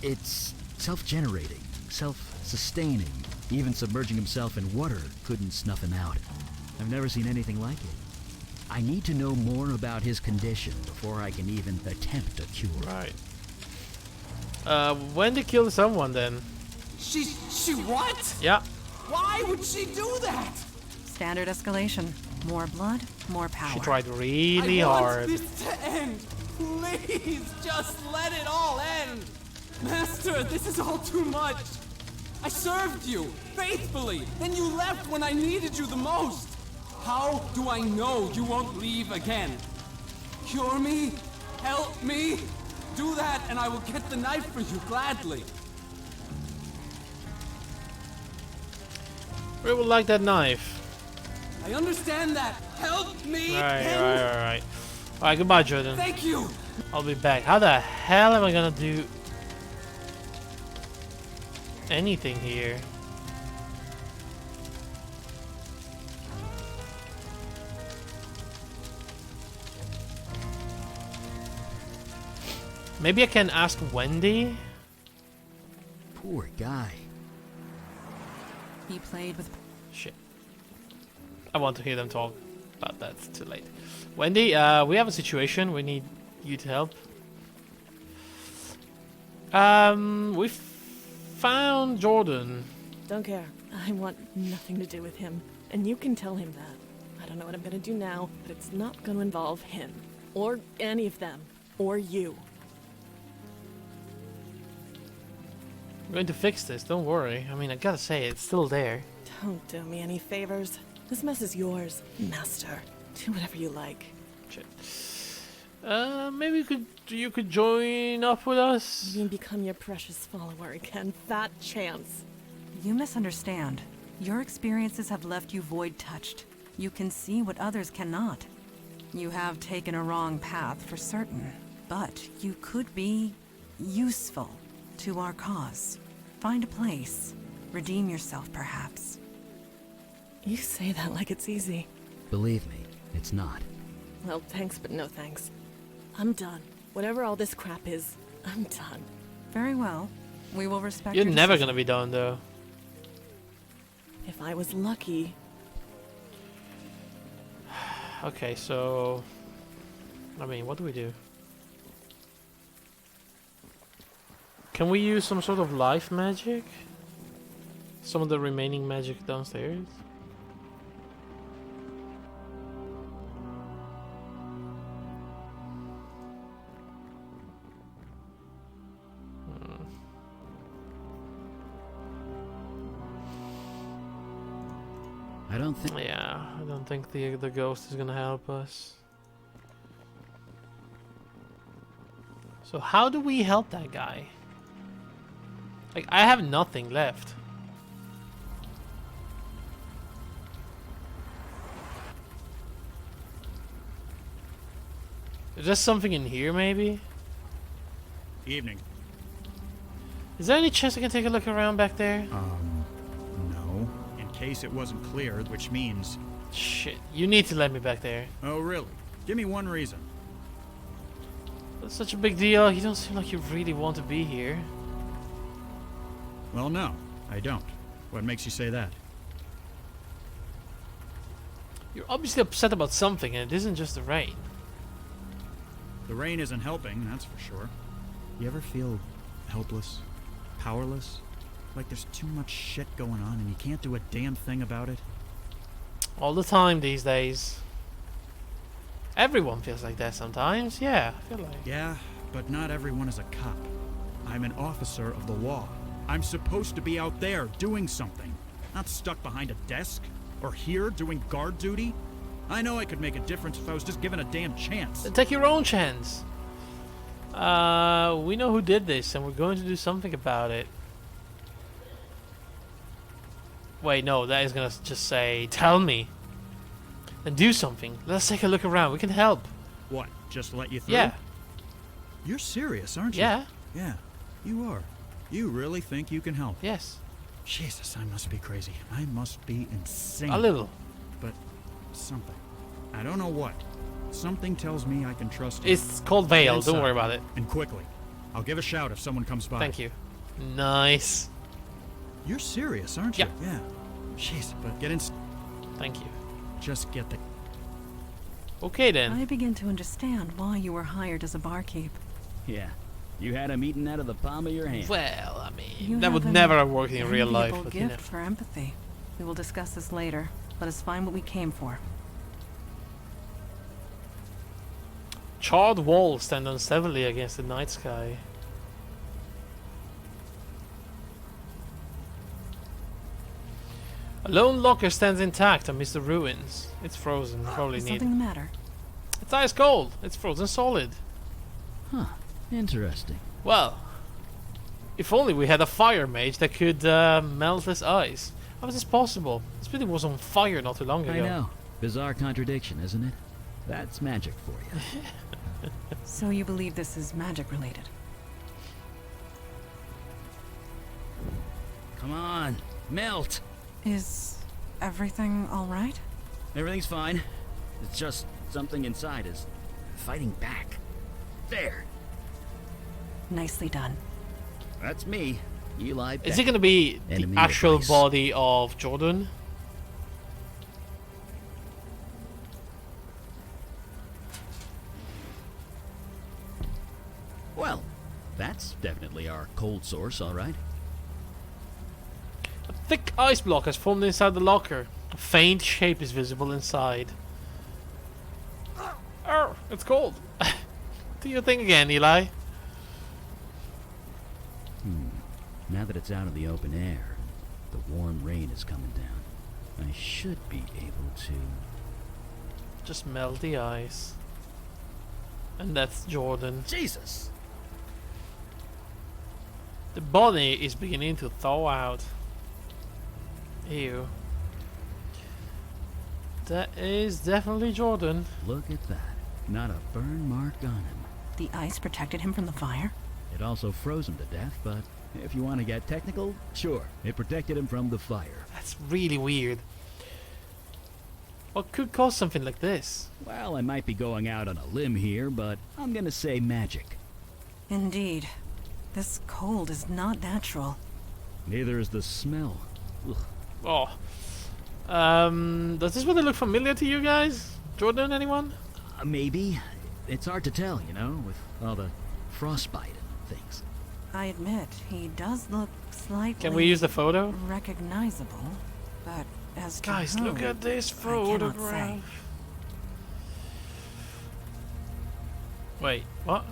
Speaker 11: It's self-generating, self-sustaining. Even submerging himself in water couldn't snuff him out. I've never seen anything like it. I need to know more about his condition before I can even attempt a cure.
Speaker 1: Right. Wendy killed someone then.
Speaker 10: She what?
Speaker 1: Yeah.
Speaker 10: Why would she do that?
Speaker 6: Standard escalation. More blood, more power.
Speaker 1: She tried really
Speaker 10: I want
Speaker 1: hard.
Speaker 10: this to end. Please, just let it all end. Master, this is all too much. I served you faithfully. Then you left when I needed you the most. How do I know you won't leave again? Cure me? Help me? Do that and I will get the knife for you gladly.
Speaker 1: We would like that knife.
Speaker 10: I understand that. Help me.
Speaker 1: Alright. Alright, goodbye, Jordan.
Speaker 10: Thank you.
Speaker 1: I'll be back. How the hell am I gonna do anything here? Maybe I can ask Wendy?
Speaker 11: Poor guy.
Speaker 6: He played with...
Speaker 1: Shit. I want to hear them talk, but that's too late. Wendy, we have a situation. We need you to help. We found Jordan.
Speaker 12: Don't care. I want nothing to do with him. And you can tell him that. I don't know what I'm gonna do now, but it's not gonna involve him. Or any of them. Or you.
Speaker 1: I'm going to fix this, don't worry. I mean, I gotta say, it's still there.
Speaker 12: Don't do me any favors. This mess is yours, Master. Do whatever you like.
Speaker 1: Shit. Maybe you could join up with us?
Speaker 12: You can become your precious follower again. Fat chance.
Speaker 6: You misunderstand. Your experiences have left you void-touched. You can see what others cannot. You have taken a wrong path for certain, but you could be useful to our cause. Find a place. Redeem yourself, perhaps.
Speaker 12: You say that like it's easy.
Speaker 11: Believe me, it's not.
Speaker 12: Well, thanks, but no thanks. I'm done. Whatever all this crap is, I'm done.
Speaker 6: Very well. We will respect
Speaker 1: You're
Speaker 6: your
Speaker 1: never
Speaker 6: decision.
Speaker 1: gonna be done, though.
Speaker 12: If I was lucky...
Speaker 1: Okay, so I mean, what do we do? Can we use some sort of life magic? Some of the remaining magic downstairs?
Speaker 11: I don't think.
Speaker 1: Yeah, I don't think the ghost is gonna help us. So how do we help that guy? Like, I have nothing left. Is there something in here, maybe?
Speaker 9: Evening.
Speaker 1: Is there any chance I can take a look around back there?
Speaker 9: No. In case it wasn't clear, which means...
Speaker 1: Shit, you need to let me back there.
Speaker 9: Oh, really? Give me one reason.
Speaker 1: That's such a big deal. You don't seem like you really want to be here.
Speaker 9: Well, no, I don't. What makes you say that?
Speaker 1: You're obviously upset about something, and it isn't just the rain.
Speaker 9: The rain isn't helping, that's for sure. You ever feel helpless? Powerless? Like there's too much shit going on and you can't do a damn thing about it?
Speaker 1: All the time these days. Everyone feels like that sometimes. Yeah, I feel like.
Speaker 9: Yeah, but not everyone is a cop. I'm an officer of the law. I'm supposed to be out there doing something, not stuck behind a desk or here doing guard duty. I know I could make a difference if I was just given a damn chance.
Speaker 1: Then take your own chance. We know who did this, and we're going to do something about it. Wait, no, that is gonna just say, tell me. And do something. Let's take a look around. We can help.
Speaker 9: What, just let you through?
Speaker 1: Yeah.
Speaker 9: You're serious, aren't you?
Speaker 1: Yeah.
Speaker 9: Yeah, you are. You really think you can help?
Speaker 1: Yes.
Speaker 9: Jesus, I must be crazy. I must be insane.
Speaker 1: A little.
Speaker 9: But something. I don't know what. Something tells me I can trust you.
Speaker 1: It's called Veil.
Speaker 9: Get
Speaker 1: Don't
Speaker 9: inside,
Speaker 1: worry about it.
Speaker 9: And quickly. I'll give a shout if someone comes by.
Speaker 1: Thank you. Nice.
Speaker 9: You're serious, aren't you?
Speaker 1: Yeah.
Speaker 9: Yeah. Jeez, but get in.
Speaker 1: Thank you.
Speaker 9: Just get the...
Speaker 1: Okay then.
Speaker 6: I begin to understand why you were hired as a barkeep.
Speaker 11: Yeah. You had him eaten out of the palm of your hand.
Speaker 1: Well, I mean,
Speaker 6: You
Speaker 1: that would
Speaker 6: have
Speaker 1: never
Speaker 6: an
Speaker 1: have worked in real life.
Speaker 6: enviable
Speaker 1: But
Speaker 6: gift
Speaker 1: you know.
Speaker 6: for empathy. We will discuss this later. Let us find what we came for.
Speaker 1: Charred walls stand unsteadily against the night sky. A lone locker stands intact amidst the ruins. It's frozen. Probably
Speaker 6: Is
Speaker 1: need.
Speaker 6: something the matter?
Speaker 1: It's ice cold. It's frozen solid.
Speaker 11: Huh. Interesting.
Speaker 1: Well, if only we had a fire mage that could melt this ice. How is this possible? This building was on fire not too long ago.
Speaker 11: I know. Bizarre contradiction, isn't it? That's magic for you.
Speaker 6: So you believe this is magic related?
Speaker 11: Come on. Melt.
Speaker 6: Is everything all right?
Speaker 11: Everything's fine. It's just something inside is fighting back. There.
Speaker 6: Nicely done.
Speaker 11: That's me. Eli
Speaker 1: Is it going to be the
Speaker 11: Enemy
Speaker 1: actual
Speaker 11: device.
Speaker 1: body of Jordan?
Speaker 11: Well, that's definitely our cold source, all right.
Speaker 1: A thick ice block has formed inside the locker. A faint shape is visible inside. Oh, it's cold. Do your thing again, Eli.
Speaker 11: Now that it's out in the open air, the warm rain is coming down. I should be able to...
Speaker 1: Just melt the ice. And that's Jordan.
Speaker 11: Jesus!
Speaker 1: The body is beginning to thaw out. Ew. That is definitely Jordan.
Speaker 11: Look at that. Not a burn mark on him.
Speaker 6: The ice protected him from the fire?
Speaker 11: It also froze him to death, but if you want to get technical, sure. It protected him from the fire.
Speaker 1: That's really weird. What could cause something like this?
Speaker 11: Well, I might be going out on a limb here, but I'm gonna say magic.
Speaker 6: Indeed. This cold is not natural.
Speaker 11: Neither is the smell. Ugh.
Speaker 1: Oh. Does this really look familiar to you guys? Jordan, anyone?
Speaker 11: Maybe. It's hard to tell, you know, with all the frostbite and things.
Speaker 6: I admit, he does look slightly...
Speaker 1: Can we use the photo?
Speaker 6: ...recognizable, but as to
Speaker 1: Guys,
Speaker 6: who,
Speaker 1: look at this
Speaker 6: I cannot say.
Speaker 1: photograph. Wait, what?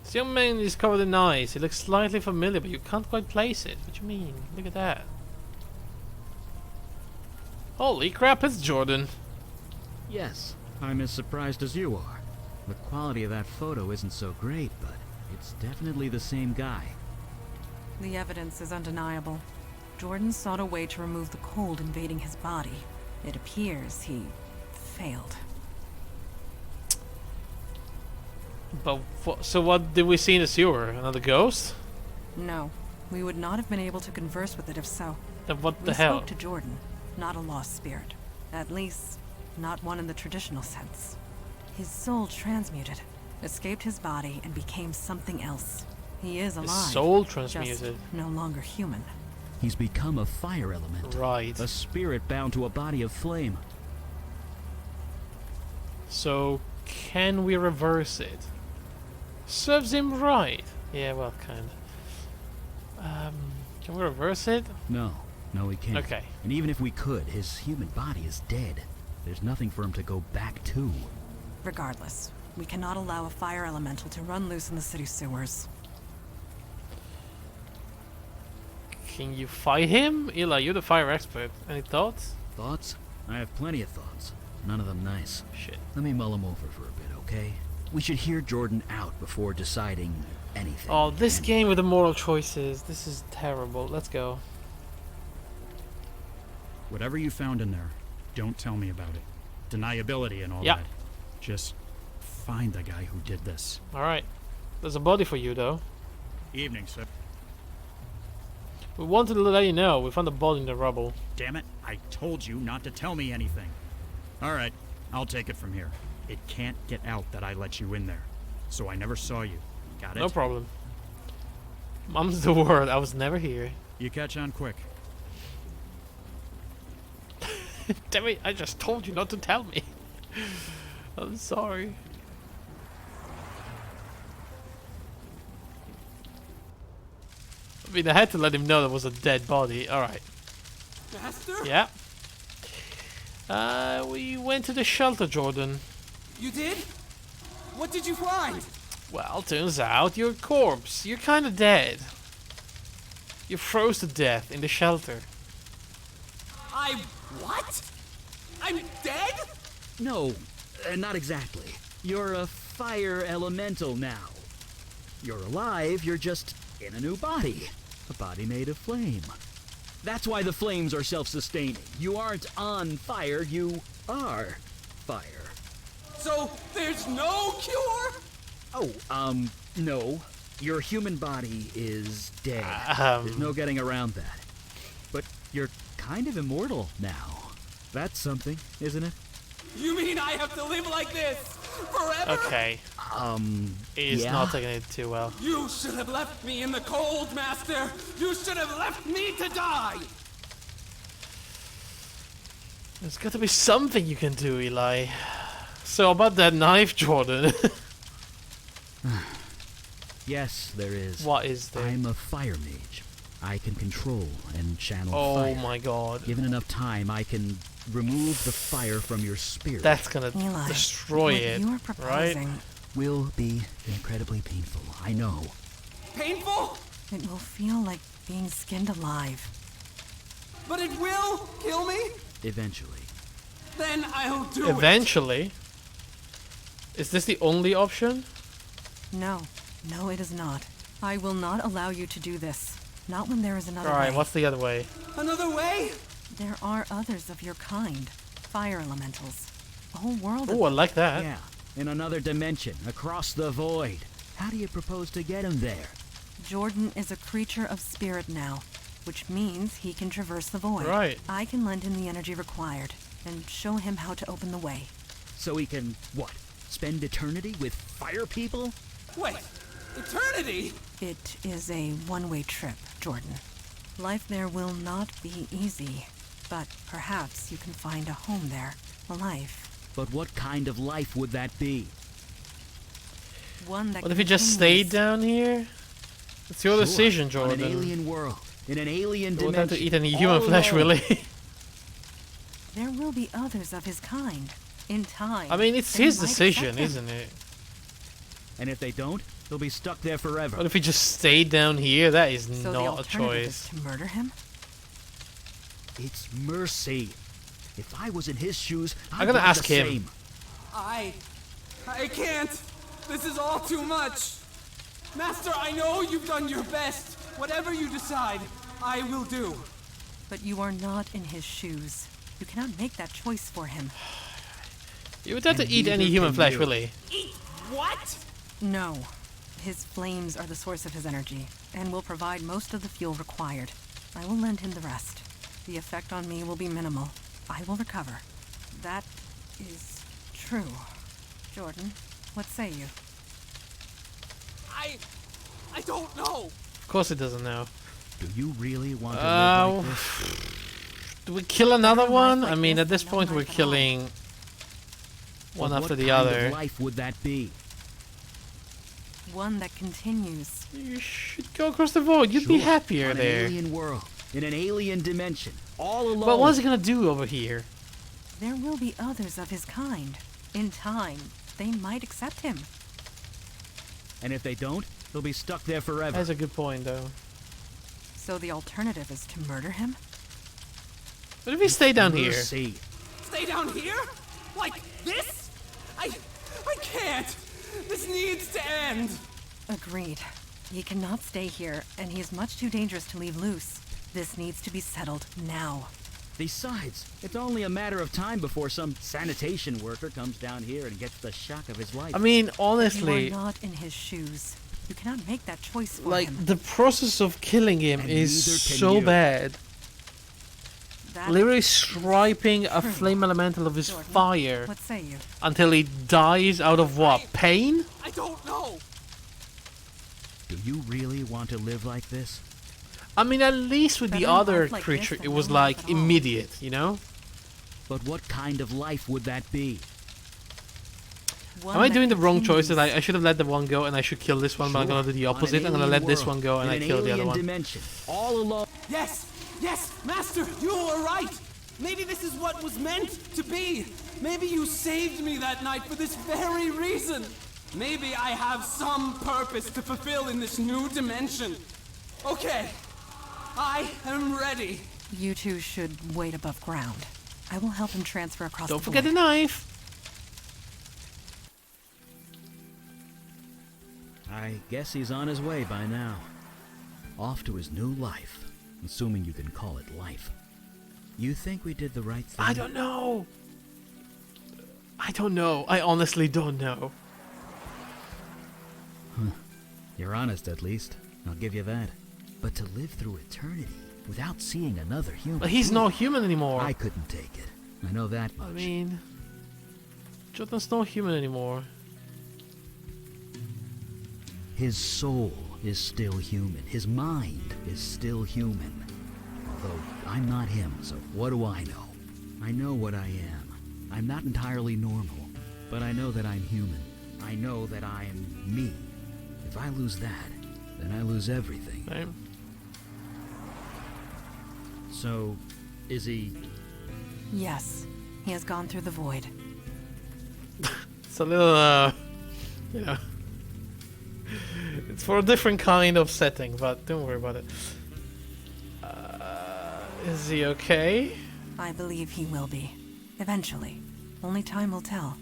Speaker 1: This young man is covered in ice. He looks slightly familiar, but you can't quite place it. What do you mean? Look at that. Holy crap, it's Jordan.
Speaker 11: Yes, I'm as surprised as you are. The quality of that photo isn't so great, but it's definitely the same guy.
Speaker 6: The evidence is undeniable. Jordan sought a way to remove the cold invading his body. It appears he failed.
Speaker 1: But so what did we see in the sewer? Another ghost?
Speaker 6: No, we would not have been able to converse with it if so.
Speaker 1: Then what the
Speaker 6: We
Speaker 1: hell?
Speaker 6: spoke to Jordan, not a lost spirit. At least, not one in the traditional sense. His soul transmuted, escaped his body, and became something else. He is alive.
Speaker 1: His soul
Speaker 6: just
Speaker 1: transmuted.
Speaker 6: no longer human.
Speaker 11: He's become a fire element.
Speaker 1: Right.
Speaker 11: A spirit bound to a body of flame.
Speaker 1: So can we reverse it? Serves him right. Yeah, well, kind of. Can we reverse it?
Speaker 11: No, we can't.
Speaker 1: Okay.
Speaker 11: And even if we could, his human body is dead. There's nothing for him to go back to.
Speaker 6: Regardless, we cannot allow a fire elemental to run loose in the city sewers.
Speaker 1: Can you fight him? Eli, you're the fire expert. Any thoughts?
Speaker 11: Thoughts? I have plenty of thoughts. None of them nice.
Speaker 1: Shit.
Speaker 11: Let me mull them over for a bit, okay? We should hear Jordan out before deciding anything.
Speaker 1: Oh, this
Speaker 11: And-
Speaker 1: game with the moral choices. This is terrible. Let's go.
Speaker 9: Whatever you found in there, don't tell me about it. Deniability and all
Speaker 1: Yeah.
Speaker 9: that. Just find the guy who did this.
Speaker 1: Alright. There's a body for you, though.
Speaker 9: Evening, sir.
Speaker 1: We wanted to let you know. We found a body in the rubble.
Speaker 9: Damn it, I told you not to tell me anything. Alright, I'll take it from here. It can't get out that I let you in there. So I never saw you. Got it?
Speaker 1: No problem. Mum's the word. I was never here.
Speaker 9: You catch on quick.
Speaker 1: Damn it, I just told you not to tell me. I'm sorry. I mean, I had to let him know there was a dead body. Alright.
Speaker 10: Master?
Speaker 1: Yeah. We went to the shelter, Jordan.
Speaker 10: You did? What did you find?
Speaker 1: Well, turns out you're a corpse. You're kinda dead. You froze to death in the shelter.
Speaker 10: What? I'm dead?
Speaker 11: No, not exactly. You're a fire elemental now. You're alive, you're just in a new body. A body made of flame. That's why the flames are self-sustaining. You aren't on fire, you are fire.
Speaker 10: So there's no cure?
Speaker 11: Oh, no. Your human body is dead. There's no getting around that. But you're kind of immortal now. That's something, isn't it?
Speaker 10: You mean I have to live like this forever?
Speaker 1: Okay. He's
Speaker 11: yeah.
Speaker 1: not taking it too well.
Speaker 10: You should have left me in the cold, Master. You should have left me to die.
Speaker 1: There's got to be something you can do, Eli. So about that knife, Jordan.
Speaker 11: Yes, there is.
Speaker 1: What is there?
Speaker 11: I'm a fire mage. I can control and channel
Speaker 1: Oh
Speaker 11: fire.
Speaker 1: my god.
Speaker 11: Given enough time, I can remove the fire from your spirit.
Speaker 1: That's gonna
Speaker 6: Eli,
Speaker 1: destroy
Speaker 6: what
Speaker 1: it,
Speaker 6: you are
Speaker 1: right?
Speaker 6: proposing,
Speaker 11: Will be incredibly painful, I know.
Speaker 10: Painful?
Speaker 6: it will feel like being skinned alive.
Speaker 10: But it will kill me?
Speaker 11: Eventually.
Speaker 10: Then I'll do it.
Speaker 1: Eventually. Is this the only option?
Speaker 6: No, it is not. I will not allow you to do this. Not when there is another way.
Speaker 1: Alright, what's the other way?
Speaker 10: Another way?
Speaker 6: There are others of your kind. Fire elementals. A whole world
Speaker 1: Oh, I
Speaker 6: of
Speaker 1: like that.
Speaker 11: Yeah, in another dimension, across the void. How do you propose to get him there?
Speaker 6: Jordan is a creature of spirit now, which means he can traverse the void.
Speaker 1: Right.
Speaker 6: I can lend him the energy required and show him how to open the way.
Speaker 11: So he can, what, spend eternity with fire people?
Speaker 10: Wait, eternity?
Speaker 6: It is a one-way trip, Jordan. Life there will not be easy. But perhaps you can find a home there, a life.
Speaker 11: But what kind of life would that be?
Speaker 6: One that
Speaker 1: What if he just stayed down here? It's your decision,
Speaker 11: On
Speaker 1: Jordan.
Speaker 11: an alien world, in an alien
Speaker 1: You
Speaker 11: dimension.
Speaker 1: won't have to eat any human
Speaker 11: all
Speaker 1: flesh,
Speaker 11: alone.
Speaker 1: really.
Speaker 6: There will be others of his kind. In time.
Speaker 1: I mean, it's
Speaker 6: they
Speaker 1: his
Speaker 6: might
Speaker 1: decision,
Speaker 6: accept him.
Speaker 1: isn't it?
Speaker 11: And if they don't, they'll be stuck there forever.
Speaker 1: What if he just stayed down here? That is
Speaker 6: So the
Speaker 1: not a
Speaker 6: alternative
Speaker 1: choice.
Speaker 6: is to murder him?
Speaker 11: It's mercy. If I was in his shoes,
Speaker 1: I'm
Speaker 11: I'd
Speaker 1: gonna
Speaker 11: want
Speaker 1: ask
Speaker 11: the
Speaker 1: him.
Speaker 11: same.
Speaker 10: I can't. This is all too much. Master, I know you've done your best. Whatever you decide, I will do.
Speaker 6: But you are not in his shoes. You cannot make that choice for him.
Speaker 1: You would have to
Speaker 11: And
Speaker 1: eat any
Speaker 11: neither
Speaker 1: human
Speaker 11: can
Speaker 1: flesh,
Speaker 11: you.
Speaker 1: really.
Speaker 10: Eat what?
Speaker 6: No. His flames are the source of his energy, and will provide most of the fuel required. I will lend him the rest. The effect on me will be minimal. I will recover. That is true. Jordan, what say you?
Speaker 10: I don't know.
Speaker 1: Of course he doesn't know.
Speaker 11: Do you really want to live like this?
Speaker 1: Do we kill another
Speaker 6: Better
Speaker 1: one?
Speaker 6: life like
Speaker 1: I mean,
Speaker 6: this
Speaker 1: at this
Speaker 6: than no
Speaker 1: point we're
Speaker 6: life at all.
Speaker 1: killing one
Speaker 11: But
Speaker 1: after
Speaker 11: what
Speaker 1: the
Speaker 11: kind
Speaker 1: other.
Speaker 11: of life would that be?
Speaker 6: One that continues.
Speaker 1: You should go across the void. You'd be
Speaker 11: Sure,
Speaker 1: happier
Speaker 11: on
Speaker 1: there.
Speaker 11: an alien world, in an alien dimension, all alone.
Speaker 1: But what's he gonna do over here?
Speaker 6: There will be others of his kind. In time, they might accept him.
Speaker 11: And if they don't, they'll be stuck there forever.
Speaker 1: That's a good point, though.
Speaker 6: So the alternative is to murder him?
Speaker 1: What if we stay down here?
Speaker 11: Mercy.
Speaker 10: Stay down here? Like this? I can't. This needs to end.
Speaker 6: Agreed. He cannot stay here, and he is much too dangerous to leave loose. This needs to be settled now.
Speaker 11: Besides, it's only a matter of time before some sanitation worker comes down here and gets the shock of his life.
Speaker 1: I mean,
Speaker 6: You
Speaker 1: honestly,
Speaker 6: are not in his shoes. You cannot make that choice for
Speaker 1: like,
Speaker 6: him.
Speaker 1: the process of killing him
Speaker 11: And
Speaker 1: is
Speaker 11: neither can
Speaker 1: so
Speaker 11: you.
Speaker 1: bad.
Speaker 6: That
Speaker 1: Literally
Speaker 6: is
Speaker 1: striping a
Speaker 6: true.
Speaker 1: flame elemental of his
Speaker 6: Jordan,
Speaker 1: fire
Speaker 6: What say you?
Speaker 1: until he dies out of what? Pain?
Speaker 10: I don't know.
Speaker 11: Do you really want to live like this?
Speaker 1: I mean, at least with the
Speaker 6: Better
Speaker 1: other
Speaker 6: life like this
Speaker 1: creature,
Speaker 6: than
Speaker 1: it
Speaker 6: no
Speaker 1: was
Speaker 6: life
Speaker 1: like
Speaker 6: at all.
Speaker 1: immediate, you know?
Speaker 11: But what kind of life would that be?
Speaker 6: One
Speaker 1: Am I
Speaker 6: that
Speaker 1: doing the wrong choices?
Speaker 6: continues.
Speaker 1: I should have let the one go and I should kill this one, but I'm gonna do the
Speaker 11: Sure, on an
Speaker 1: opposite. I'm gonna
Speaker 11: alien
Speaker 1: let this
Speaker 11: world,
Speaker 1: one go and
Speaker 11: in
Speaker 1: I
Speaker 11: an
Speaker 1: kill the other
Speaker 11: alien
Speaker 1: one.
Speaker 11: dimension, all alone.
Speaker 10: Yes, Master, you were right. Maybe this is what was meant to be. Maybe you saved me that night for this very reason. Maybe I have some purpose to fulfill in this new dimension. Okay, I am ready.
Speaker 6: You two should wait above ground. I will help him transfer across
Speaker 1: Don't
Speaker 6: the
Speaker 1: forget the
Speaker 6: void.
Speaker 1: knife.
Speaker 11: I guess he's on his way by now. Off to his new life, assuming you can call it life. You think we did the right thing?
Speaker 1: I don't know. I don't know. I honestly don't know.
Speaker 11: You're honest, at least. I'll give you that. But to live through eternity without seeing another human...
Speaker 1: But he's not human anymore.
Speaker 11: I couldn't take it. I know that much.
Speaker 1: I mean, Jordan's not human anymore.
Speaker 11: His soul is still human. His mind is still human. Although I'm not him, so what do I know? I know what I am. I'm not entirely normal, but I know that I'm human. I know that I'm me. If I lose that, then I lose everything.
Speaker 1: Same.
Speaker 11: So, is he...
Speaker 6: Yes, he has gone through the void.
Speaker 1: It's a little, you know, it's for a different kind of setting, but don't worry about it. Is he okay?
Speaker 6: I believe he will be. Eventually. Only time will tell.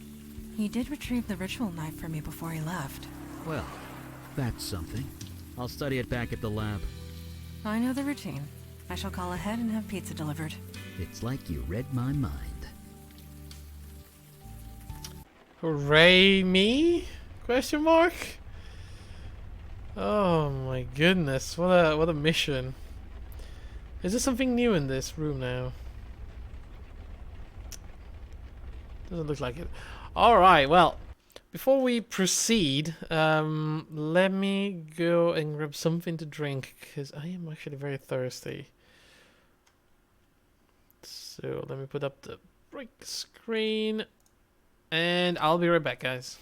Speaker 6: He did retrieve the ritual knife for me before he left.
Speaker 11: Well, that's something. I'll study it back at the lab.
Speaker 6: I know the routine. I shall call ahead and have pizza delivered.
Speaker 11: It's like you read my mind.
Speaker 1: Hooray me? Question mark? Oh my goodness, what a mission. Is there something new in this room now? Doesn't look like it. Alright, well, before we proceed, let me go and grab something to drink, because I am actually very thirsty. So let me put up the break screen, and I'll be right back, guys.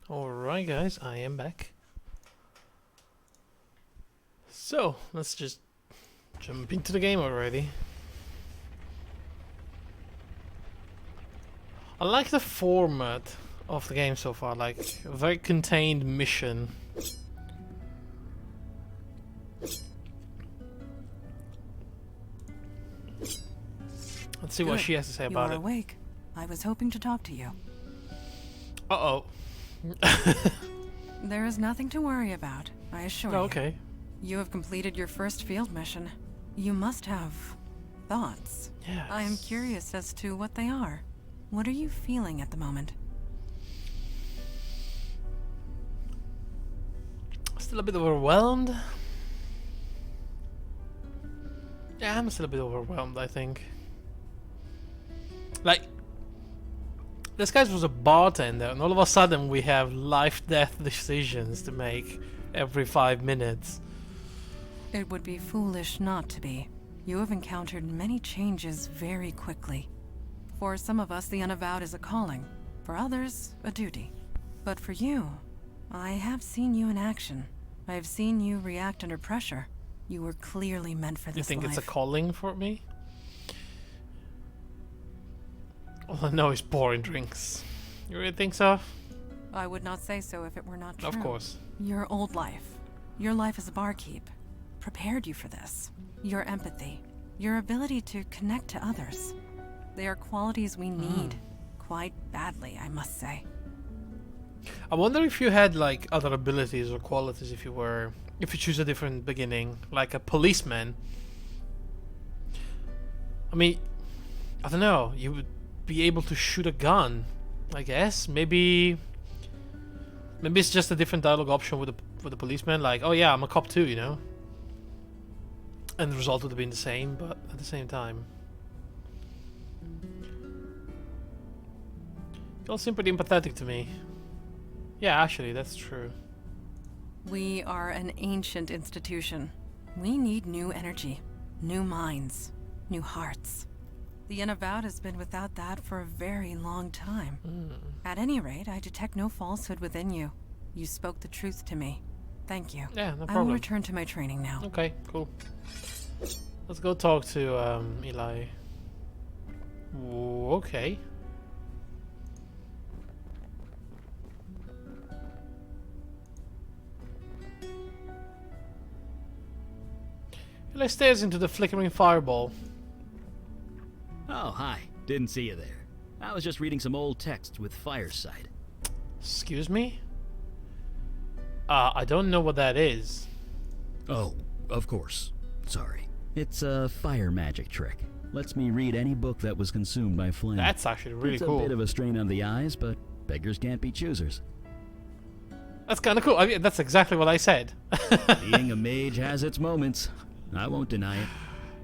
Speaker 1: Alright guys, I am back. So, let's just jump into the game already. I like the format of the game so far, like a very contained mission. Let's see what she has to say about
Speaker 6: You're
Speaker 1: it.
Speaker 6: awake. I was hoping to talk to you.
Speaker 1: Uh-oh.
Speaker 6: There is nothing to worry about, I assure you.
Speaker 1: Okay.
Speaker 6: You have completed your first field mission. You must have thoughts.
Speaker 1: Yes.
Speaker 6: I am curious as to what they are. What are you feeling at the moment?
Speaker 1: Still a bit overwhelmed. Yeah, I'm still a bit overwhelmed, I think. Like, this guy was a bartender, and all of a sudden we have life-death decisions to make every 5 minutes.
Speaker 6: It would be foolish not to be. You have encountered many changes very quickly. For some of us, the Unavowed is a calling. For others, a duty. But for you, I have seen you in action. I have seen you react under pressure. You were clearly meant for this
Speaker 1: You think
Speaker 6: life.
Speaker 1: it's a calling for me? All I know is pouring drinks. You really think so?
Speaker 6: I would not say so if it were not true.
Speaker 1: Of course.
Speaker 6: Your old life, your life as a barkeep, prepared you for this. Your empathy, your ability to connect to others. They are qualities we need, quite badly, I must say.
Speaker 1: I wonder if you had like other abilities or qualities if you choose a different beginning, like a policeman. I mean, I don't know, you would be able to shoot a gun, I guess. Maybe it's just a different dialogue option with the policeman, like, oh yeah, I'm a cop too, you know? And the result would have been the same, but at the same time. You all seem pretty empathetic to me. Yeah, actually, that's true.
Speaker 6: We are an ancient institution. We need new energy, new minds, new hearts. The Unavowed has been without that for a very long time. At any rate, I detect no falsehood within you. You spoke the truth to me. Thank you.
Speaker 1: Yeah, no
Speaker 6: I
Speaker 1: problem.
Speaker 6: will return to my training now.
Speaker 1: Okay, cool. Let's go talk to Eli. Ooh, okay. Eli stares into the flickering fireball.
Speaker 11: Oh, hi. Didn't see you there. I was just reading some old texts with Fireside.
Speaker 1: Excuse me? I don't know what that is.
Speaker 11: Oh, of course. Sorry. It's a fire magic trick. Lets me read any book that was consumed by flame.
Speaker 1: That's actually really
Speaker 11: it's
Speaker 1: cool.
Speaker 11: It's a bit of a strain on the eyes, but beggars can't be choosers.
Speaker 1: That's kind of cool. I mean, that's exactly what I said.
Speaker 11: Being a mage has its moments. I won't deny it.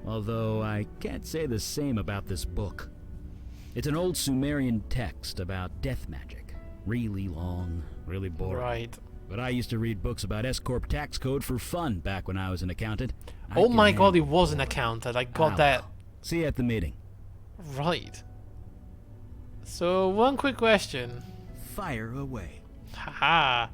Speaker 11: Although I can't say the same about this book. It's an old Sumerian text about death magic. Really long, really boring.
Speaker 1: Right.
Speaker 11: But I used to read books about S-Corp tax code for fun back when I was an accountant.
Speaker 1: Oh my god, he was an accountant. I got that.
Speaker 11: See you at the meeting.
Speaker 1: Right. So, one quick question.
Speaker 11: Fire away.
Speaker 1: Haha.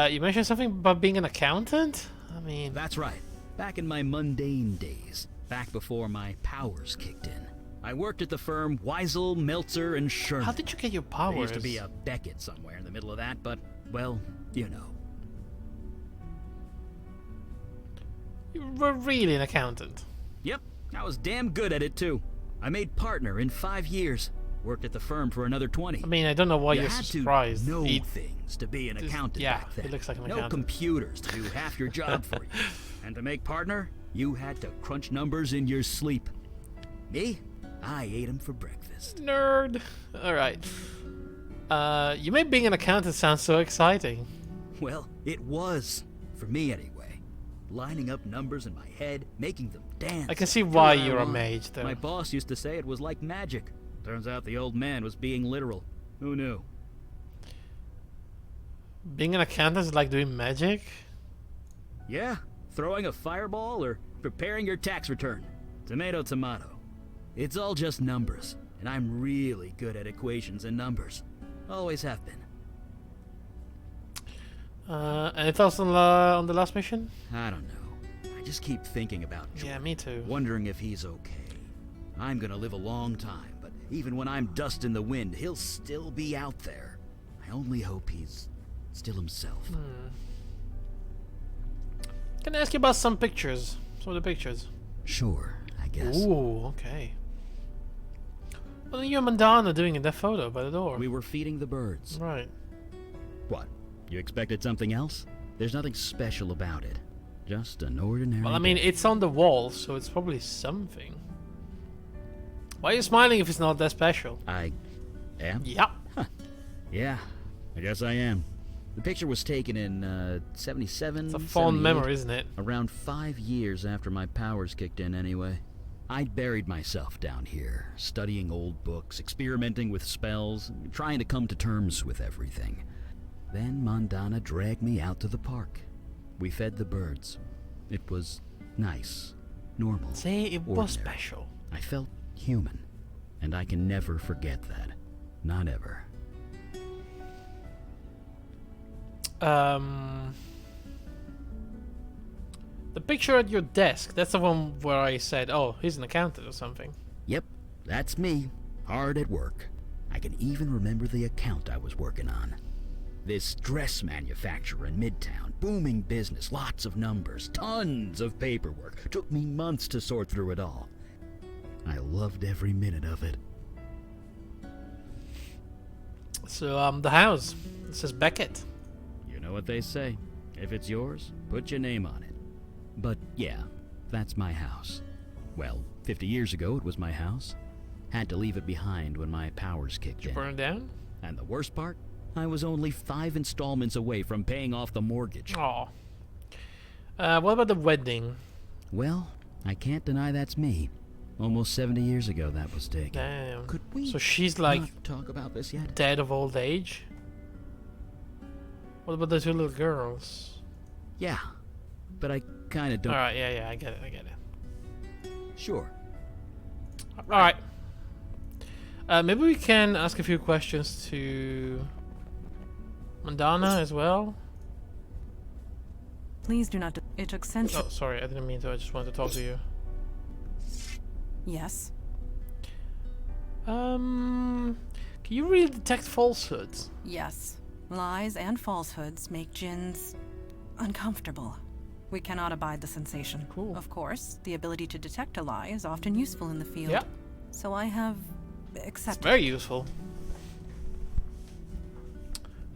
Speaker 1: You mentioned something about being an accountant? I mean...
Speaker 11: That's right. Back in my mundane days. Back before my powers kicked in. I worked at the firm Weisel, Meltzer, and Sherman.
Speaker 1: How did you get your powers?
Speaker 11: There used to be a Beckett somewhere in the middle of that, but, well, you know.
Speaker 1: You were really an accountant?
Speaker 11: Yep. I was damn good at it, too. I made partner in 5 years. Worked at the firm for another 20.
Speaker 1: I mean, I don't know why you're surprised.
Speaker 11: You had to know things to be an accountant back then.
Speaker 1: It looks like an
Speaker 11: no
Speaker 1: accountant.
Speaker 11: computers to do half your job for you. And to make partner, you had to crunch numbers in your sleep. Me? I ate them for breakfast.
Speaker 1: Nerd. Alright. You made being an accountant sound so exciting.
Speaker 11: Well, it was. For me, anyway. Lining up numbers in my head, making them dance.
Speaker 1: I can see why you're a mage, though.
Speaker 11: My boss used to say it was like magic. Turns out the old man was being literal. Who knew?
Speaker 1: Being an accountant is like doing magic?
Speaker 11: Yeah. Throwing a fireball or preparing your tax return. Tomato, tomato. It's all just numbers, and I'm really good at equations and numbers. Always have been.
Speaker 1: Anything else on the last mission?
Speaker 11: I don't know. I just keep thinking about Joel.
Speaker 1: Yeah, me too.
Speaker 11: Wondering if he's okay. I'm gonna live a long time, but even when I'm dust in the wind, he'll still be out there. I only hope he's still himself.
Speaker 1: Can I ask you about some pictures? Some of the pictures.
Speaker 11: Sure, I guess.
Speaker 1: Ooh, okay. What are you and Mandana doing in that photo by the door?
Speaker 11: We were feeding the birds.
Speaker 1: Right.
Speaker 11: What? You expected something else? There's nothing special about it. Just an ordinary
Speaker 1: Well, I mean,
Speaker 11: day.
Speaker 1: it's on the wall, so it's probably something. Why are you smiling if it's not that special?
Speaker 11: I am?
Speaker 1: Yep.
Speaker 11: Huh. Yeah, I guess I am. The picture was taken in, 77,
Speaker 1: It's a fond
Speaker 11: 78,
Speaker 1: memory, isn't it?
Speaker 11: Around 5 years after my powers kicked in, anyway. I'd buried myself down here, studying old books, experimenting with spells, trying to come to terms with everything. Then Mandana dragged me out to the park. We fed the birds. It was nice. normal.
Speaker 1: Say it was
Speaker 11: ordinary.
Speaker 1: special.
Speaker 11: I felt human, and I can never forget that. Not ever.
Speaker 1: The picture at your desk, that's the one where I said, oh, he's an accountant or something.
Speaker 11: Yep, that's me, hard at work. I can even remember the account I was working on. This dress manufacturer in Midtown, booming business, lots of numbers, tons of paperwork. Took me months to sort through it all. I loved every minute of it.
Speaker 1: So, the house. It says Beckett.
Speaker 11: You know what they say. If it's yours, put your name on it. But yeah, that's my house. Well, 50 years ago it was my house. Had to leave it behind when my powers kicked in.
Speaker 1: Burn it down?
Speaker 11: And the worst part? I was only 5 installments away from paying off the mortgage.
Speaker 1: Aw. What about the wedding?
Speaker 11: Well, I can't deny that's me. Almost 70 years ago that was taken.
Speaker 1: Damn.
Speaker 11: Could we
Speaker 1: So she's like
Speaker 11: not talk about this yet?
Speaker 1: dead of old age? What about the two little girls?
Speaker 11: Yeah, but I kind of don't...
Speaker 1: Alright, yeah, I get it.
Speaker 11: Sure.
Speaker 1: Alright. Maybe we can ask a few questions to Mandana as well.
Speaker 6: Please do not. It took centuries.
Speaker 1: Oh, sorry, I didn't mean to. I just wanted to talk to you.
Speaker 6: Yes.
Speaker 1: Can you really detect falsehoods?
Speaker 6: Yes. Lies and falsehoods make jinns uncomfortable. We cannot abide the sensation.
Speaker 1: Cool.
Speaker 6: Of course, the ability to detect a lie is often useful in the field.
Speaker 1: Yeah.
Speaker 6: So I have
Speaker 1: It's
Speaker 6: accepted.
Speaker 1: very useful.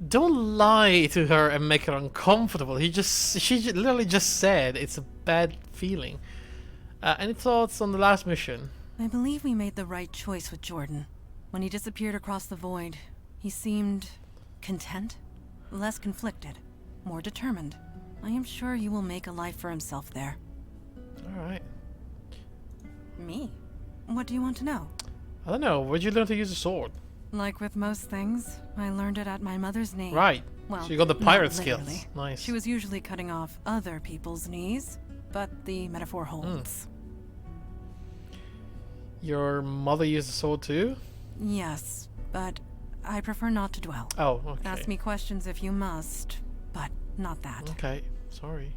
Speaker 1: Don't lie to her and make her uncomfortable. She literally just said it's a bad feeling. Any thoughts on the last mission?
Speaker 6: I believe we made the right choice with Jordan. When he disappeared across the void, he seemed content, less conflicted, more determined. I am sure you will make a life for himself there.
Speaker 1: Alright.
Speaker 6: Me? What do you want to know?
Speaker 1: I don't know, where'd you learn to use a sword?
Speaker 6: Like with most things, I learned it at my mother's knee.
Speaker 1: Right.
Speaker 6: Well,
Speaker 1: So you got the
Speaker 6: not
Speaker 1: pirate
Speaker 6: literally.
Speaker 1: skills. Nice.
Speaker 6: She was usually cutting off other people's knees, but the metaphor holds.
Speaker 1: Your mother used a sword too?
Speaker 6: Yes, but I prefer not to dwell.
Speaker 1: Oh, okay.
Speaker 6: Ask me questions if you must, but not that.
Speaker 1: Okay, sorry.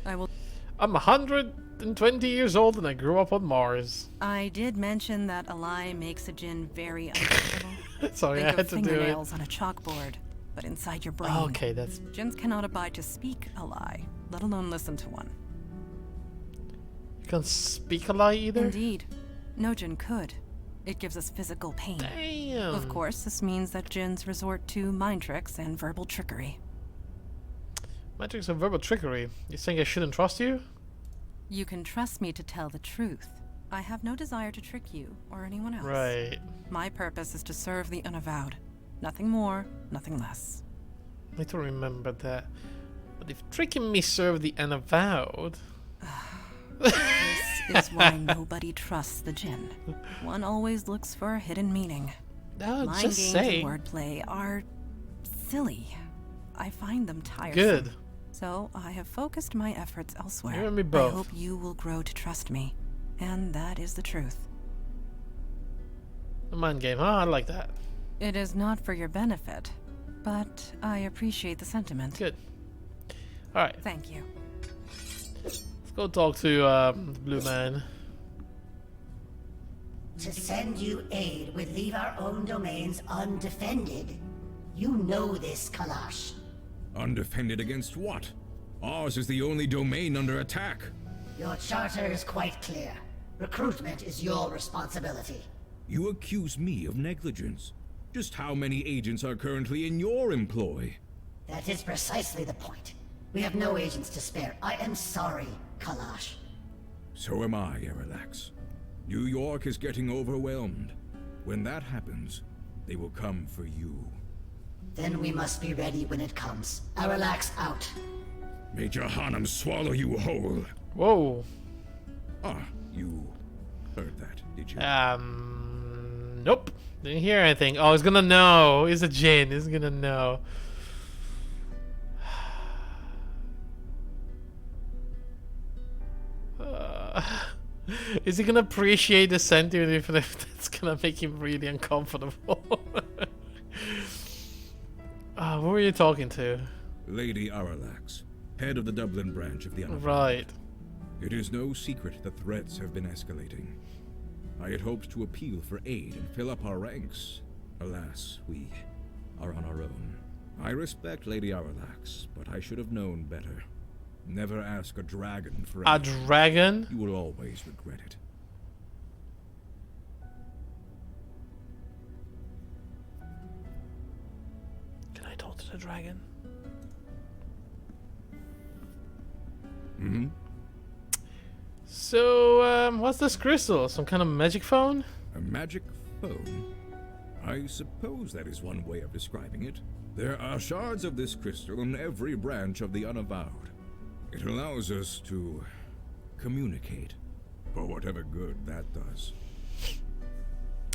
Speaker 6: I will.
Speaker 1: I'm 120 years old and I grew up on Mars.
Speaker 6: I did mention that a lie makes a djinn very uncomfortable.
Speaker 1: Sorry,
Speaker 6: Think
Speaker 1: I had
Speaker 6: of
Speaker 1: to do it.
Speaker 6: fingernails on a chalkboard, but inside your brain.
Speaker 1: Okay, that's...
Speaker 6: Jinns cannot abide to speak a lie, let alone listen to one.
Speaker 1: You can't speak a lie either?
Speaker 6: Indeed. No jinn could. It gives us physical pain.
Speaker 1: Damn.
Speaker 6: Of course, this means that jinns resort to mind tricks and verbal trickery.
Speaker 1: Magic and verbal trickery. You think I shouldn't trust you?
Speaker 6: You can trust me to tell the truth. I have no desire to trick you or anyone else.
Speaker 1: Right.
Speaker 6: My purpose is to serve the Unavowed. Nothing more, nothing less.
Speaker 1: I need to remember that. But if tricking me served the Unavowed...
Speaker 6: This is why nobody trusts the jinn. One always looks for a hidden meaning.
Speaker 1: No,
Speaker 6: Mind
Speaker 1: just
Speaker 6: games
Speaker 1: say.
Speaker 6: and wordplay are silly. I find them tiresome.
Speaker 1: Good.
Speaker 6: So I have focused my efforts elsewhere.
Speaker 1: You and me both.
Speaker 6: I hope you will grow to trust me. And that is the truth.
Speaker 1: A mind game, huh? I like that.
Speaker 6: It is not for your benefit, but I appreciate the sentiment.
Speaker 1: Good. Alright,
Speaker 6: Thank you.
Speaker 1: let's go talk to the blue man.
Speaker 13: To send you aid would leave our own domains undefended. You know this, Kalash.
Speaker 8: Undefended against what? Ours is the only domain under attack.
Speaker 13: Your charter is quite clear. Recruitment is your responsibility.
Speaker 8: You accuse me of negligence. Just how many agents are currently in your employ?
Speaker 13: That is precisely the point. We have no agents to spare. I am sorry, Kalash.
Speaker 8: So am I, Erelax. New York is getting overwhelmed. When that happens, they will come for you.
Speaker 13: Then we must be ready when it comes. Aralax out.
Speaker 8: May Jahannam swallow you whole.
Speaker 1: Whoa.
Speaker 8: Ah, you heard that, did you?
Speaker 1: Nope. Didn't hear anything. Oh, he's gonna know. He's a Jinn. He's gonna know. Is he gonna appreciate the sentiment even if that's gonna make him really uncomfortable? Who are you talking to?
Speaker 8: Lady Aralax, head of the Dublin branch of the Unavowed.
Speaker 1: Right.
Speaker 8: It is no secret that threats have been escalating. I had hoped to appeal for aid and fill up our ranks. Alas, we are on our own. I respect Lady Aralax, but I should have known better. Never ask a dragon for
Speaker 1: a
Speaker 8: aid.
Speaker 1: dragon?
Speaker 8: You will always regret it.
Speaker 1: Can I talk to the dragon?
Speaker 8: Mm-hmm.
Speaker 1: So, what's this crystal? Some kind of magic phone?
Speaker 8: A magic phone? I suppose that is one way of describing it. There are shards of this crystal in every branch of the Unavowed. It allows us to communicate, for whatever good that does.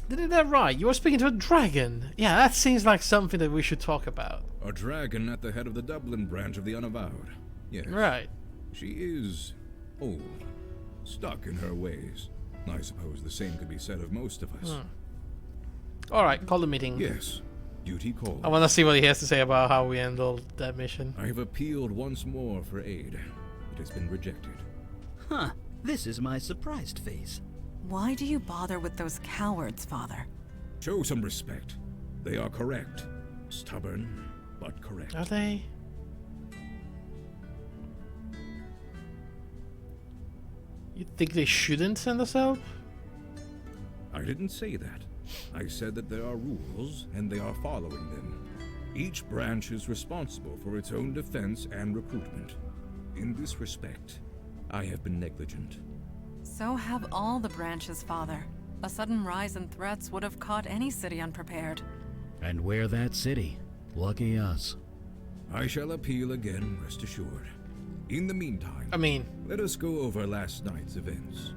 Speaker 1: Did I get that right? You were speaking to a dragon. Yeah, that seems like something that we should talk about.
Speaker 8: A dragon at the head of the Dublin branch of the Unavowed. Yes.
Speaker 1: Right.
Speaker 8: She is old, stuck in her ways. I suppose the same could be said of most of us.
Speaker 1: Alright, call the meeting.
Speaker 8: Yes. Duty called.
Speaker 1: I want to see what he has to say about how we handled that mission.
Speaker 8: I have appealed once more for aid. It has been rejected.
Speaker 11: Huh. This is my surprised face.
Speaker 6: Why do you bother with those cowards, Father?
Speaker 8: Show some respect. They are correct. Stubborn, but correct.
Speaker 1: Are they? You think they shouldn't send us help?
Speaker 8: I didn't say that. I said that there are rules, and they are following them. Each branch is responsible for its own defense and recruitment. In this respect, I have been negligent.
Speaker 6: So have all the branches, Father. A sudden rise in threats would have caught any city unprepared.
Speaker 11: And we're that city. Lucky us.
Speaker 8: I shall appeal again, rest assured. In the meantime, let us go over last night's events.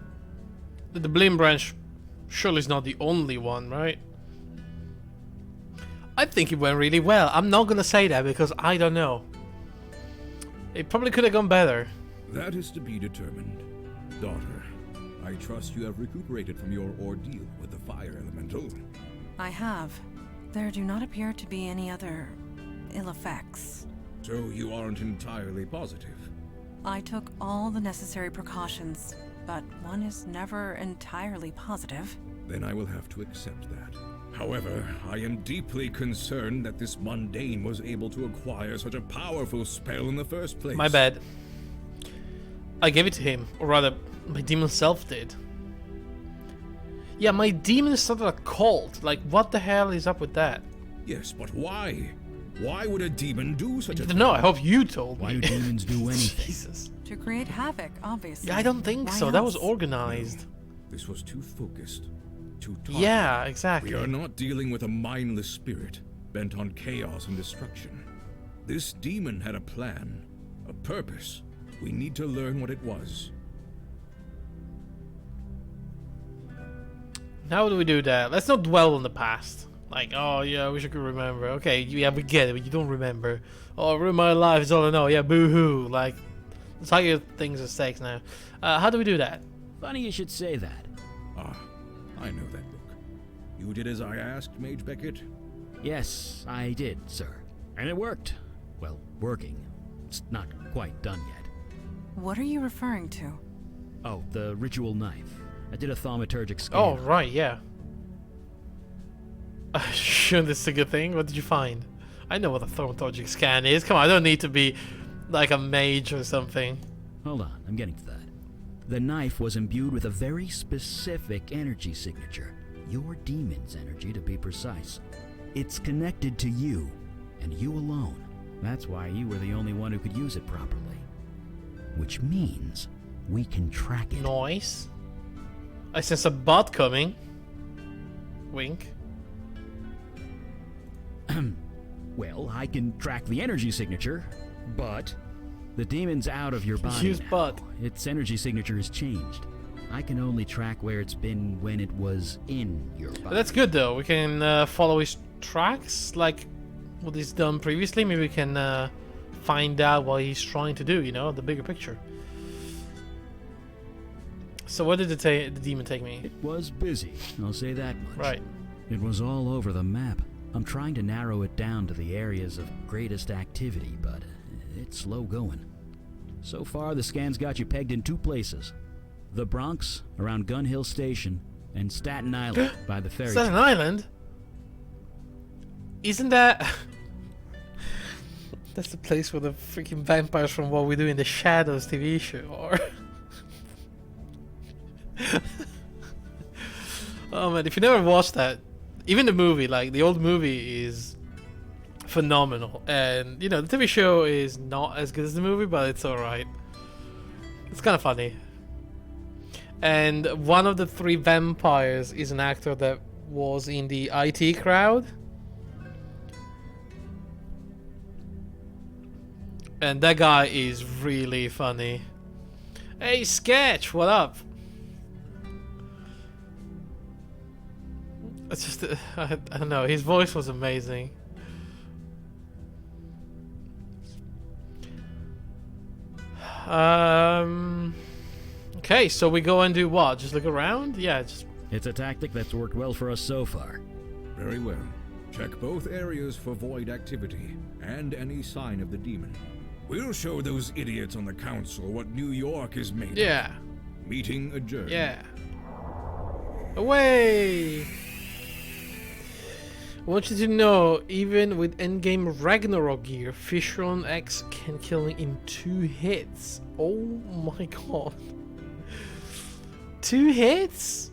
Speaker 1: The Dublin branch surely is not the only one, right? I think it went really well. I'm not gonna say that because I don't know. It probably could have gone better.
Speaker 8: That is to be determined. Daughter, I trust you have recuperated from your ordeal with the fire elemental.
Speaker 6: I have. There do not appear to be any other ill effects.
Speaker 8: So you aren't entirely positive?
Speaker 6: I took all the necessary precautions, but one is never entirely positive.
Speaker 8: Then I will have to accept that. However, I am deeply concerned that this mundane was able to acquire such a powerful spell in the first place.
Speaker 1: My bad. I gave it to him, or rather, my demon self did. Yeah, my demon started a cult. Like, what the hell is up with that?
Speaker 8: Yes, but why? Why would a demon do such a thing?
Speaker 1: No, I hope you told me.
Speaker 11: Why do demons do anything?
Speaker 1: Jesus.
Speaker 6: To create havoc, obviously.
Speaker 1: Yeah, I don't think
Speaker 6: Why
Speaker 1: so.
Speaker 6: else?
Speaker 1: That was organized.
Speaker 8: No, this was too focused, too targeted.
Speaker 1: Yeah, exactly.
Speaker 8: We are not dealing with a mindless spirit, bent on chaos and destruction. This demon had a plan, a purpose. We need to learn what it was.
Speaker 1: How do we do that? Let's not dwell on the past. Like, oh yeah, I wish I could remember. Okay, yeah, we get it, but you don't remember. Oh, ruin my life is all I know. Yeah, boo-hoo. Like, let's how your things at stakes now. How do we do that?
Speaker 11: Funny you should say that.
Speaker 8: Ah, I know that look. You did as I asked, Mage Beckett?
Speaker 11: Yes, I did, sir. And it worked. Well, working. It's not quite done yet.
Speaker 6: What are you referring to?
Speaker 11: Oh, the ritual knife. I did a thaumaturgic scan.
Speaker 1: Oh, right, yeah. Sure, this is a good thing. What did you find? I know what a thaumaturgic scan is. Come on, I don't need to be like a mage or something.
Speaker 11: Hold on, I'm getting to that. The knife was imbued with a very specific energy signature. Your demon's energy, to be precise. It's connected to you, and you alone. That's why you were the only one who could use it properly. Which means we can track it.
Speaker 1: Nice. I sense a bot coming. Wink.
Speaker 11: Well, I can track the energy signature, but the demon's out of your body
Speaker 1: Use
Speaker 11: now.
Speaker 1: bot.
Speaker 11: Its energy signature has changed. I can only track where it's been when it was in your body.
Speaker 1: That's good though. We can follow his tracks, like what he's done previously. Maybe we can find out what he's trying to do. You know, the bigger picture. So where did the demon take me?
Speaker 11: It was busy, I'll say that much.
Speaker 1: Right.
Speaker 11: It was all over the map. I'm trying to narrow it down to the areas of greatest activity, but it's slow going. So far, the scan's got you pegged in 2 places. The Bronx, around Gun Hill Station, and Staten Island, by the ferry.
Speaker 1: Staten Island? Isn't that... That's the place where the freaking vampires from What We Do in the Shadows TV show are. Oh man, if you never watched that, even the movie, like the old movie is phenomenal. And, you know, the TV show is not as good as the movie, but it's alright. It's kind of funny. And one of the 3 vampires is an actor that was in the IT Crowd. And that guy is really funny. Hey, Sketch, what up? It's just, I don't know, his voice was amazing. Okay, so we go and do what? Just look around? Yeah, just...
Speaker 11: It's a tactic that's worked well for us so far.
Speaker 8: Very well. Check both areas for void activity and any sign of the demon. We'll show those idiots on the council what New York is made
Speaker 1: Yeah.
Speaker 8: of. Meeting adjourned.
Speaker 1: Yeah. Away! I want you to know, even with endgame Ragnarok gear, Fishron X can kill me in 2 hits. Oh my god. 2 hits?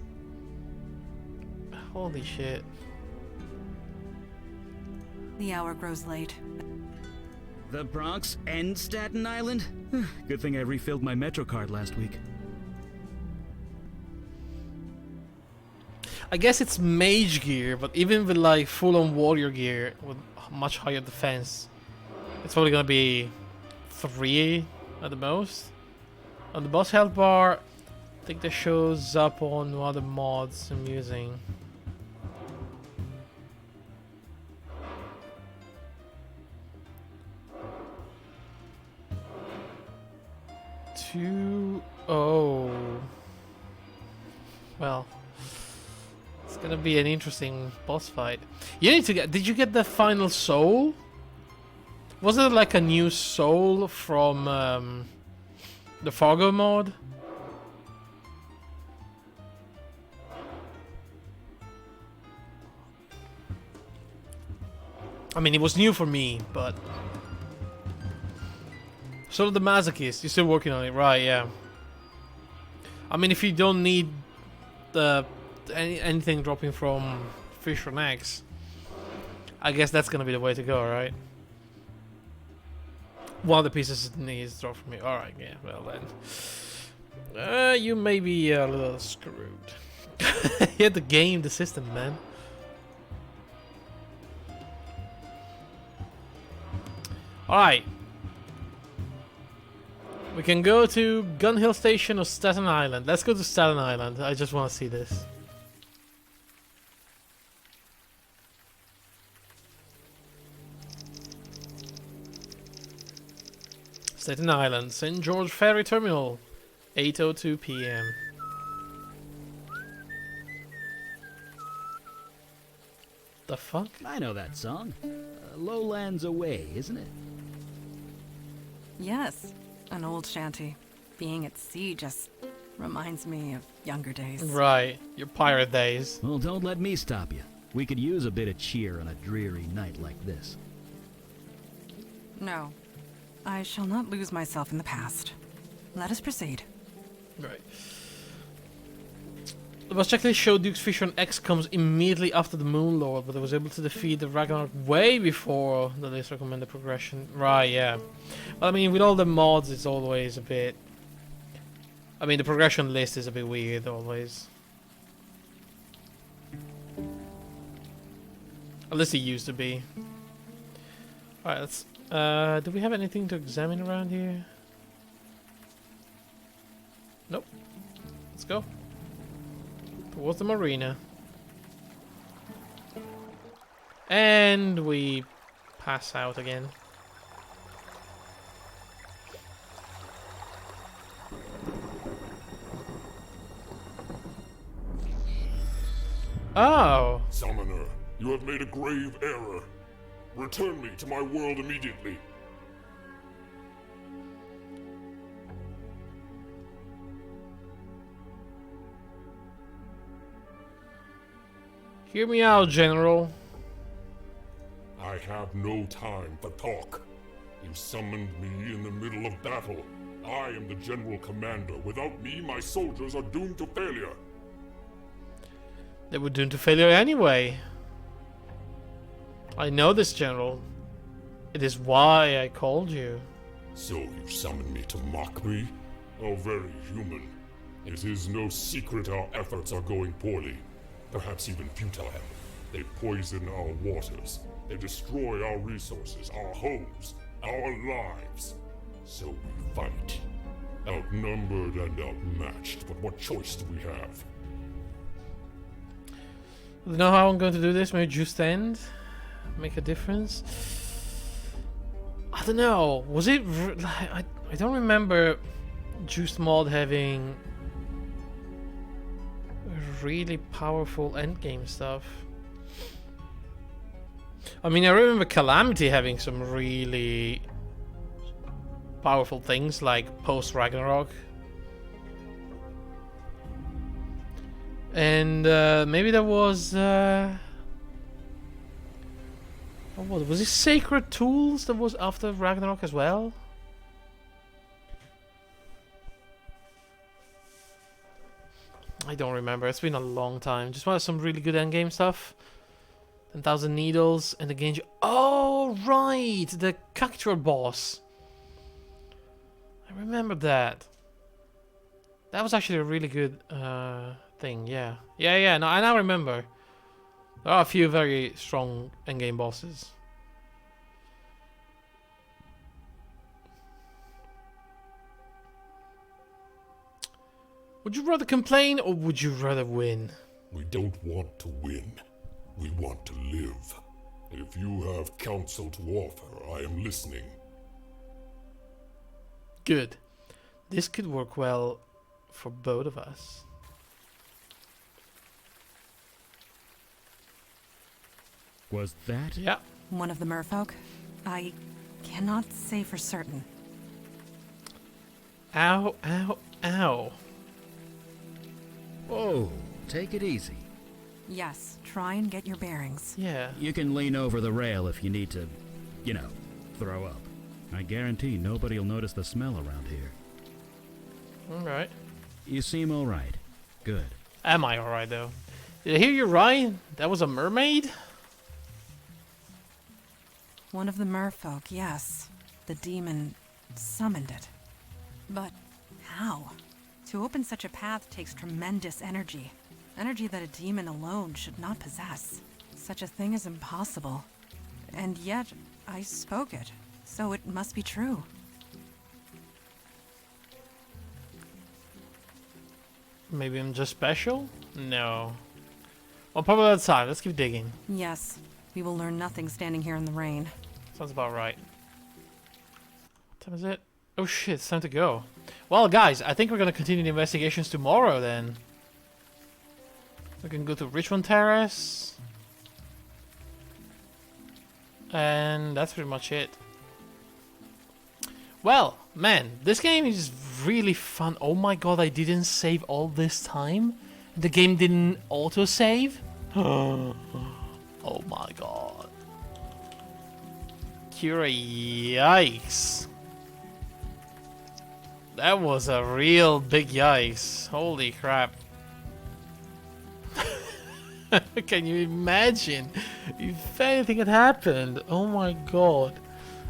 Speaker 1: Holy shit.
Speaker 6: The hour grows late.
Speaker 11: The Bronx and Staten Island? Good thing I refilled my Metro card last week.
Speaker 1: I guess it's mage gear, but even with like full-on warrior gear with much higher defense, it's probably gonna be 3 at the most. On the boss health bar, I think that shows up on one of the mods I'm using. Oh. Well. It's gonna be an interesting boss fight. You need to get... Did you get the final soul? Wasn't it like a new soul from the Fargo mod? I mean, it was new for me, but... Soul of the Masochist, you're still working on it, right, yeah. I mean, if you don't need the... anything dropping from Fisher and X, I guess that's gonna be the way to go, right? One of the pieces needs drop from me. Alright, yeah, well then. You may be a little screwed. You had to game the system, man. Alright. We can go to Gun Hill Station or Staten Island. Let's go to Staten Island. I just want to see this. Staten Island, St. George Ferry Terminal, 8:02 p.m. The fuck?
Speaker 11: I know that song. Lowlands Away, isn't it?
Speaker 6: Yes, an old shanty. Being at sea just reminds me of younger days.
Speaker 1: Right, your pirate days.
Speaker 11: Well, don't let me stop you. We could use a bit of cheer on a dreary night like this.
Speaker 6: No, I shall not lose myself in the past. Let us proceed.
Speaker 1: Right. The boss checklist showed Duke's Fisher and X comes immediately after the Moon Lord, but I was able to defeat the Ragnarok way before the list recommended progression. Right, yeah. Well, I mean, with all the mods, it's always a bit... I mean, the progression list is a bit weird, always. At least it used to be. Alright, let's... do we have anything to examine around here? Nope. Let's go. Towards the marina. And we pass out again. Oh.
Speaker 14: Summoner, you have made a grave error. Return me to my world immediately.
Speaker 1: Hear me out, General.
Speaker 14: I have no time for talk. You summoned me in the middle of battle. I am the General Commander. Without me, my soldiers are doomed to failure.
Speaker 1: They were doomed to failure anyway. I know this, General. It is why I called you.
Speaker 14: So you summoned me to mock me? Oh, very human. It is no secret our efforts are going poorly. Perhaps even futile. They poison our waters. They destroy our resources, our homes, our lives. So we fight. Outnumbered and outmatched, but what choice do we have?
Speaker 1: You know how I'm going to do this? Maybe just end? Make a difference? I don't know. Was it... I don't remember Juiced Mod having really powerful endgame stuff. I mean, I remember Calamity having some really powerful things like post Ragnarok. And maybe there was what was it, Sacred Tools that was after Ragnarok as well? I don't remember. It's been a long time. Just wanted some really good endgame stuff. 10,000 needles and the Genji. Oh right, the Cactuar boss. I remember that. That was actually a really good thing. Yeah. No, I now remember. There are a few very strong endgame bosses. Would you rather complain or would you rather win?
Speaker 14: We don't want to win. We want to live. If you have counsel to offer, I am listening.
Speaker 1: Good. This could work well for both of us.
Speaker 11: Was that?
Speaker 1: Yeah.
Speaker 6: One of the merfolk? I cannot say for certain.
Speaker 1: Ow, ow, ow.
Speaker 11: Whoa, take it easy.
Speaker 6: Yes, try and get your bearings.
Speaker 1: Yeah.
Speaker 11: You can lean over the rail if you need to, you know, throw up. I guarantee nobody will notice the smell around here.
Speaker 1: Alright.
Speaker 11: You seem alright. Good.
Speaker 1: Am I alright though? Did I hear you right? That was a mermaid?
Speaker 6: One of the merfolk, yes. The demon summoned it. But how? To open such a path takes tremendous energy. Energy that a demon alone should not possess. Such a thing is impossible. And yet, I spoke it. So it must be true.
Speaker 1: Maybe I'm just special? No. Well, probably outside. Let's keep digging.
Speaker 6: Yes. We will learn nothing standing here in the rain.
Speaker 1: Sounds about right. What time is it? Oh shit, it's time to go. Well, guys, I think we're gonna continue the investigations tomorrow then. We can go to Richmond Terrace. And that's pretty much it. Well, man, this game is really fun. Oh my god, I didn't save all this time? The game didn't auto-save? Oh my god. Kira, yikes. That was a real big yikes. Holy crap. Can you imagine if anything had happened? Oh my god.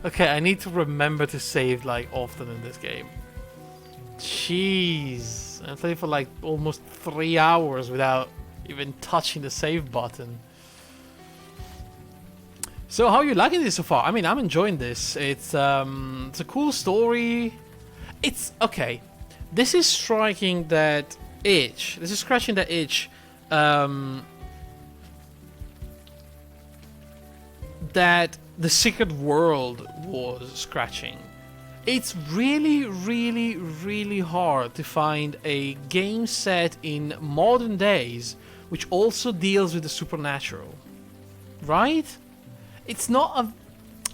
Speaker 1: Okay, I need to remember to save like often in this game. Jeez. I played for like almost 3 hours without even touching the save button. So how are you liking this so far? I mean, I'm enjoying this. It's a cool story. It's okay. This is striking that itch. This is scratching that itch. That the Secret World was scratching. It's really, really, really hard to find a game set in modern days which also deals with the supernatural, right? It's not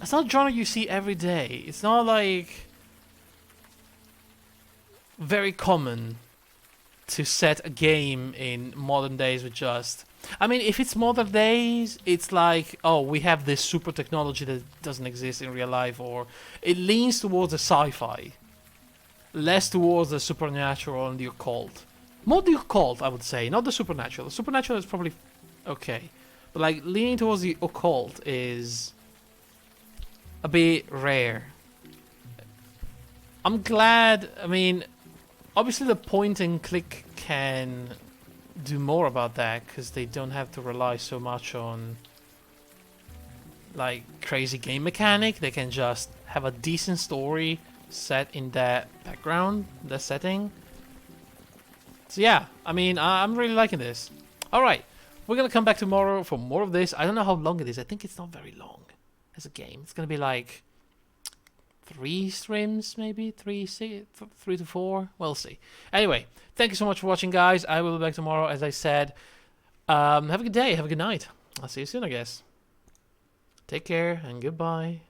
Speaker 1: a genre you see every day. It's not like very common to set a game in modern days with just... I mean, if it's modern days, it's like, oh, we have this super technology that doesn't exist in real life, or it leans towards the sci-fi, less towards the supernatural and the occult. More the occult, I would say, not the supernatural. The supernatural is probably okay, but like leaning towards the occult is a bit rare. I'm glad. I mean, obviously the point and click can do more about that because they don't have to rely so much on like crazy game mechanic. They can just have a decent story set in that background, that setting. So yeah, I mean, I'm really liking this. Alright, we're gonna come back tomorrow for more of this. I don't know how long it is. I think it's not very long as a game. It's gonna be like 3 streams, maybe 3 to 4. We'll see. Anyway, thank you so much for watching, guys. I will be back tomorrow, as I said. Have a good day. Have a good night. I'll see you soon, I guess. Take care and goodbye.